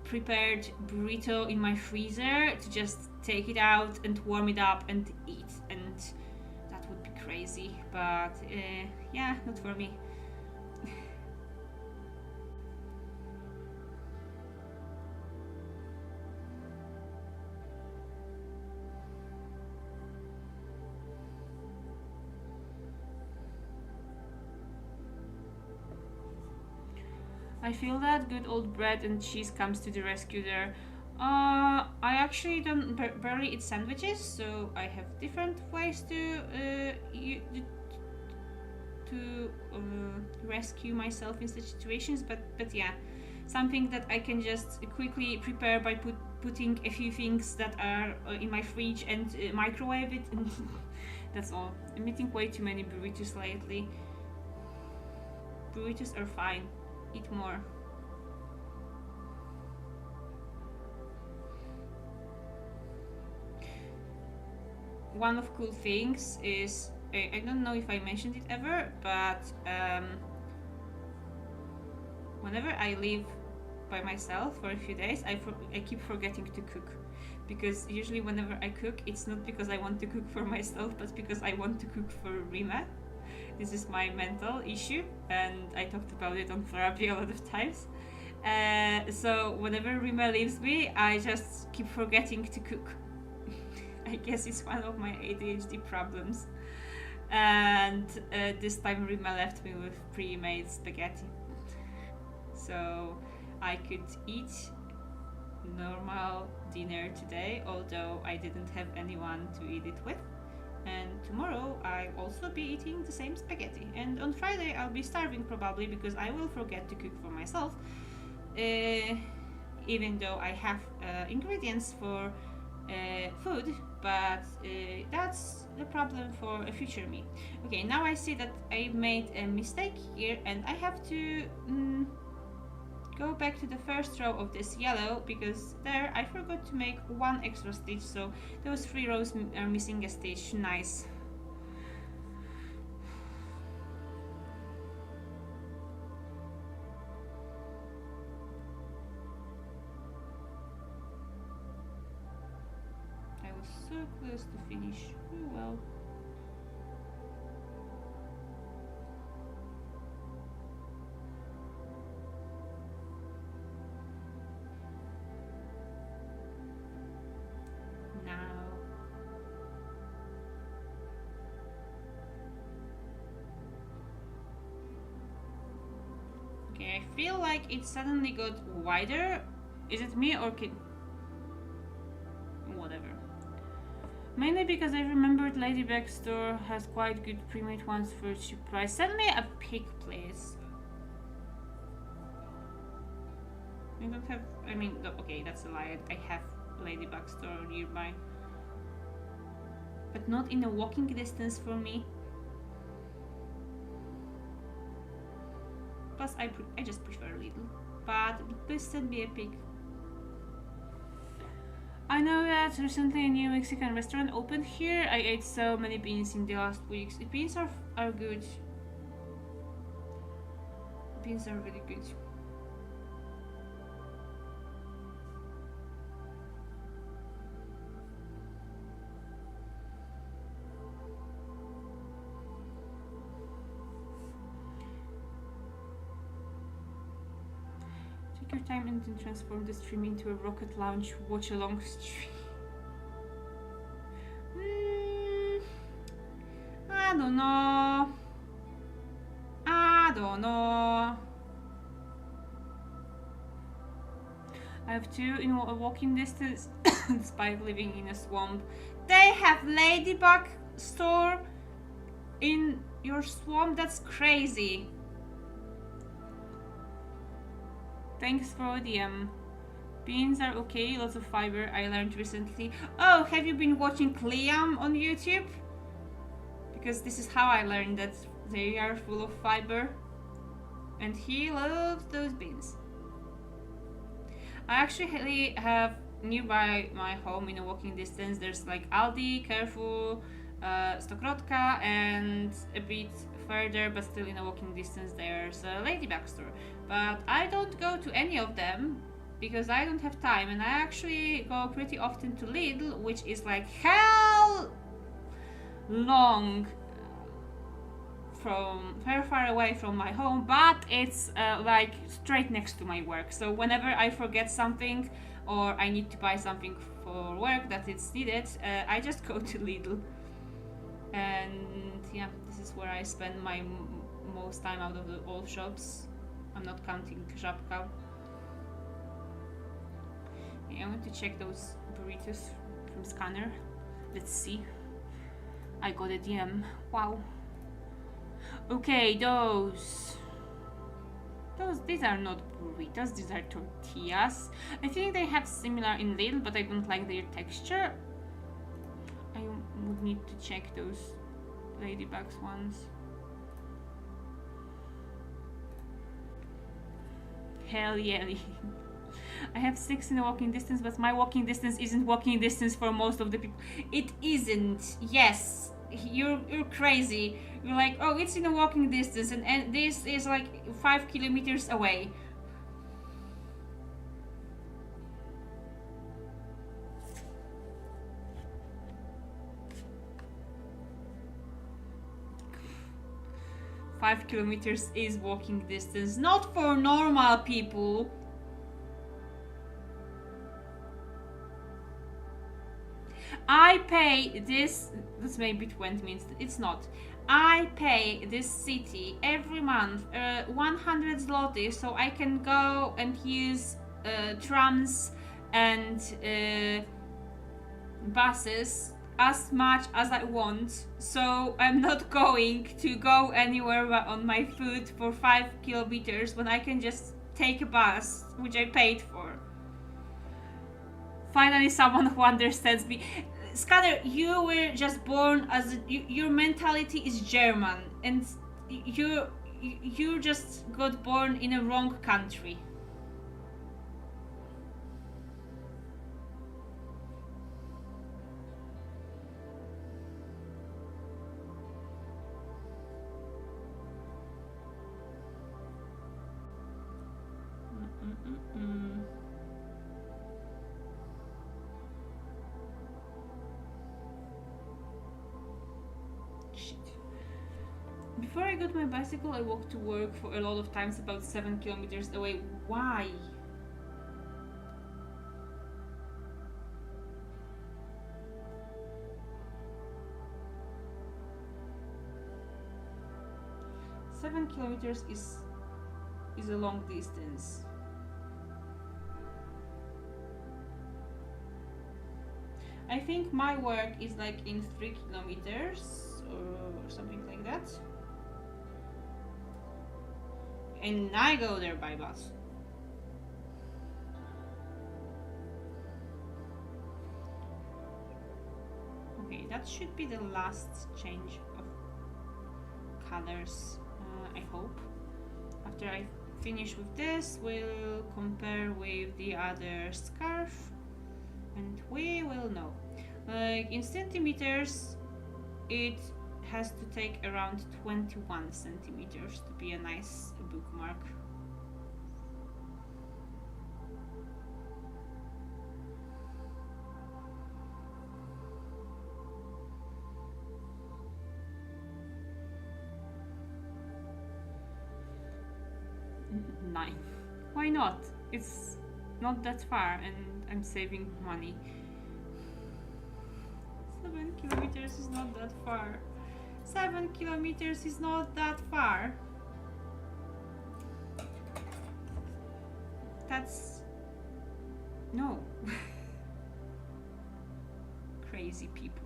prepared burrito in my freezer, to just take it out and warm it up and eat, and that would be crazy, but yeah, not for me. I feel that good old bread and cheese comes to the rescue there. I actually don't barely eat sandwiches, so I have different ways to rescue myself in such situations. But yeah, something that I can just quickly prepare by putting a few things that are in my fridge and microwave it, and that's all. I'm eating way too many burritos lately. Burritos are fine. Eat more. One of cool things is, I don't know if I mentioned it ever, but whenever I live by myself for a few days, I keep forgetting to cook, because usually whenever I cook, it's not because I want to cook for myself, but because I want to cook for Rima. This is my mental issue, and I talked about it on therapy a lot of times. So whenever Rima leaves me, I just keep forgetting to cook. I guess it's one of my ADHD problems. And this time Rima left me with pre-made spaghetti. So I could eat normal dinner today, although I didn't have anyone to eat it with. And tomorrow I'll also be eating the same spaghetti. And on Friday I'll be starving probably, because I will forget to cook for myself. Even though I have ingredients for food, but that's the problem for a future me. Okay, now I see that I made a mistake here, and I have to go back to the first row of this yellow, because there I forgot to make one extra stitch, so those 3 rows are missing a stitch. Nice. I was so close to finish. Oh well. Okay, I feel like it suddenly got wider. Is it me or whatever. Mainly because I remembered Ladybug store has quite good pre-made ones for a cheap price. Send me a pic, please. I don't have, okay, that's a lie. I have Ladybug store nearby. But not in a walking distance for me. Plus, I just prefer Lidl. But please send me a pic. I know that recently a new Mexican restaurant opened here. I ate so many beans in the last weeks. The beans are good. Beans are really good. Take your time and then transform the stream into a rocket launch watch along stream. I don't know. I don't know. I have 2 in a walking distance despite living in a swamp. They have ladybug store in your swamp? That's crazy. Thanks for the beans are okay, lots of fiber, I learned recently. Oh, have you been watching Liam on YouTube? Because this is how I learned that they are full of fiber. And he loves those beans. I actually have nearby my home in a walking distance. There's like Aldi, Carrefour, Stokrotka, and a bit further but still in a walking distance there's a ladybug store. But I don't go to any of them because I don't have time, and I actually go pretty often to Lidl, which is like hell long from very far away from my home, but it's like straight next to my work. So whenever I forget something or I need to buy something for work that it's needed, I just go to Lidl. And yeah, this is where I spend my most time out of all shops. I'm not counting Żabka. Yeah, I want to check those burritos from scanner. Let's see. I got a DM. Wow. Okay, these are not burritos, these are tortillas. I think they have similar in Lidl, but I don't like their texture. I would need to check those ladybugs ones. Hell yeah. I have 6 in a walking distance, but my walking distance isn't walking distance for most of the people. It isn't. Yes, you're crazy. You're like, oh, it's in a walking distance, and this is like 5 kilometers away. Five kilometers is walking distance, not for normal people. I pay this, that's maybe 20 minutes, it's not. I pay this city every month 100 zloty, so I can go and use trams and buses as much as I want. So I'm not going to go anywhere on my foot for 5 kilometers when I can just take a bus, which I paid for. Finally, someone who understands me. Scanner, you were just born as your mentality is German, and you just got born in a wrong country. Before I got my bicycle, I walked to work for a lot of times, about 7 kilometers away. Why? Seven kilometers is a long distance. I think my work is like in 3 kilometers or something like that. And I go there by bus. Okay, that should be the last change of colors, I hope. After I finish with this, we'll compare with the other scarf and we will know. Like in centimeters, it has to take around 21 centimeters to be a nice bookmark. Nine. Why not? It's not that far and I'm saving money. 7 kilometers is not that far. 7 kilometers is not that far. No. Crazy people.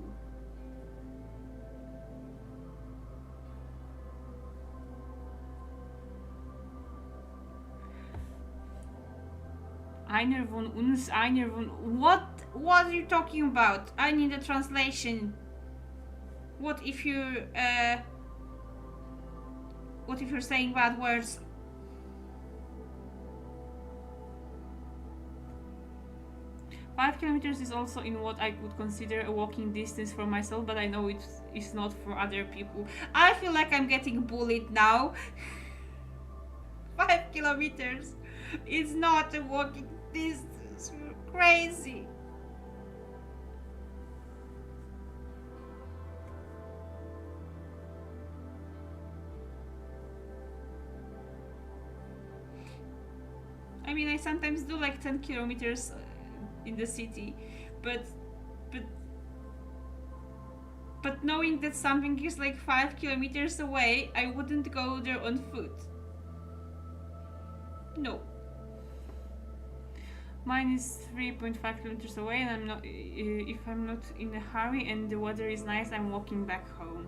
Einer von uns, einer von... What are you talking about? I need a translation. What if you're saying bad words? Five kilometers is also in what I could consider a walking distance for myself, but I know it's not for other people. I feel like I'm getting bullied now. 5 kilometers is not a walking distance. You're crazy. I mean, I sometimes do like 10 kilometers in the city, but knowing that something is like 5 kilometers away, I wouldn't go there on foot. No. Mine is 3.5 kilometers away, and I'm not. If I'm not in a hurry and the weather is nice, I'm walking back home.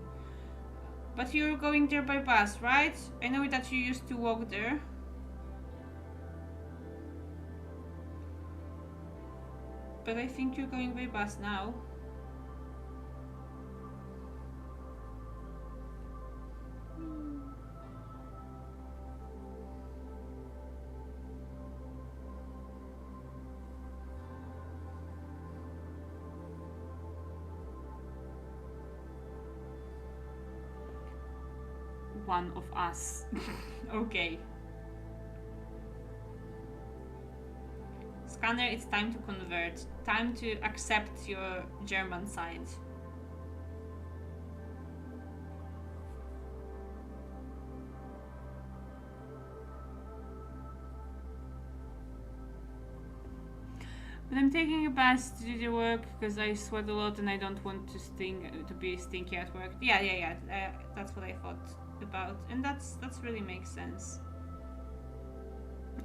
But you're going there by bus, right? I know that you used to walk there. But I think you're going by bus now. One of us. Okay. Scanner, it's time to convert. Time to accept your German side. But I'm taking a bath to do the work because I sweat a lot and I don't want to be stinky at work. Yeah. That's what I thought about, and that's really makes sense.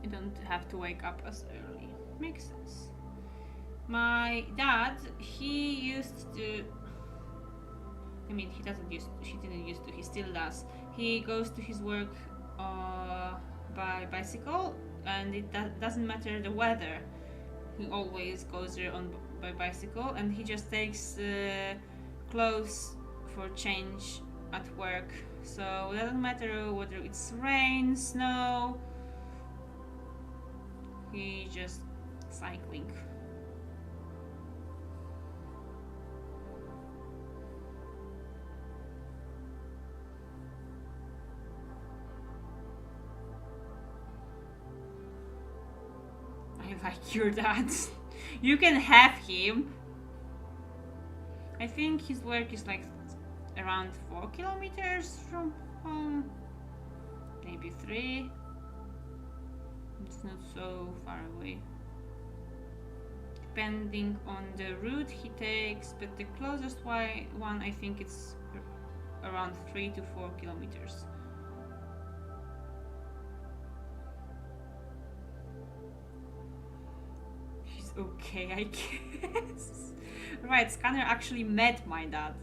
I don't have to wake up as early. Makes sense. My dad, he used to. I mean, he didn't used to. He still does. He goes to his work by bicycle, and it doesn't matter the weather. He always goes there by bicycle, and he just takes clothes for change at work. So it doesn't matter whether it's rain, snow. He just cycling. I like your dad. You can have him. I think his work is like around 4 kilometers from home. Maybe 3. It's not so far away. Depending on the route he takes, but the closest one I think it's around 3 to 4 kilometers. He's okay, I guess. Right, Scanner actually met my dad.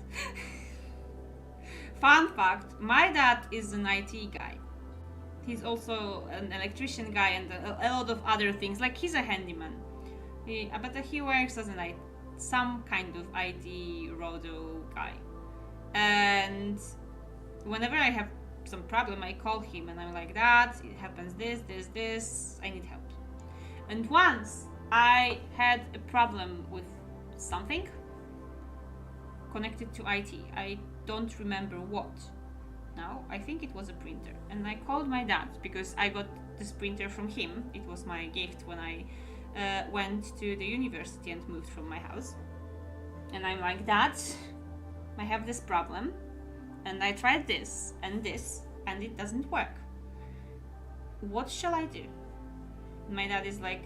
Fun fact, my dad is an IT guy. He's also an electrician guy and a lot of other things, like he's a handyman. But he works as some kind of IT rodo guy. And whenever I have some problem, I call him and I'm like, Dad, it happens this, I need help. And once I had a problem with something connected to IT. I don't remember what. Now, I think it was a printer. And I called my dad because I got this printer from him. It was my gift when I went to the university and moved from my house. And I'm like, Dad, I have this problem. And I tried this, and it doesn't work. What shall I do? And my dad is like,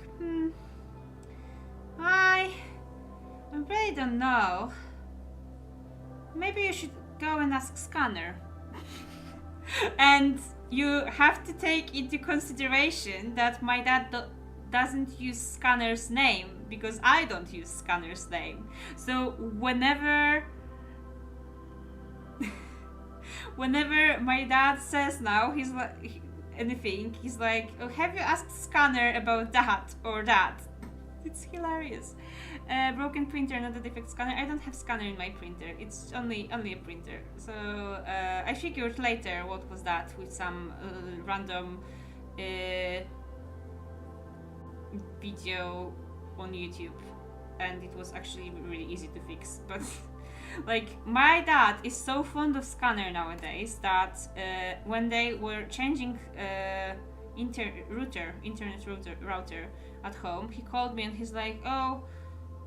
I really don't know. Maybe you should go and ask Scanner. And you have to take into consideration that my dad doesn't use Scanner's name because I don't use scanner's name. So whenever my dad says now, he's like anything, he's like, oh, have you asked scanner about that or that? It's hilarious. Broken printer, not a defect scanner. I don't have scanner in my printer. It's only a printer. So I figured later what was that with some random video on YouTube, and it was actually really easy to fix. But like my dad is so fond of scanner nowadays that when they were changing internet router at home, he called me and he's like, oh,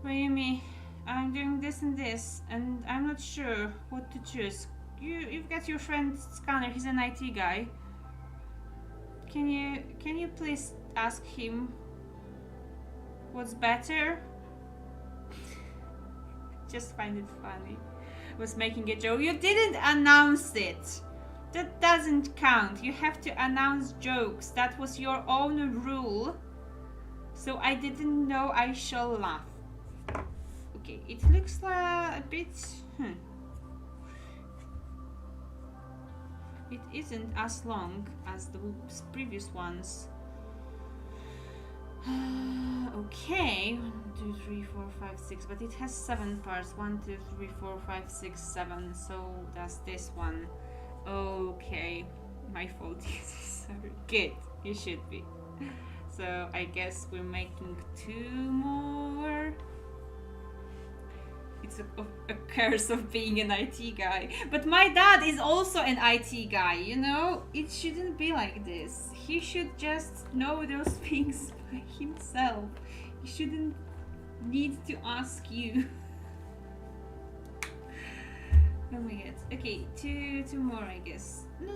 Rayumi, I'm doing this and this and I'm not sure what to choose. You've got your friend Scanner, he's an IT guy. Can you please ask him what's better? Just find it funny. Was making a joke. You didn't announce it. That doesn't count. You have to announce jokes. That was your own rule. So I didn't know I shall laugh. Okay, it looks like a bit... It isn't as long as the previous ones. Okay, 1, 2, 3, 4, 5, 6, but it has 7 parts. 1, 2, 3, 4, 5, 6, 7. So does this one. Okay, my fault. Sorry. Good, you should be. So I guess we're making 2 more. It's a curse of being an IT guy. But my dad is also an IT guy, you know? It shouldn't be like this. He should just know those things by himself. He shouldn't need to ask you. Oh my god. Okay, two more, I guess. No.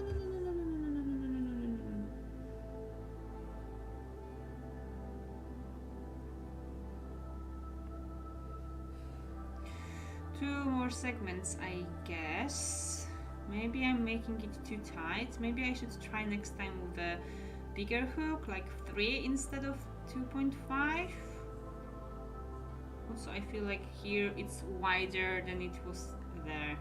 2 more segments, I guess. Maybe I'm making it too tight. Maybe I should try next time with a bigger hook, like 3 instead of 2.5. Also, I feel like here it's wider than it was there.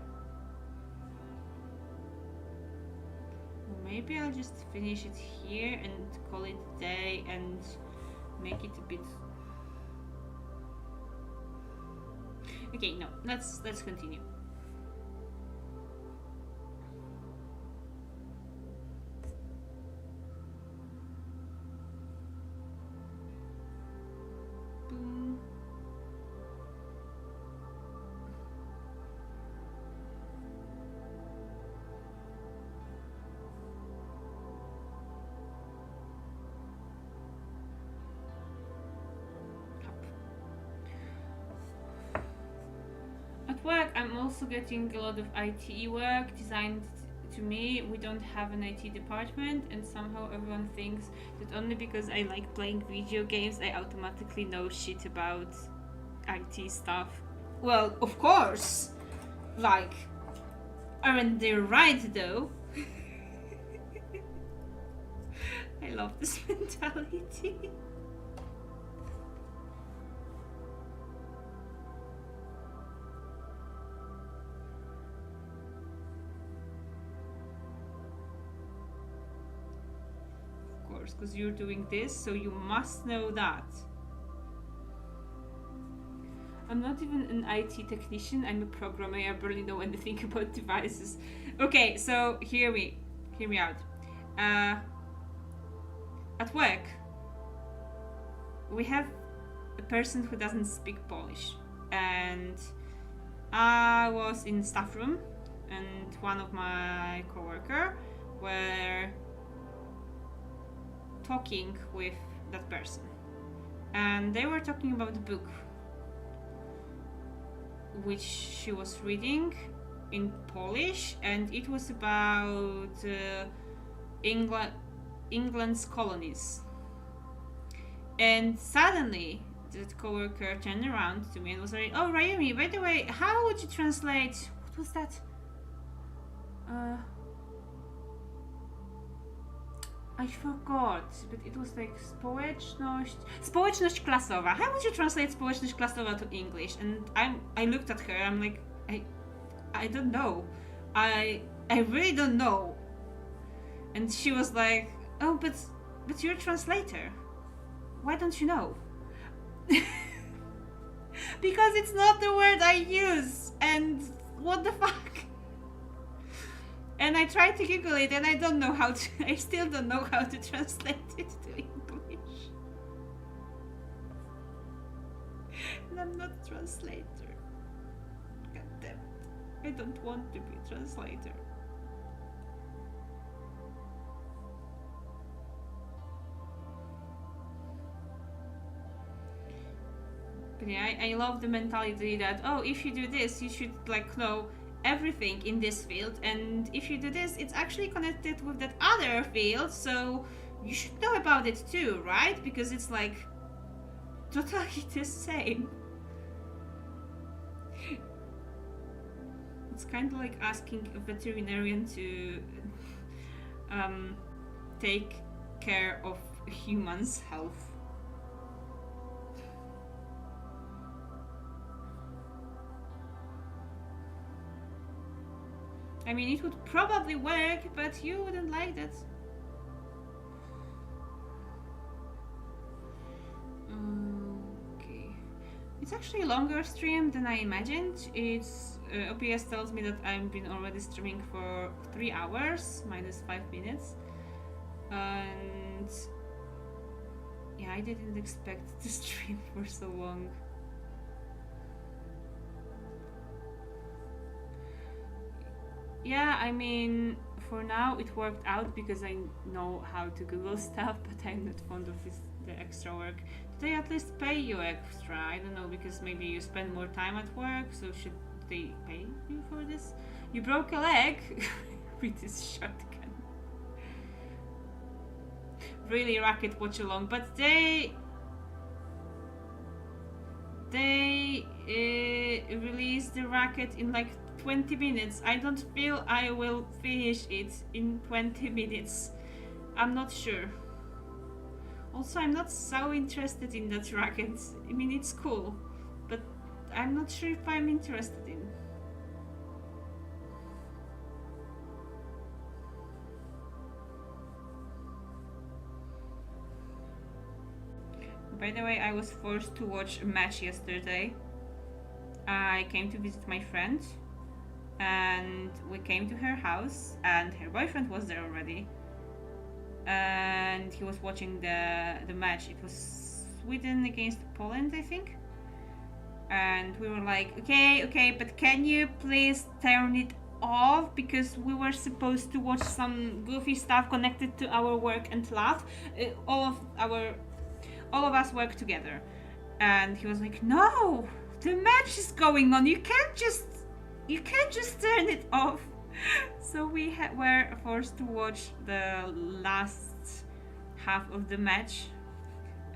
Or maybe I'll just finish it here and call it a day and make it a bit... Okay, no, let's continue. Boom. Work, I'm also getting a lot of IT work designed to me. We don't have an IT department, and somehow everyone thinks that only because I like playing video games I automatically know shit about IT stuff. Well, of course, like, aren't they right though? I love this mentality. Because you're doing this, so you must know that. I'm not even an IT technician, I'm a programmer. I barely know anything about devices. Okay, so hear me out. At work, we have a person who doesn't speak Polish, and I was in the staff room, and one of my coworker were talking with that person, and they were talking about the book which she was reading in Polish, and it was about England's colonies. And suddenly that coworker turned around to me and was like, oh, Rayumi, by the way, how would you translate, what was that? I forgot, but it was like społeczność klasowa. How would you translate społeczność klasowa to English? And I looked at her, I'm like, I don't know. I really don't know. And she was like, oh, but you're a translator. Why don't you know? Because it's not the word I use, and what the fuck? And I tried to Google it, and I don't know how to. I still don't know how to translate it to English. And I'm not a translator. God damn it. I don't want to be a translator. But yeah, I love the mentality that, oh, if you do this, you should like know everything in this field, and if you do this, it's actually connected with that other field, so you should know about it too, right? Because it's like totally the same. It's kind of like asking a veterinarian to take care of a human's health. I mean, it would probably work, but you wouldn't like that. Okay. It's actually a longer stream than I imagined. It's OBS tells me that I've been already streaming for 3 hours, minus 5 minutes. And yeah, I didn't expect to stream for so long. Yeah, I mean, for now it worked out because I know how to Google stuff, but I'm not fond of the extra work. Did they at least pay you extra? I don't know, because maybe you spend more time at work, so should they pay you for this? You broke a leg with this shotgun. Really racket watch along, but they released the racket in like 20 minutes. I don't feel I will finish it in 20 minutes. I'm not sure. Also, I'm not so interested in that racket. I mean, it's cool, but I'm not sure if I'm interested in. By the way, I was forced to watch a match yesterday. I came to visit my friend, and we came to her house, and her boyfriend was there already, and he was watching the match. It was Sweden against Poland, I think, and we were like, okay, but can you please turn it off, because we were supposed to watch some goofy stuff connected to our work and laugh. All of us work together. And he was like, no, the match is going on, you can't just turn it off. So we were forced to watch the last half of the match,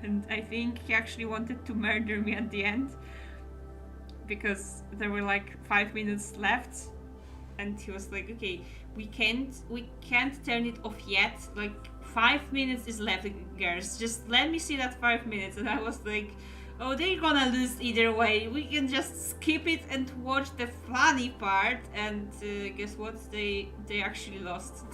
and I think he actually wanted to murder me at the end, because there were like 5 minutes left, and he was like, okay, we can't turn it off yet, like 5 minutes is left, girls, just let me see that 5 minutes. And I was like, oh, they're gonna lose either way, we can just skip it and watch the funny part. And guess what, they actually lost.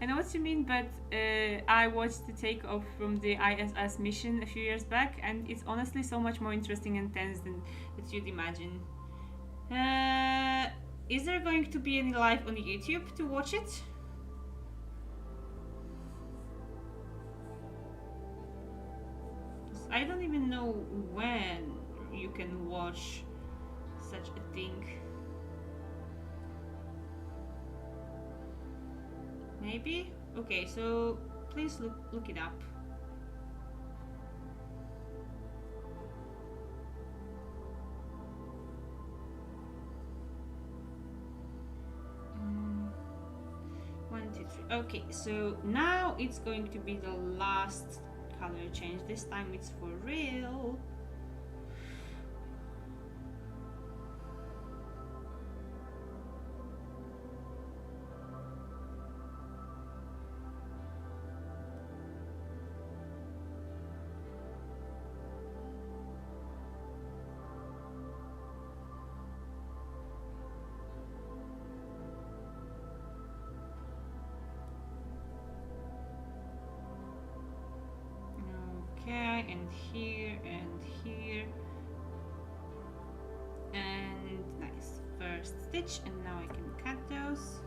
I know what you mean, but I watched the takeoff from the ISS mission a few years back, and it's honestly so much more interesting and tense than that you'd imagine. Is there going to be any live on YouTube to watch it? I don't even know when you can watch such a thing. Maybe? Okay, so please look it up. One, two, three. Okay, so now it's going to be the last color change. This time it's for real. Okay, and here and here. And nice. First stitch, and now I can cut those.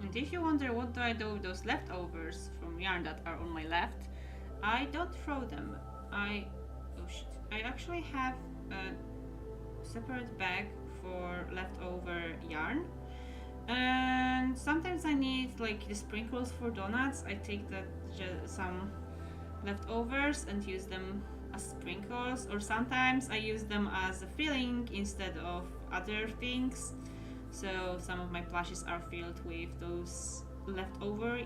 And if you wonder what do I do with those leftovers from yarn that are on my left, I don't throw them. I actually have a separate bag for leftover yarn. And sometimes I need like the sprinkles for donuts. I take some leftovers and use them as sprinkles, or sometimes I use them as a filling instead of other things. So some of my plushes are filled with those leftover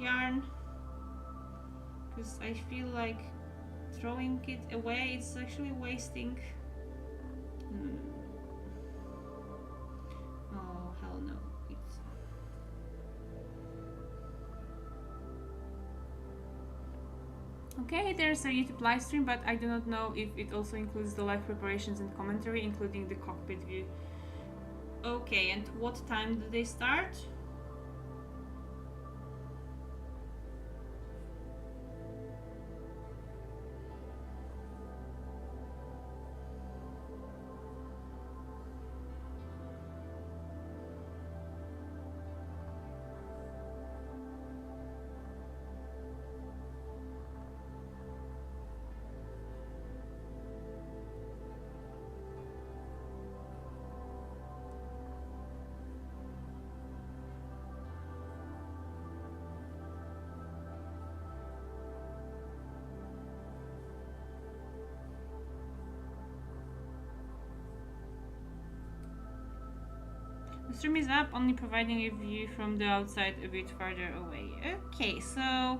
yarn, because I feel like throwing it away, it's actually wasting. Oh hell no. Okay, there's a YouTube live stream, but I do not know if it also includes the live preparations and commentary, including the cockpit view. Okay, and what time do they start? The stream is up, only providing a view from the outside a bit farther away. Okay, so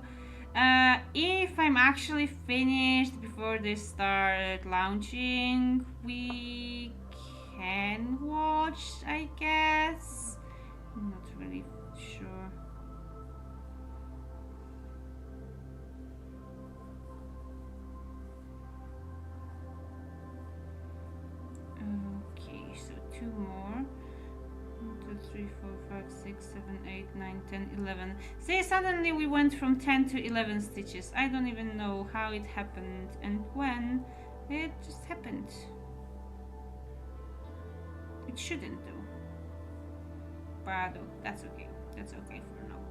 if I'm actually finished before they start launching, we can watch, I guess. I'm not really sure. Okay, so 2 more. 1, 2, 3, 4, 5, 6, 7, 8, 9, 10, 11. See, suddenly we went from 10 to 11 stitches. I don't even know how it happened and when. It just happened. It shouldn't do. But that's okay. That's okay for now.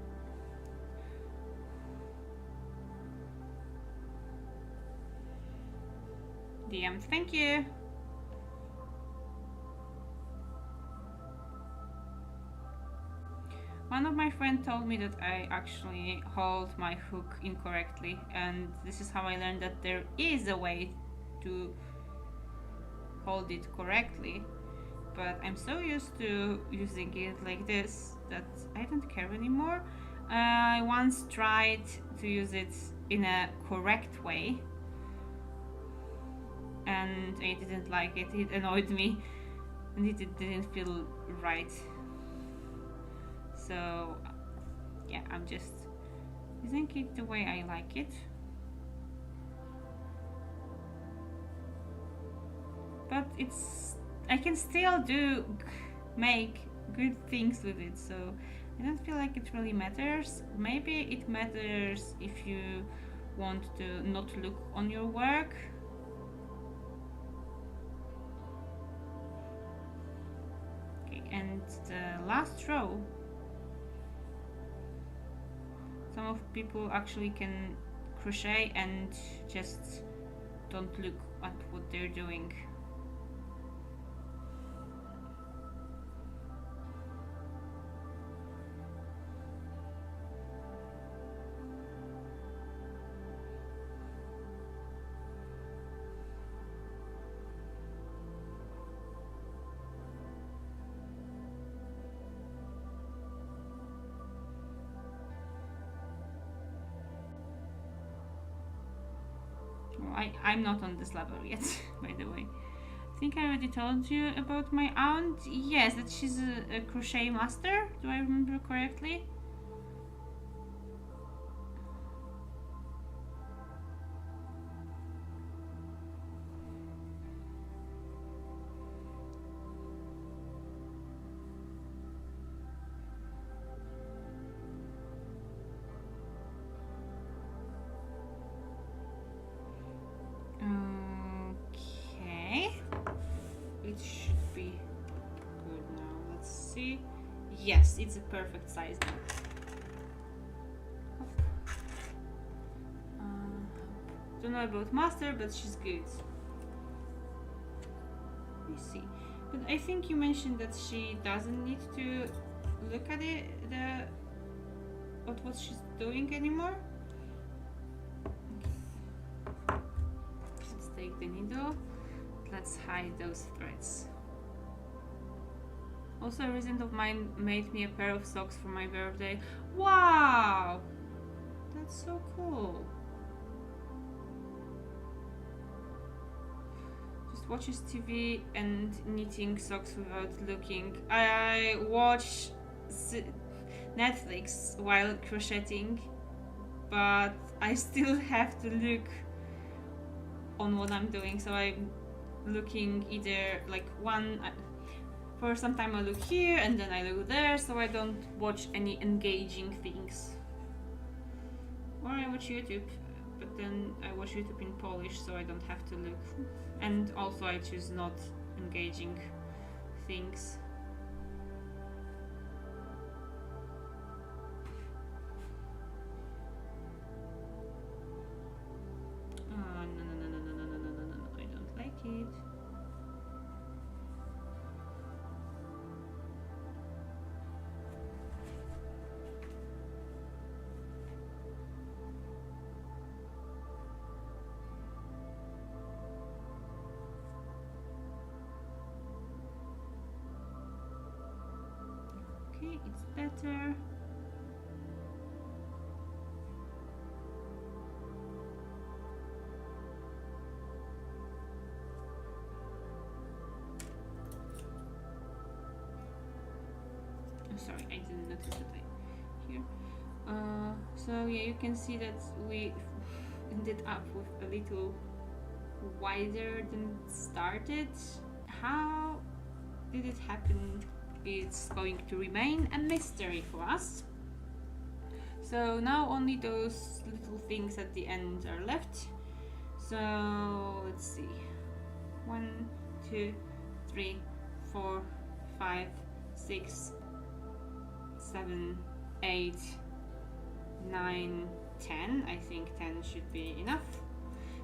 DM, thank you. One of my friends told me that I actually hold my hook incorrectly, and this is how I learned that there is a way to hold it correctly, but I'm so used to using it like this that I don't care anymore. I once tried to use it in a correct way and I didn't like it. It annoyed me and it didn't feel right. So yeah, I'm just using it the way I like it. But I can still make good things with it, so I don't feel like it really matters. Maybe it matters if you want to not look on your work. Okay, and the last row. Some of people actually can crochet and just don't look at what they're doing. I'm not on this level yet, by the way. I think I already told you about my aunt. Yes, that she's a crochet master. Do I remember correctly? it should be good now. Let's see. Yes, it's a perfect size now. Don't know about Master, but she's good. Let me see. But I think you mentioned that she doesn't need to look at it, at what she's doing anymore. Okay. Let's take the needle. Let's hide those threads. Also, a resident of mine made me a pair of socks for my birthday. Wow! That's so cool. Just watches TV and knitting socks without looking. I watch Netflix while crocheting, but I still have to look on what I'm doing. So I'm looking either like for some time I look here and then I look there, so I don't watch any engaging things. Or I watch YouTube, but then I watch YouTube in Polish, so I don't have to look. And also I choose not engaging things. No, I don't like it. Okay, it's better. Oh, sorry, I didn't notice that here. So yeah, you can see that we ended up with a little wider than started. How did it happen? It's going to remain a mystery for us. So now only those little things at the end are left. So let's see. 1, 2, 3, 4, 5, 6, 7, 8, 9, 10. I think 10 should be enough.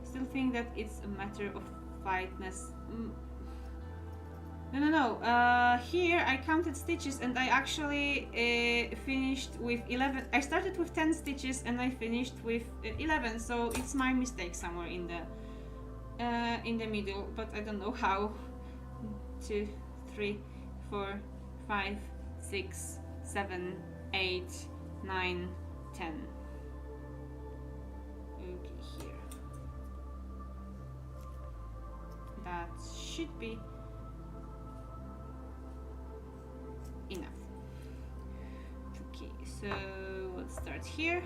Still think that it's a matter of flightness. No. Here I counted stitches and I actually finished with 11. I started with 10 stitches and I finished with 11. So it's my mistake somewhere in the middle, but I don't know how. 2, 3, 4, 5, 6, 7, 8, 9, 10. Okay, here. That should be enough. Okay, so let's start here.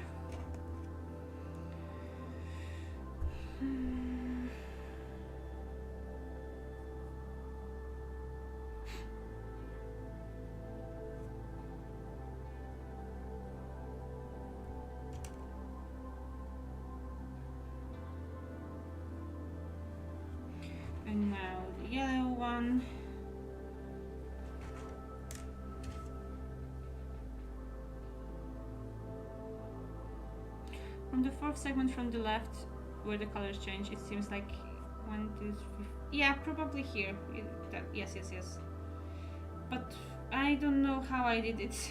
And now the yellow one. From the fourth segment from the left, where the colors change, it seems like 1, 2, 3. Yeah, probably here. Yes. But I don't know how I did it,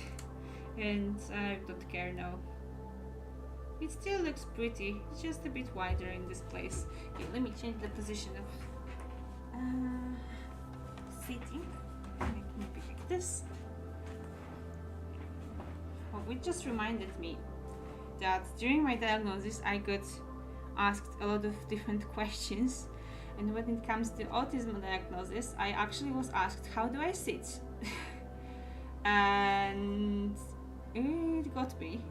and I don't care now. It still looks pretty. It's just a bit wider in this place. Okay, let me change the position of sitting. Maybe like this. Oh, it just reminded me that during my diagnosis I got asked a lot of different questions, and when it comes to autism diagnosis I actually was asked, how do I sit? And it got me,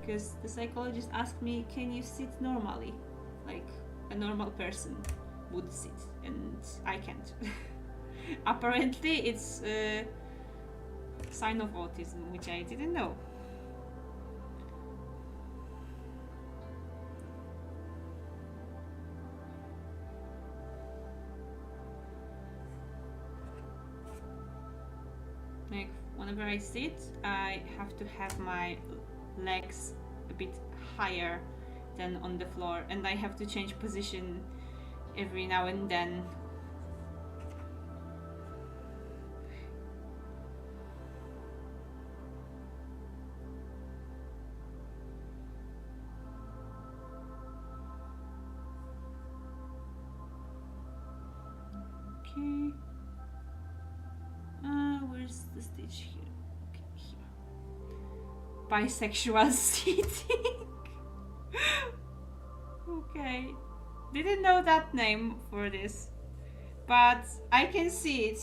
because the psychologist asked me, can you sit normally, like a normal person would sit, and I can't. Apparently it's a sign of autism, which I didn't know. like whenever I sit, I have to have my legs a bit higher than on the floor, and I have to change position every now and then. Okay. Where's the stitch here? Okay, here. Bisexual seating. Okay. Didn't know that name for this, but I can see it.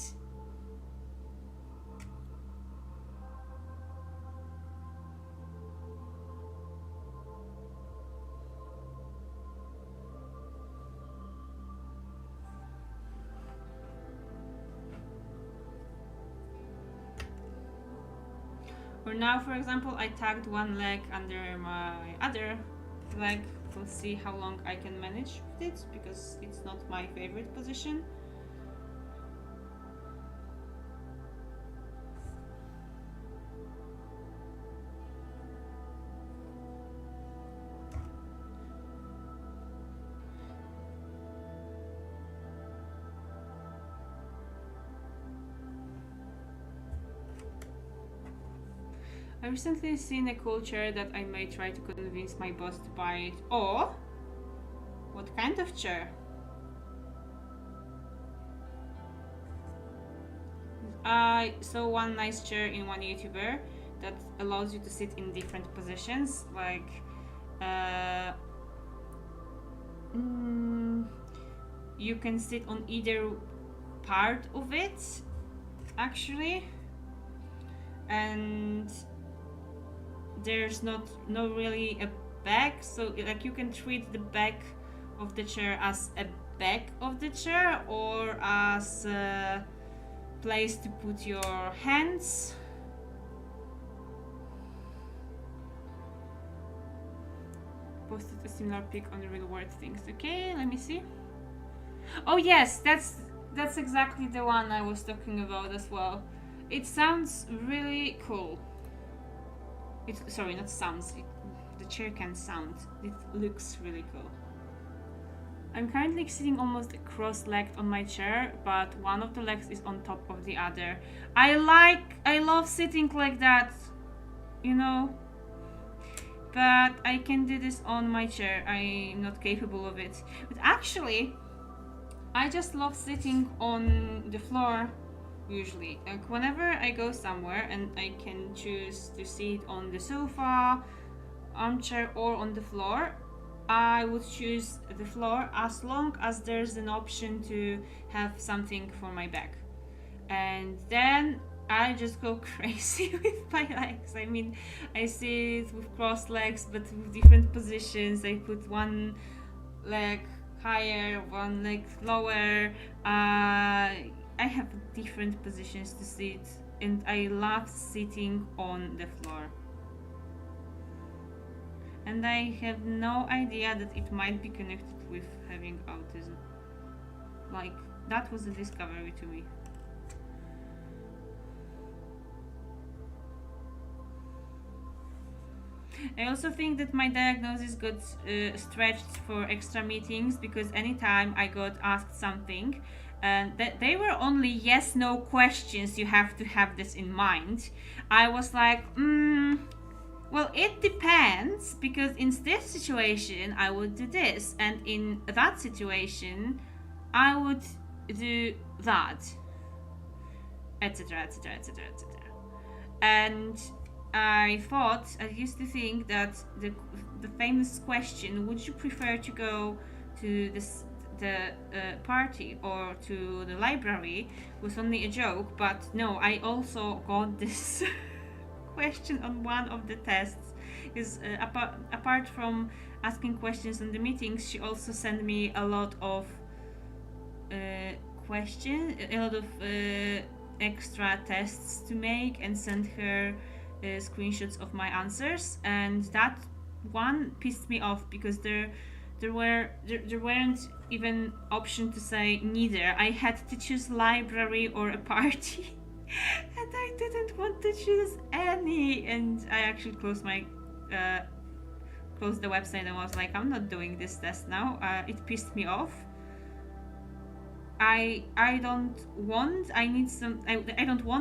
Or now, for example, I tagged one leg under my other leg. We'll see how long I can manage with it, because it's not my favorite position. I recently seen a cool chair that I may try to convince my boss to buy it. Or, what kind of chair? I saw one nice chair in one YouTuber that allows you to sit in different positions, like you can sit on either part of it, actually, and there's no really a back, so like you can treat the back of the chair as a back of the chair or as a place to put your hands. Posted a similar pic on the real world things. Okay, let me see. Oh yes, that's exactly the one I was talking about as well. It sounds really cool. Sorry, not sounds. The chair can sound. It looks really cool. I'm currently sitting almost cross-legged on my chair, but one of the legs is on top of the other. I love sitting like that, you know. But I can do this on my chair. I'm not capable of it. But actually, I just love sitting on the floor. Usually, like whenever I go somewhere and I can choose to sit on the sofa, armchair, or on the floor, I would choose the floor as long as there's an option to have something for my back. And then I just go crazy with my legs. I mean, I sit with crossed legs but with different positions. I put one leg higher, one leg lower. I have different positions to sit, and I love sitting on the floor. And I have no idea that it might be connected with having autism. Like, that was a discovery to me. I also think that my diagnosis got stretched for extra meetings, because anytime I got asked something, and they were only yes/no questions, you have to have this in mind, I was like, well, it depends, because in this situation I would do this, and in that situation I would do that, etc, etc, etc, etc. And I used to think that the famous question, would you prefer to go to the party or to the library, was only a joke. But no, I also got this question on one of the tests, because apart from asking questions on the meetings, she also sent me a lot of questions, a lot of extra tests to make, and send her screenshots of my answers. And that one pissed me off, because there weren't even option to say neither. I had to choose library or a party. And I didn't want to choose any, and I actually closed the website and was like, I'm not doing this test now. It pissed me off. I don't want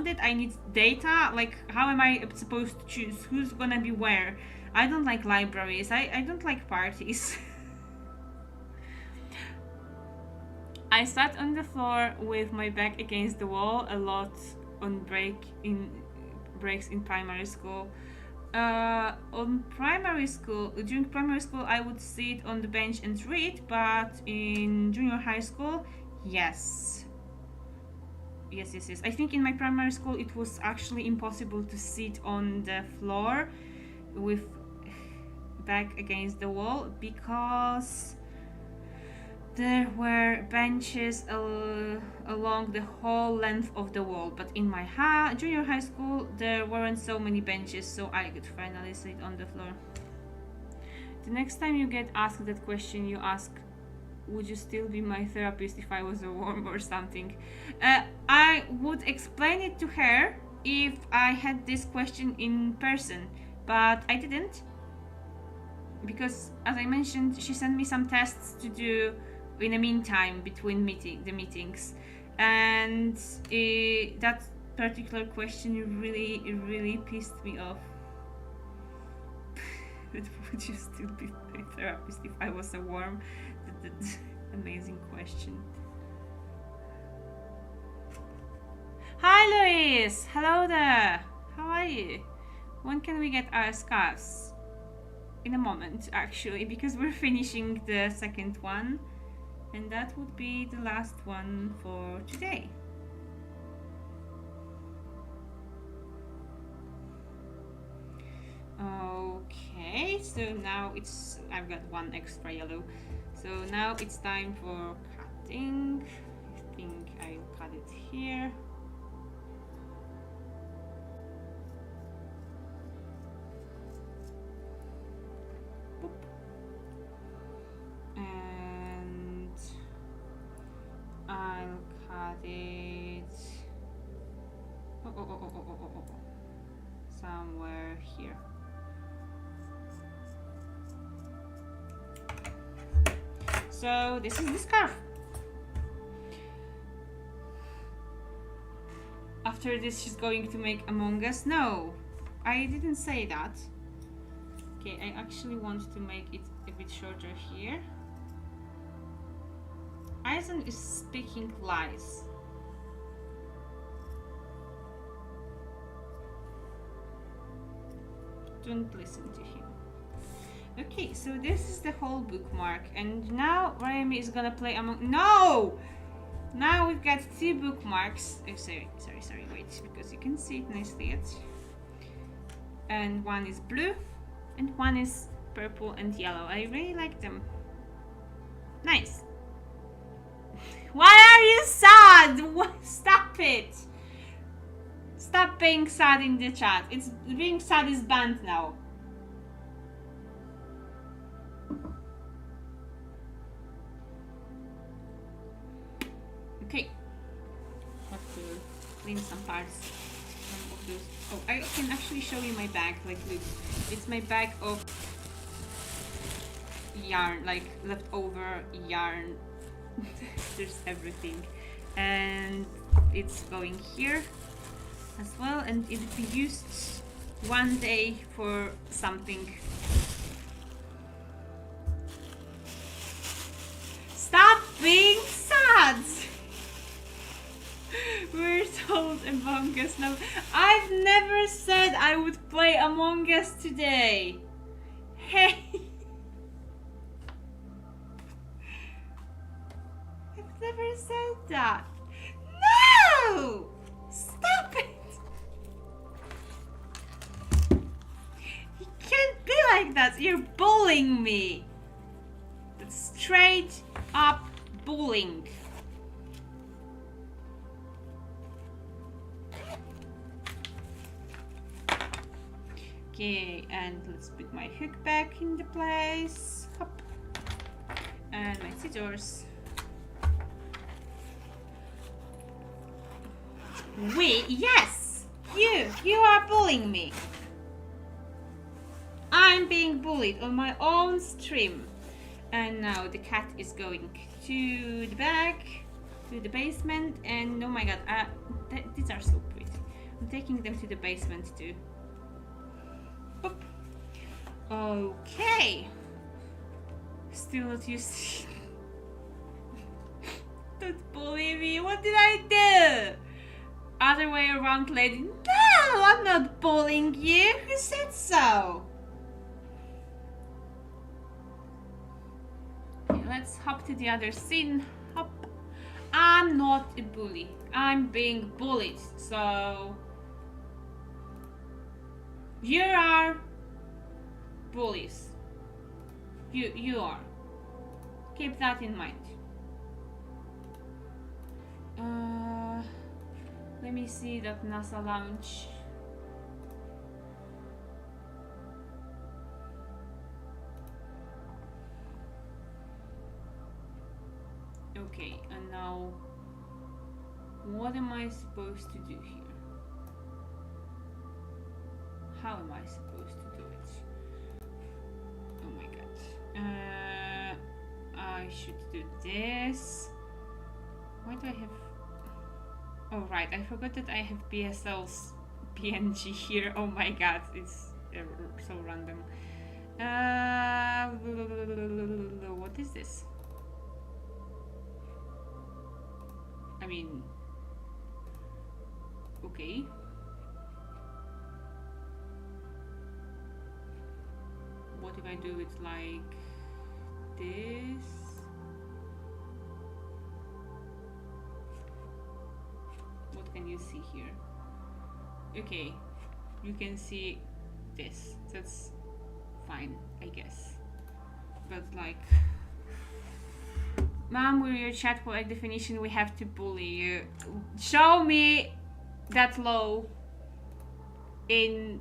it. I need data. Like, how am I supposed to choose who's gonna be where? I don't like libraries. I don't like parties. I sat on the floor with my back against the wall a lot on breaks in primary school. During primary school, I would sit on the bench and read, but in junior high school, yes. I think in my primary school it was actually impossible to sit on the floor with back against the wall because there were benches along the whole length of the wall, but in my junior high school there weren't so many benches, so I could finally sit on the floor. The next time you get asked that question, you ask, would you still be my therapist if I was a worm or something? I would explain it to her if I had this question in person, but I didn't, because as I mentioned, she sent me some tests to do in the meantime between the meetings, and that particular question really pissed me off. But would you still be a therapist if I was a worm? That's amazing question. Hi Louise! Hello there! How are you? When can we get our scarves? In a moment, actually, because we're finishing the second one, and that would be the last one for today. Okay, so now I've got one extra yellow, so now it's time for cutting. I think I'll cut it here. And I'll cut it somewhere here. So this is the scarf. After this she's going to make Among Us. No, I didn't say that. Okay, I actually want to make it a bit shorter here. Eisen is speaking lies. Don't listen to him. Okay, so this is the whole bookmark, and now Rayumi is gonna play among. No! Now we've got two bookmarks. Oh, sorry, wait, because you can see it nicely. And one is blue, and one is purple and yellow. I really like them. Nice. Why are you sad? Stop it! Stop being sad in the chat. Being sad is banned now. Okay. Have to clean some parts of those. Oh, I can actually show you my bag. Like, look, it's my bag of yarn, like leftover yarn. There's everything, and it's going here as well, and it'll be used one day for something. Stop being sad! We're told Among Us now. I've never said I would play Among Us today. Hey! I've never said that. No! Stop it! You can't be like that. You're bullying me. That's straight up bullying. Okay, and let's put my hook back into place. Hop. And my scissors. We? Yes! You are bullying me. I'm being bullied on my own stream. And now the cat is going to the back, to the basement, and oh my god, these are so pretty. I'm taking them to the basement too. Boop. Okay. Still not used. Don't bully me. What did I do? Other way around, lady. No, I'm not bullying you. Who said so? Okay, let's hop to the other scene. Hop. I'm not a bully. I'm being bullied. So you are bullies. You are. Keep that in mind. Let me see that NASA lounge. Okay, and now what am I supposed to do here? How am I supposed to do it? Oh my god. I should do this. Why do I have... Oh right, I forgot that I have BSL's PNG here. Oh my god, it's so random. What is this? I mean... Okay. What if I do it like this? What can you see here? Okay, you can see this. That's fine, I guess. But like, Mom, with your chat by definition, we have to bully you. Show me that law in.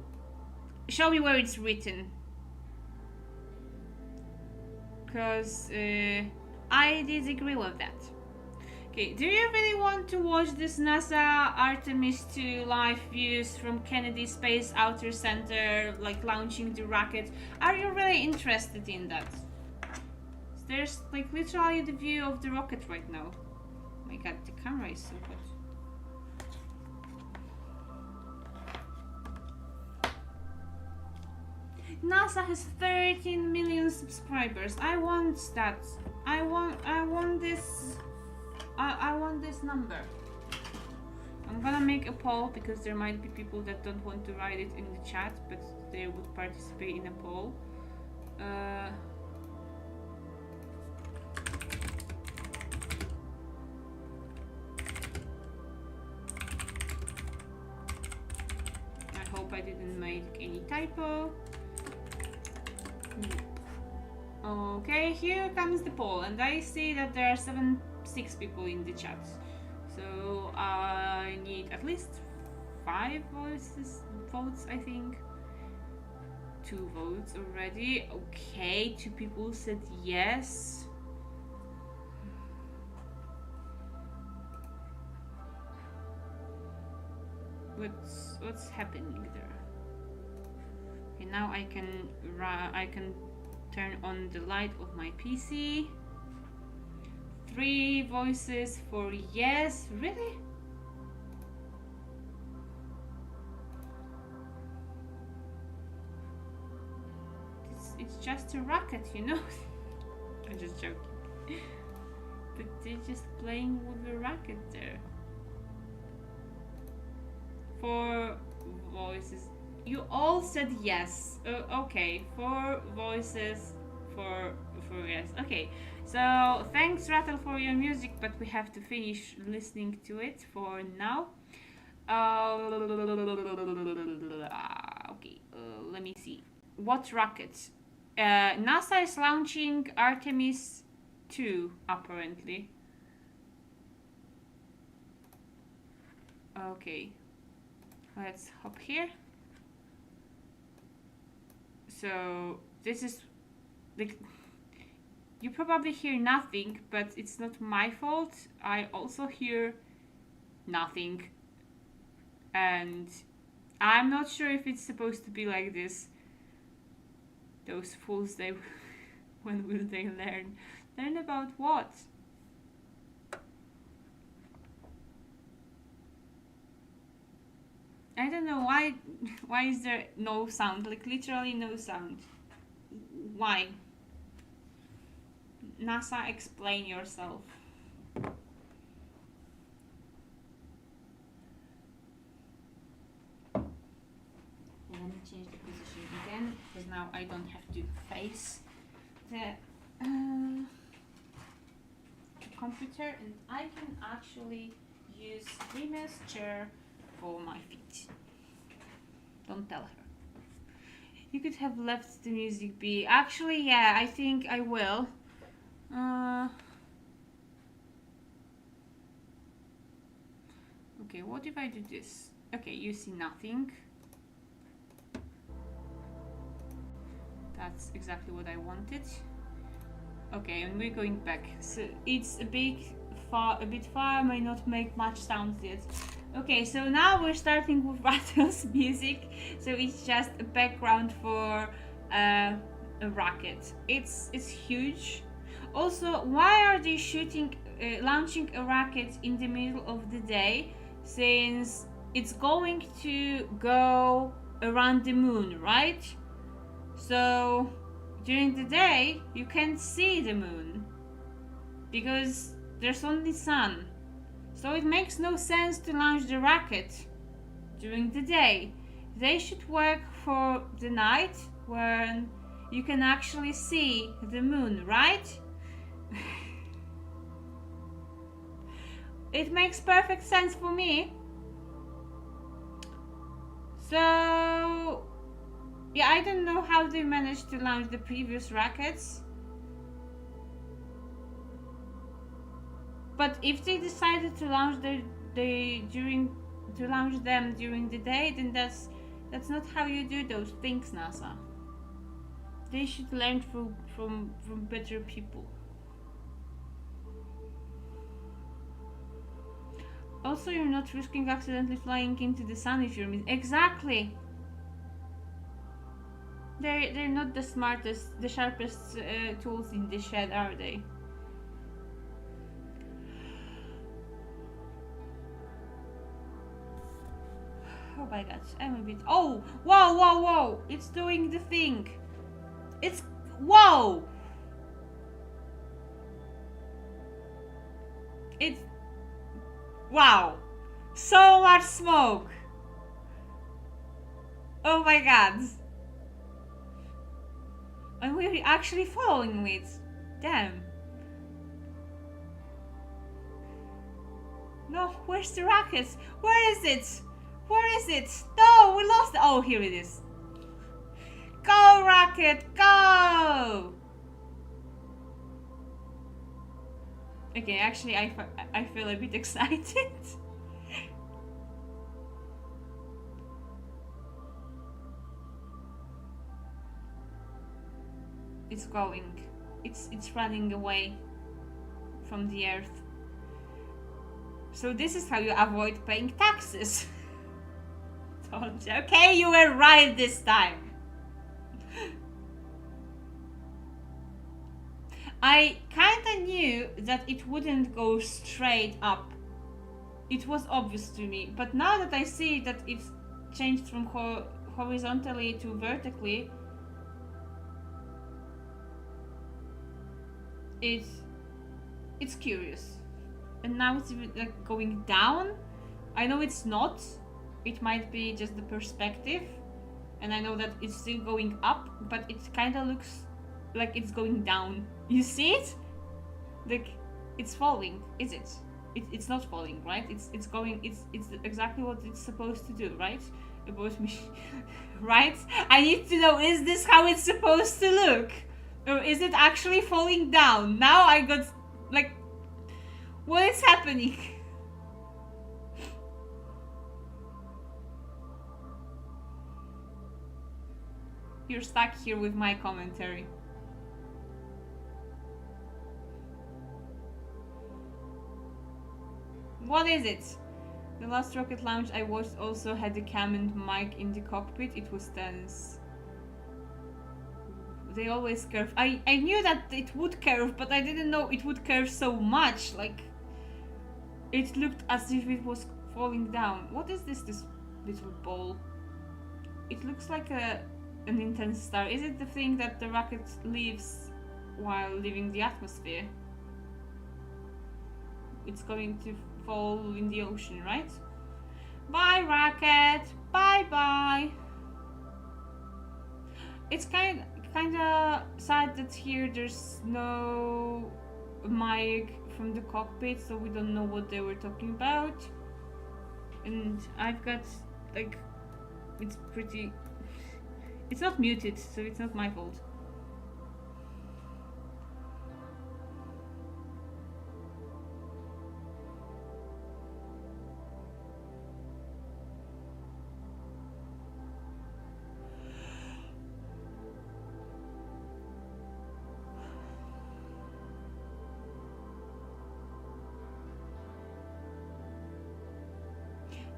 Show me where it's written. Because I disagree with that. Okay, do you really want to watch this NASA Artemis 2 live views from Kennedy Space Outer Center, like launching the rocket? Are you really interested in that? There's like literally the view of the rocket right now. Oh my god, the camera is so hot. NASA has 13 million subscribers. I want that. I want this. I want this number. I'm gonna make a poll because there might be people that don't want to write it in the chat, but they would participate in a poll. I hope I didn't make any typo. Okay, here comes the poll, and I see that there are 6 people in the chat. So I need at least 5 votes, I think. 2 votes already. Okay, 2 people said yes. What's happening there? Okay, now I can turn on the light of my PC. 3 voices for yes. Really? It's just a rocket, you know? I'm just joking. But they're just playing with the rocket there. 4 voices. You all said yes. Okay, 4 voices for yes. Okay, so thanks Rattle for your music, but we have to finish listening to it for now. Okay, let me see. What rocket? NASA is launching Artemis 2 apparently. Okay, let's hop here. So this is like, you probably hear nothing, but it's not my fault. I also hear nothing. And I'm not sure if it's supposed to be like this. Those fools, they when will they learn? Learn about what? I don't know why is there no sound, like literally no sound. Why? NASA, explain yourself. Let me change the position again, because now I don't have to face the computer, and I can actually use Rima's chair for my feet. Don't tell her. You could have left the music be. Actually, yeah, I think I will. Okay, what if I do this? Okay, you see nothing. That's exactly what I wanted. Okay, and we're going back. So it's a bit far, may not make much sound yet. Okay, so now we're starting with Rattle's music. So it's just a background for a rocket. It's huge. Also, why are they launching a rocket in the middle of the day, since it's going to go around the moon, right? So during the day you can't see the moon because there's only sun. So it makes no sense to launch the rocket during the day. They should work for the night when you can actually see the moon, right? It makes perfect sense for me. So yeah, I don't know how they managed to launch the previous rockets. But if they decided to launch them during the day, then that's not how you do those things, NASA. They should learn from better people. Also, you're not risking accidentally flying into the sun if you're exactly. They're not the smartest, the sharpest tools in the shed, are they? Oh my god, I'm a bit. Oh, whoa! It's doing the thing. It's whoa. It's wow. So much smoke. Oh my god. And we're actually following it. Damn. No, where's the rocket? Where is it? Where is it? No, we lost it. Oh, here it is. Go, rocket, go! Okay, actually, I feel a bit excited. It's going. It's running away from the earth. So this is how you avoid paying taxes. Told you. Okay, you were right this time. I kinda knew that it wouldn't go straight up. It was obvious to me, but now that I see that it's changed from horizontally to vertically, it's curious. And now it's like going down. I know it's not. It might be just the perspective, and I know that it's still going up, but it kind of looks like it's going down. You see it? Like it's falling. Is it? It's not falling, right? It's going. It's exactly what it's supposed to do, right? About me, right? I need to know: is this how it's supposed to look, or is it actually falling down? Now I got like, what is happening? You're stuck here with my commentary. What is it? The last rocket launch I watched also had the cam and mic in the cockpit. It was tense. They always curve. I knew that it would curve, but I didn't know it would curve so much. Like, it looked as if it was falling down. What is this little ball? It looks like an intense star. Is it the thing that the rocket leaves while leaving the atmosphere? It's going to fall in the ocean, right? Bye, rocket. Bye bye. It's kind of sad that here there's no mic from the cockpit, so we don't know what they were talking about. And I've got like, it's not muted, so it's not my fault.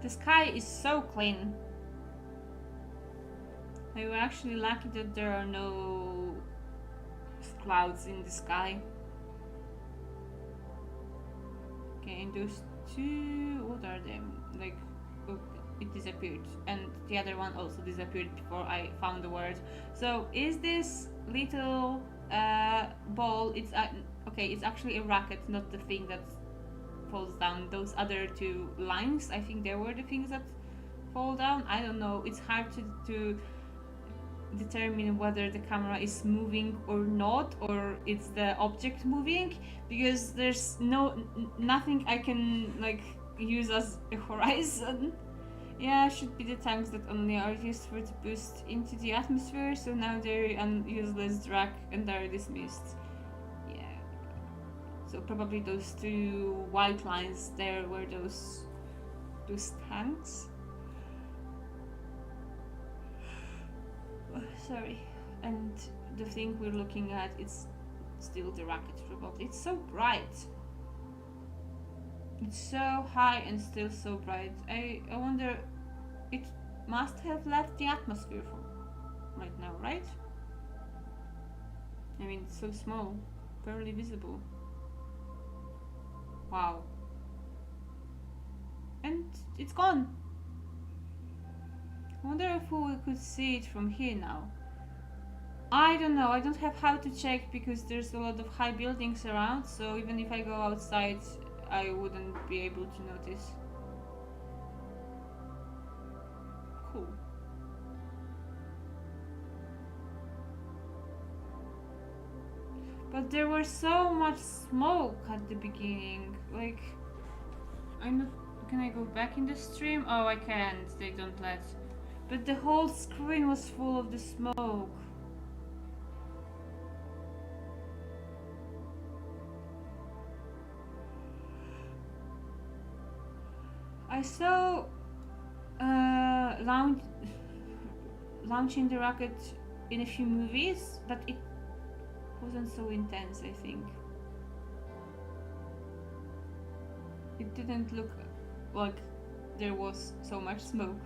The sky is so clean. We were actually lucky that there are no clouds in the sky. Okay, and those two, what are them? Like, oh, it disappeared. And the other one also disappeared before I found the word. So, is this little ball, it's actually a rocket, not the thing that falls down. Those other two lines, I think they were the things that fall down. I don't know. It's hard to determine whether the camera is moving or not, or it's the object moving, because there's nothing I can like use as a horizon. Yeah, should be the tanks that only are used for to boost into the atmosphere, so now they're on useless drag and are dismissed. So probably those two white lines there were those tanks. Oh, sorry. And the thing we're looking at, it's still the rocket probably. It's so bright. It's so high and still so bright. I wonder, it must have left the atmosphere for right now, right? I mean, it's so small, barely visible. Wow. And it's gone. I wonder if we could see it from here now. I don't know, I don't have how to check because there's a lot of high buildings around, so even if I go outside, I wouldn't be able to notice. Cool. But there was so much smoke at the beginning. Like, I'm not. Can I go back in the stream? Oh, I can't. They don't let. But the whole screen was full of the smoke. I saw launching the rocket in a few movies, but it wasn't so intense, I think. It didn't look like there was so much smoke.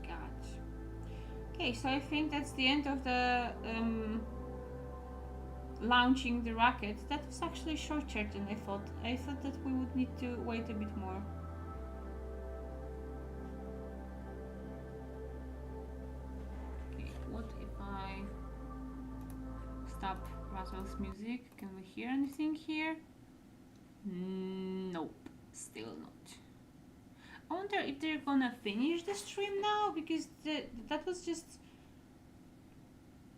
God. Okay, so I think that's the end of the launching the rocket. That was actually shorter than I thought. I thought that we would need to wait a bit more. What if I stop Roswell's music? Can we hear anything here? Nope, still not. I wonder if they're gonna finish the stream now, because that was just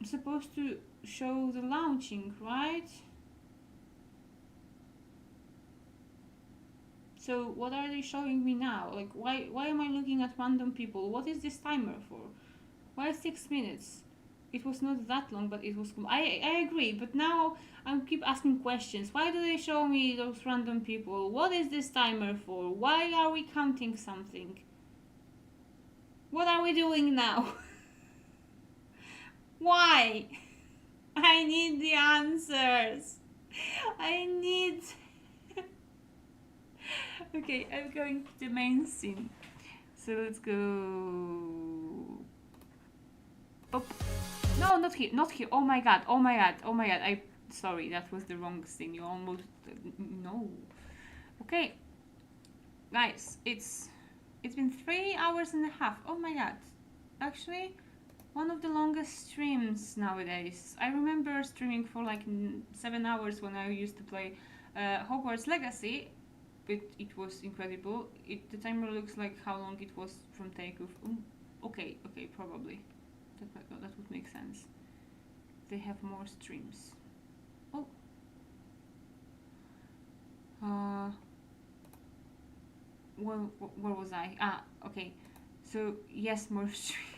supposed to show the launching, right? So what are they showing me now? Like, why am I looking at random people? What is this timer for? Why 6 minutes? It was not that long, but it was. I agree, but now I keep asking questions. Why do they show me those random people? What is this timer for? Why are we counting something? What are we doing now? Why? I need the answers. I need Okay, I'm going to the main scene. So let's go. Oh. No, not here, not here. Oh my god, oh my god, oh my god. Sorry, that was the wrong scene. You almost... No. Okay. Guys, it's been 3 hours and a half. Oh my god. Actually, one of the longest streams nowadays. I remember streaming for like 7 hours when I used to play Hogwarts Legacy. It was incredible. The timer looks like how long it was from takeoff. Okay, probably. That would make sense. They have more streams. Oh. Where was I? Ah, okay. So, yes, more streams.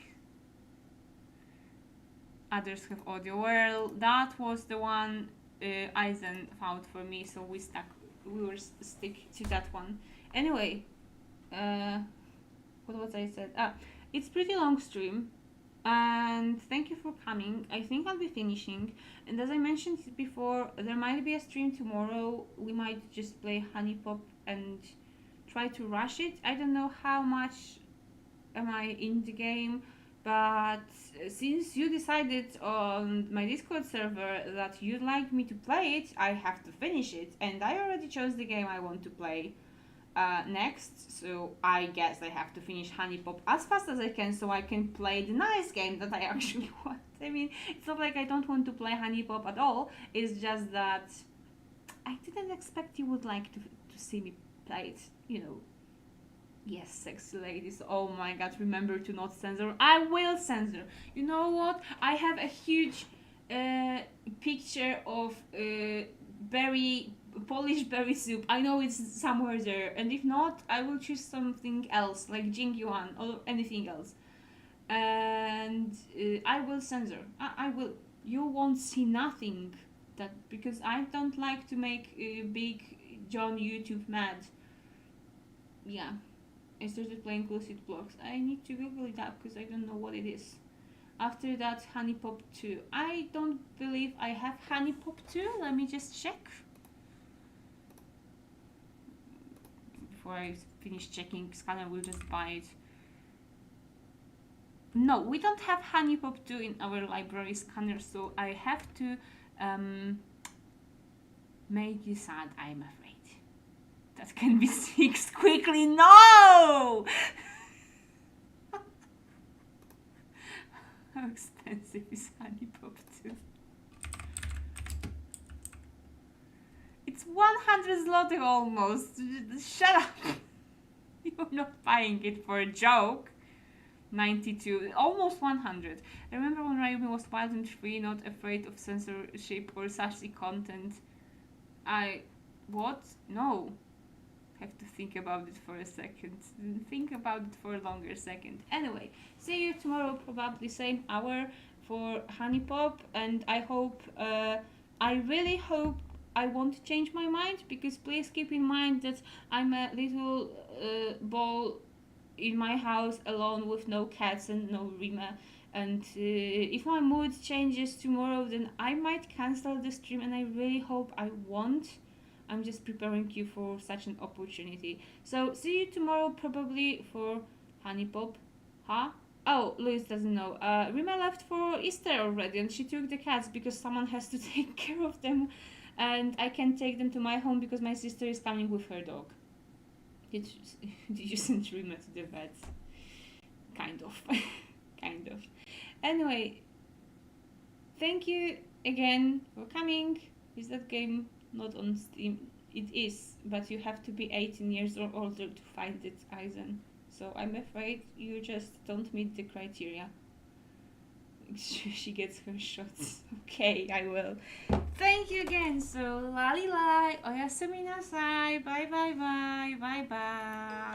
Others have audio. Well, that was the one Eisen found for me, so we will stick to that one. Anyway, what was I said? It's pretty long stream, and thank you for coming. I think I'll be finishing, and as I mentioned before, there might be a stream tomorrow. We might just play Honey Pop and try to rush it. I don't know how much am I in the game, but since you decided on my Discord server that you'd like me to play it, I have to finish it, and I already chose the game I want to play next, so I guess I have to finish Honey Pop as fast as I can so I can play the nice game that I actually want. I mean, it's not like I don't want to play Honey Pop at all, it's just that I didn't expect you would like to see me play it, you know. Yes, sexy ladies. Oh my god, remember to not censor. I will censor. You know what? I have a huge picture of Polish berry soup. I know it's somewhere there. And if not, I will choose something else, like Jingyuan or anything else. And I will censor. I will. You won't see nothing. Because I don't like to make Big John YouTube mad. Yeah. I started playing Lucid Blocks. I need to Google it up because I don't know what it is. After that, Honey Pop 2. I don't believe I have Honey Pop 2. Let me just check. Before I finish checking, Scanner will just buy it. No, we don't have Honey Pop 2 in our library, Scanner, so I have to make you sad, I'm afraid. That can be fixed quickly. No! How expensive is Honey Pop 2? It's 100 zloty almost. Shut up. You're not buying it for a joke. 92, almost 100. I remember when Rayumi was wild and free, not afraid of censorship or sassy content. What? No. Have to think about it for a second. Think about it for a longer second. Anyway, see you tomorrow, probably same hour for Honey Pop, and I hope, I really hope I won't change my mind, because please keep in mind that I'm a little ball in my house alone with no cats and no Rima, and if my mood changes tomorrow, then I might cancel the stream, and I really hope I won't. I'm just preparing you for such an opportunity. So, see you tomorrow probably for Honey Pop. Huh? Oh, Louis doesn't know. Rima left for Easter already, and she took the cats because someone has to take care of them, and I can't take them to my home because my sister is coming with her dog. Did you send Rima to the vet? Kind of. Kind of. Anyway, thank you again for coming. Is that game not on Steam? It is, but you have to be 18 years or older to find it, Eisen. So I'm afraid you just don't meet the criteria. She gets her shots. Okay, I will. Thank you again. So, lalilai, oyasumi nasai, bye bye bye, bye bye.